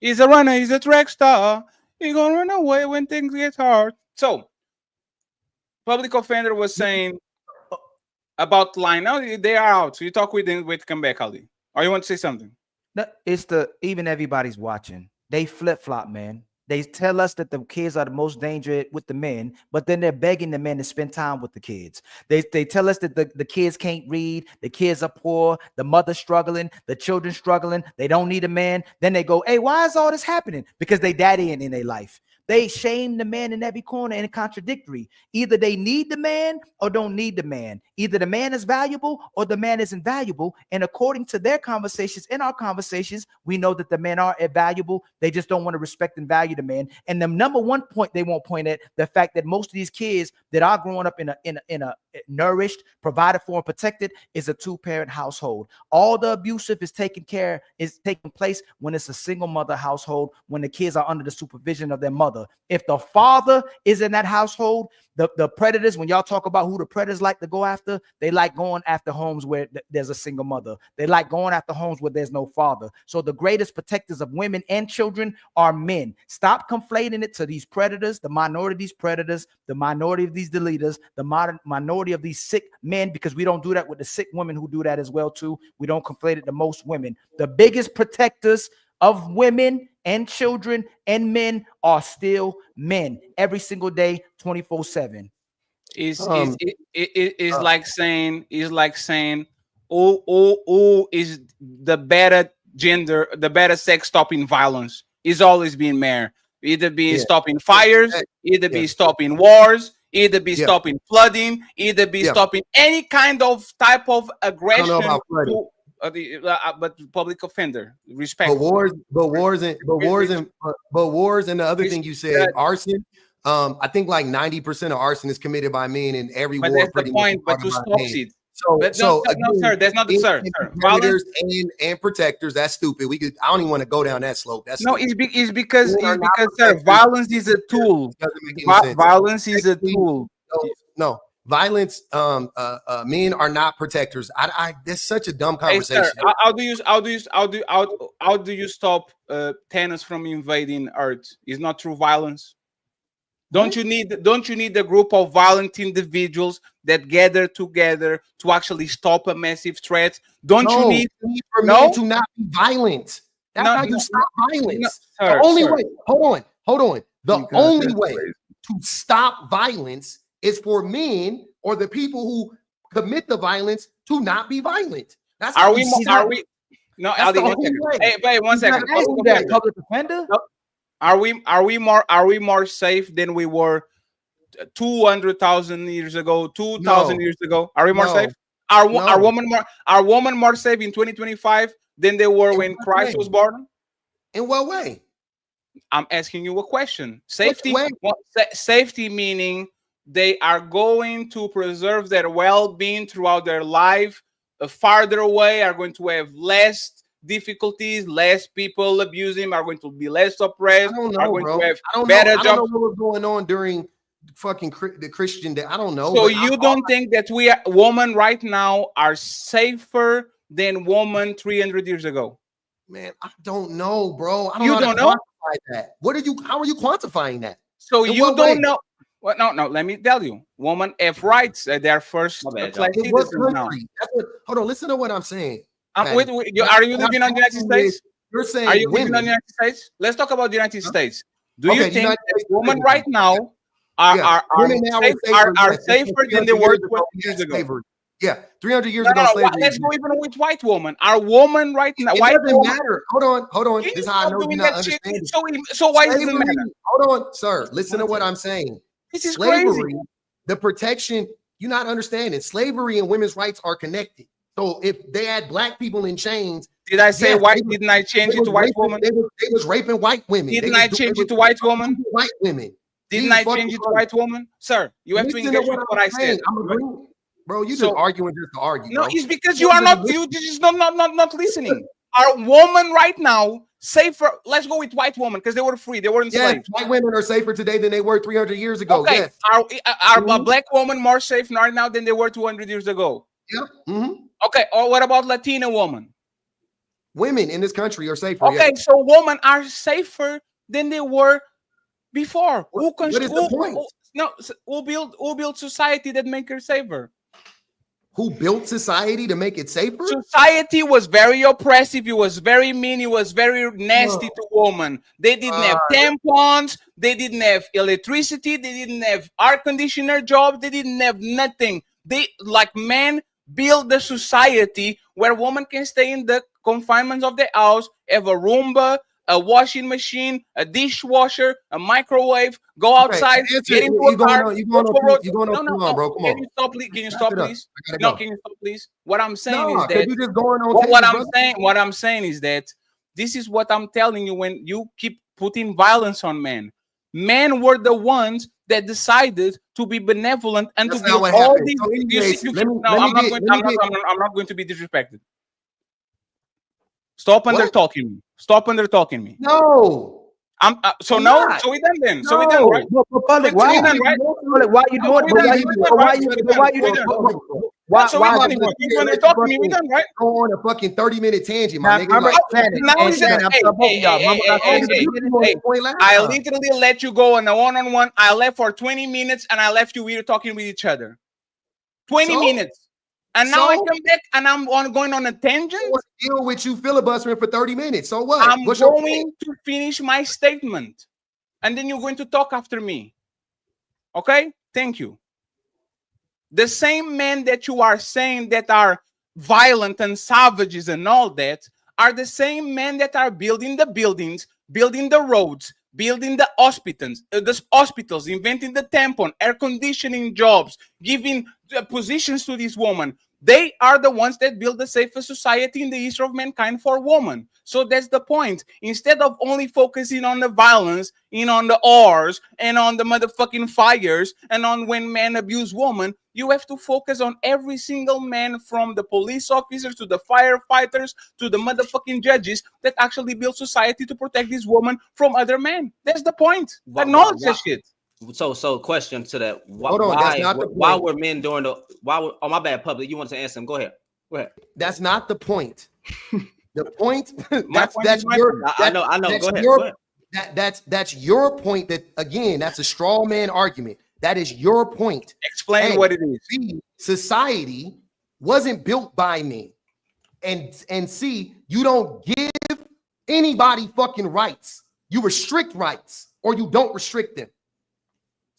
He's a runner. He's a track star. He's gonna run away when things get hard. So, public offender was saying about line. No, they are out. So you talk with them. Wait, come back, Ali. Or you want to say something? It's even everybody's watching. They flip flop, man. They tell us that the kids are the most dangerous with the men, but then they're begging the men to spend time with the kids. They tell us that the kids can't read, the kids are poor, the mother's struggling, the children struggling, they don't need a man. Then they go, hey, why is all this happening? Because they daddy in their life. They shame the man in every corner and contradictory. Either they need the man or don't need the man. Either the man is valuable or the man isn't valuable. And according to their conversations, in our conversations, we know that the men are valuable. They just don't want to respect and value the man. And the number one point they won't point at the fact that most of these kids that are growing up in a nourished, provided for, and protected is a two-parent household. All the abusive is taking place when it's a single mother household, when the kids are under the supervision of their mother. If the father is in that household, the predators, when y'all talk about who the predators like to go after, they like going after homes where there's a single mother. They like going after homes where there's no father. So the greatest protectors of women and children are men. Stop conflating it to these predators, the minority of these predators, the minority of these deleters, the minority of these sick men, because we don't do that with the sick women who do that as well too. We don't conflate it to most women. The biggest protectors of women and children and men are still men every single day, 24/7. It's like saying, who is the better gender, the better sex stopping violence is always being men. Either be stopping fires, either be stopping wars, either be stopping flooding, either be stopping any kind of type of aggression. But public offender, respect. But wars, and the other thing you said, arson. I think like 90% of arson is committed by men, in every war. That's the point. But to stop it. No, sir, that's not the sir. Predators and protectors. That's stupid. I don't even want to go down that slope. That's no. Stupid. It's because sir, violence is a tool. Violence is a tool. No. Violence, men are not protectors. That's such a dumb conversation. Hey, sir, how do you stop Thanos from invading Earth? It's not through violence. Don't you need a group of violent individuals that gather together to actually stop a massive threat? Don't you need for men to not be violent? That's how you stop violence. The only way. Hold on. The only way to stop violence is for men or the people who commit the violence to not be violent. That's are we? No, hey, one second. Public defender. Are we more safe than we were 200,000 years ago, 2,000 years ago? Are we more safe? Are women more safe in 2025 than they were when Christ was born? In what way? I'm asking you a question. Safety meaning they are going to preserve their well-being throughout their life. Farther away are going to have less difficulties, less people abusing, are going to be less oppressed. I don't know, are going bro. to have I don't better know. jobs. I don't know what was going on during fucking the Christian day. I don't know. So you don't think that women right now are safer than women 300 years ago? Man, I don't know, bro. I don't you know. Don't know? That. How are you quantifying that? So you don't know. Well, no. Let me tell you, women have rights. They're first class citizens now. Hold on. Listen to what I'm saying. Are you living in the United States? You're saying are you living women. in the United States? Let's talk about the United States. Do you think that women right now are safer than they were 20 years ago? Slavery. Yeah, 300 years ago. Slavery. Let's go even with white women. Are women right now? It doesn't matter. Hold on. This is how I know you're not understanding. So why does it matter? Hold on, sir. Listen to what I'm saying. This is slavery, crazy. The protection, you're not understanding. Slavery and women's rights are connected. So if they had black people in chains, did I say white? Didn't I change it to white women? They was raping white women. Didn't I change it to white women? White women. Didn't I change it to white women? Sir, you have to engage with what I said. Bro, you just arguing just to argue. No, it's because you are not. You just not listening. Are women right now safer? Let's go with white women because they were free. They weren't slaves. White women are safer today than they were 300 years ago. Okay. Yes. Are black women more safe right now than they were 200 years ago? Yeah. Mm-hmm. Okay. Or what about Latina women? Women in this country are safer. Okay, so women are safer than they were before. Who build society that make her safer? Who built society to make it safer? Society was very oppressive. It was very mean. It was very nasty to women. They didn't have tampons. They didn't have electricity. They didn't have air conditioner jobs. They didn't have nothing. They, like men, build the society where women can stay in the confinements of the house, have a Roomba, a washing machine, a dishwasher, a microwave, go outside, answer get it. into You a going car, on- you go going to on a road. too- you going on too long, bro. Come Can on. you stop, please? Can you Wrap stop, it up. please? I gotta No, go. can you stop, please? What I'm saying No, is because that you just going on. what I'm brother. saying, what I'm saying is that this is what I'm telling you when you keep putting violence on men. Men were the ones that decided to be benevolent and That's to not build what all happened. these. So You anyways, see, you let keep, me no, I'm not going to be disrespected. Stop under talking me. Stop under talking me. No. I'm I'm no. not. So we done then. No. So we done, right? Public, So why? we done, right? Public, why you doing it? But why So why we why done. why When they're talking to me, we done, right? Go on a fucking 30-minute tangent, my Now, nigga. remember, Like, Shannon, Now and he's in Shannon, I'm hey, telling both of y'all. Remember what I told you? you didn't want to point last I time. literally let you go on a one-on-one. I left for 20 minutes and I left you here talking with each other. 20 So? minutes. And now I So? come back and I'm going on a tangent. What deal with you filibustering for 30 minutes? So what? I'm What's your going point? to finish my statement. And then you're going to talk after me. Okay? Thank you. The same men that you are saying that are violent and savages and all that are the same men that are building the buildings, building the roads, building the hospitals, inventing the tampon, air conditioning jobs, giving positions to these women. They are the ones that build the safest society in the history of mankind for women. So that's the point. Instead of only focusing on the violence, on the wars, and on the motherfucking fires, and on when men abuse women, you have to focus on every single man, from the police officers to the firefighters to the motherfucking judges, that actually build society to protect these women from other men. That's the point. Acknowledge that shit. So question to that. Hold on, that's not the why point. were men during the oh my bad, public. You want to answer him? Go ahead. That's not the point. The point My point is my point. I know. Go ahead. Your, Go ahead. That's your point. That again, that's a straw man argument. That is your point. Explain what it is. B, society wasn't built by men. And C, you don't give anybody fucking rights. You restrict rights, or you don't restrict them.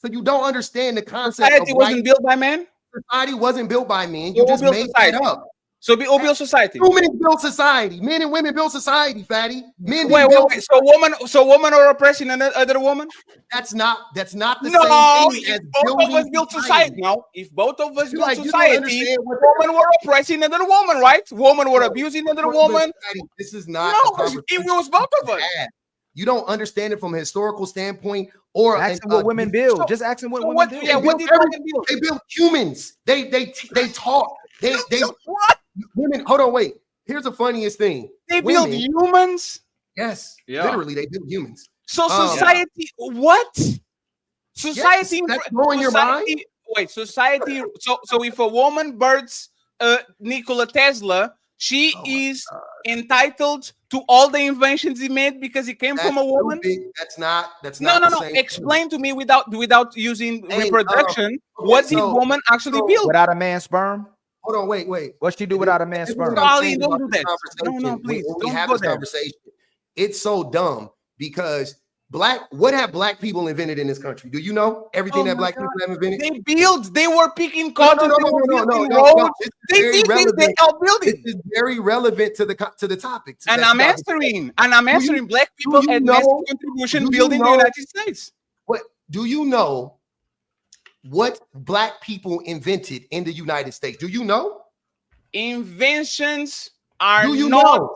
So you don't understand the concept. Society wasn't built by men. Society wasn't built by men. You just made it up. So who built society? Humans built society. Men and women built society, fatty. Men Wait. built. So women are oppressing another woman? That's not the same No, thing as if both of us building built society. Now, if both of us built like, you don't society, understand what women were oppressing another woman, right? Women were abusing another woman. This is not a No, conversation it was both of us. you don't understand it from a historical standpoint, or Asking what women build. Just asking what women do. Yeah, what did women build? They built humans. They talk. They what? Women. Hold on, wait. Here's the funniest thing. They build humans. Yes, Yeah. literally, they built humans. So society, what? Society, yes, that's blowing your mind. Wait, society. So if a woman births Nikola Tesla, she is entitled to all the inventions he made because he came from a woman. That's not. No. Explain to me without using reproduction. What did woman actually build without a man's sperm? Hold on, wait. What she do without a man's sperm? Don't do that. No, please. We have this conversation. It's so dumb because what have black people invented in this country? Do you know everything that black people have invented? They were picking cotton. No. They helped building. This is very relevant to the topic. And I'm answering. Black people had massive contribution building the United States. What do you know? What black people invented in the United States? Do you know? Inventions are not,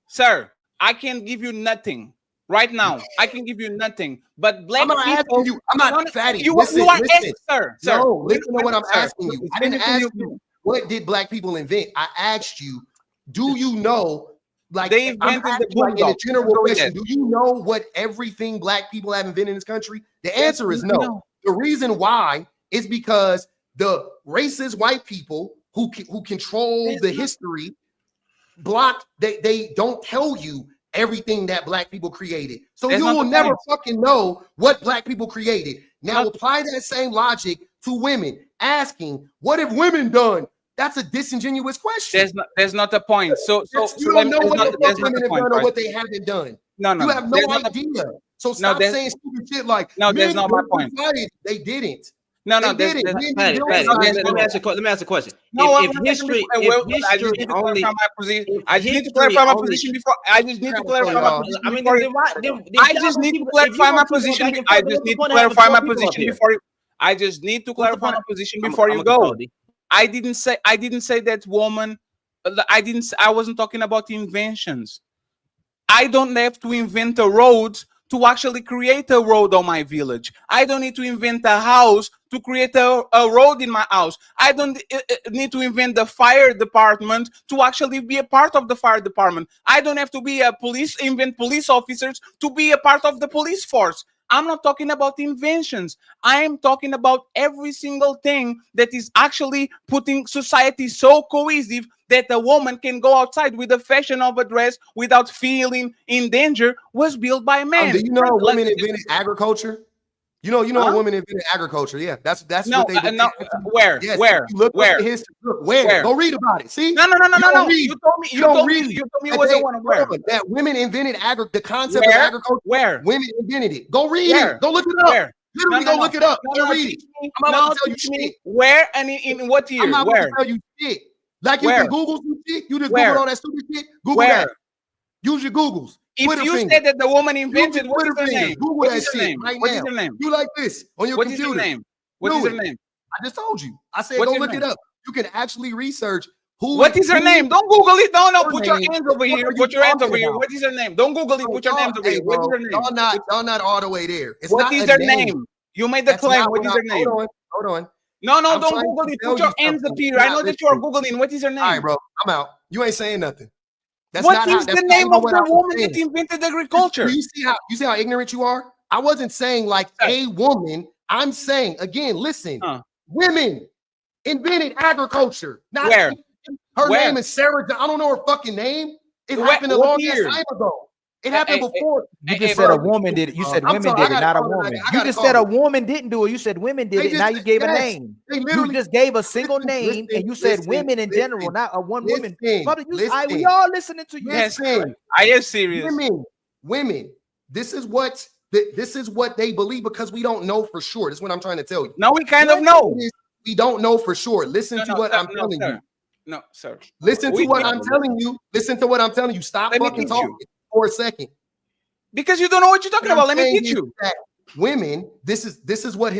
sir. I can give you nothing right now. I can give you nothing. But black people. I'm not fatty. Listen, sir. No, listen to what I'm asking you. I didn't ask you what did black people invent. I asked you, do you know? Like they invented the boom in a general question, do you know what everything black people have invented in this country? The answer is no. The reason why is because the racist white people who control the history blocked. They don't tell you everything that black people created, so you will never fucking know what black people created. Now apply that same logic to women. Asking what have women done? That's a disingenuous question. There's not a point. So you don't know what the fuck women have done or what they haven't done. No. You have no idea. So stop saying stupid shit like there's not my point. They didn't. No, They no, did it. there's We Patty, built Patty, science let me world. ask you. Let me ask a question. no. If history, I just need to only, clarify my position. if I just need to history clarify my only, position before. I just need to Gotta clarify go, my y'all. position I mean, before. then why? Then I y'all just gonna need keep to it- if you clarify my gonna keep on position. back and I forth, then just what's the need to point of having clarify my 12 people up position here? before you. I just need to What's the clarify point? my position I'm before you gonna go. control D. I didn't say that woman. I wasn't talking about inventions. I don't have to invent a road to actually create a road on my village. I don't need to invent a house to create a road in my house. I don't need to invent the fire department to actually be a part of the fire department. I don't have to be invent police officers to be a part of the police force. I'm not talking about inventions. I am talking about every single thing that is actually putting society so cohesive that a woman can go outside with the fashion of a dress without feeling in danger was built by men. Do you know women invented agriculture? You know, Huh? a woman invented agriculture. Yeah, that's No, what they did. no. Where? Yes, Where? you look Where? up the history. Look, where? Where? Go read about it. See? No. You don't read. You told me. You don't read. You told me it That was a they- one. hold Where? on, that women invented the concept of Where? agriculture. Where? Women invented it. Go read Where? it. Go look it up. Where? Literally, go look it up. Go read it. Teach me. I'm not No, about to tell you teach me. shit. Where and in what year? I'm not about Where? to tell you shit. Like you Where? can Google some shit. You just Where? Google all that stupid shit. Google Where? that. Use your Googles. If Twitter you finger. said that the woman Use invented, your what is Twitter her finger. name? Google What that is her shit name? right What now. is her name? You like this on your What is her computer. name? What Do is her it. name? I just told you. I said What's go her look name? it up. You can actually research who. What is her who- name? Don't Google it. No, Her put your name. hands over What here. are you Put your hands talking over here. about? What is her name? Don't Google it. Bro, Put your y'all- hands over hey, here. What is bro, her name? y'all not all the way there. It's What not is a her name? You made the That's claim. not What is her name? Hold on. No, I'm don't trying Google to it. tell Put your you hands up something. here. You're I not know that you are listening. Googling. What is her name? All right, bro. I'm out. You ain't saying nothing. That's What not is how, the that's not name even of what I the was woman saying. that invented agriculture? You see how ignorant you are? I wasn't saying like Sir. a woman. I'm saying again, listen, Huh. women invented agriculture. Not Where? her Where? name is Sarah. I don't know her fucking name. It What- happened a what long year? ass time ago. It happened Hey, before. You just Hey, said bro, a woman did it. You said I'm women sorry, I did it, gotta not a call it. woman. I You gotta just call said a it. woman didn't do it. You said women did They it. Now just- you gave a yes. name. They You literally- just gave a single name listen, and you said listen, women in general, listen, not a one woman. listen, Brother, we listen. all listening to you. Yes, Listen, I am serious. women. This is what they believe because we don't know for sure. This is what I'm trying to tell you. Now we kind of What know. it is, we don't know for sure. Listen to what sir, I'm telling sir. you. No, sir. Listen to We- what I'm telling you. Listen to what I'm telling you. Stop Let me fucking teach talking you. for a second. Because you don't know what you're talking What I'm about. Let me saying teach is you. that women, this is what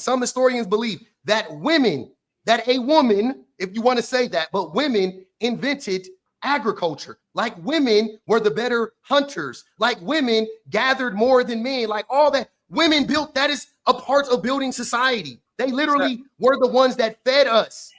some historians believe that a woman, if you want to say that, but women invented agriculture. Like women were the better hunters. Like women gathered more than men. Like all that women built. That is a part of building society. They literally were the ones that fed us.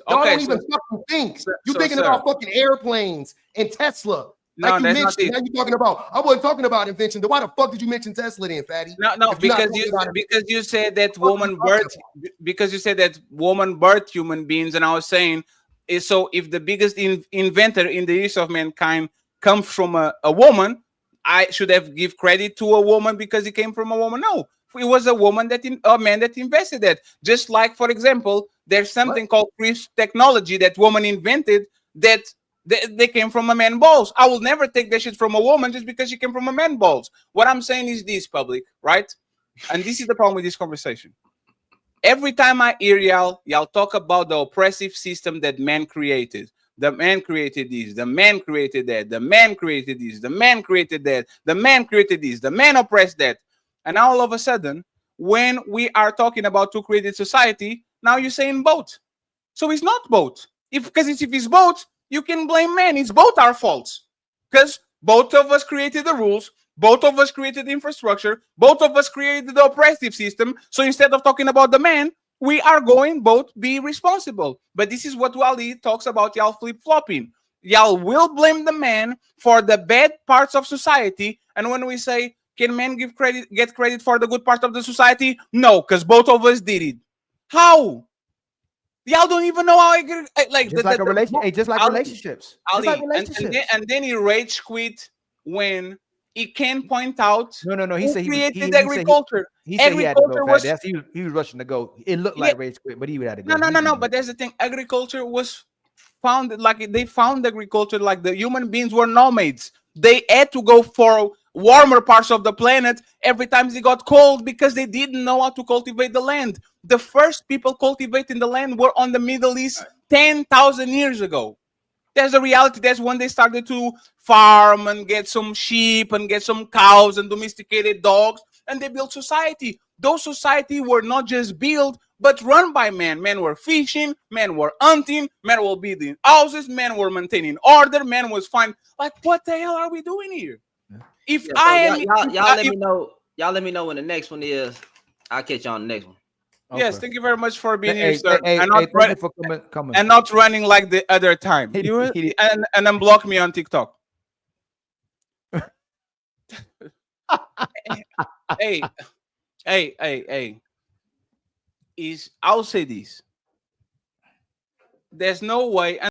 Y'all don't even fucking think. You're thinking about fucking airplanes and Tesla. No, Like you that's not mentioned, it. now you're talking about. I wasn't talking about invention. Then why the fuck did you mention Tesla then, fatty? No, If you're not because talking about it. because you said that What woman you talking birth because you said that woman birthed human beings, and I was saying is so if the biggest inventor in the history of mankind comes from a woman, I should have give credit to a woman because it came from a woman. No, it was a woman a man that invested that. Just like, for example, there's something called crisp technology that woman invented that. They came from a man balls. I will never take that shit from a woman just because she came from a man balls. What I'm saying is this, public, right? And this is the problem with this conversation. Every time I hear y'all talk about the oppressive system that man created. The man created this, the man created that, the man created this, the man created that, the man created this, the man oppressed that. And all of a sudden, when we are talking about to create a society, now you're saying both. So it's not both. If it's both, you can blame men. It's both our faults. Because both of us created the rules, both of us created the infrastructure, both of us created the oppressive system. So instead of talking about the man, we are going both be responsible. But this is what Wally talks about, y'all flip-flopping. Y'all will blame the man for the bad parts of society. And when we say, can men get credit for the good part of the society? No, because both of us did it. How? Y'all don't even know how like Just like relationships. Ali, Just like relationships. and then he rage quit when he can point out. No. He who said created agriculture. He said he had to Agriculture go. was He was rushing to go. It looked like rage quit, but he had to go. no. But there's the thing. Agriculture was founded like they found agriculture like the human beings were nomads. They had to go for warmer parts of the planet every time they got cold because they didn't know how to cultivate the land. The first people cultivating the land were on the Middle East 10,000 years ago. That's the reality. That's when they started to farm and get some sheep and get some cows and domesticated dogs, and they built society. Those society were not just built, but run by men. Men were fishing, men were hunting, men were building houses, men were maintaining order, men was fine. Like, what the hell are we doing here? If Yeah, I so am, y'all let me know. Y'all let me know when the next one is. I'll catch y'all on the next one. yes, Okay. thank you very much for being Hey, here, sir, hey, and hey, not thank you for coming. and not running like the other time. He- You he- and unblock me on TikTok. Hey, hey. I'll say this. There's no way.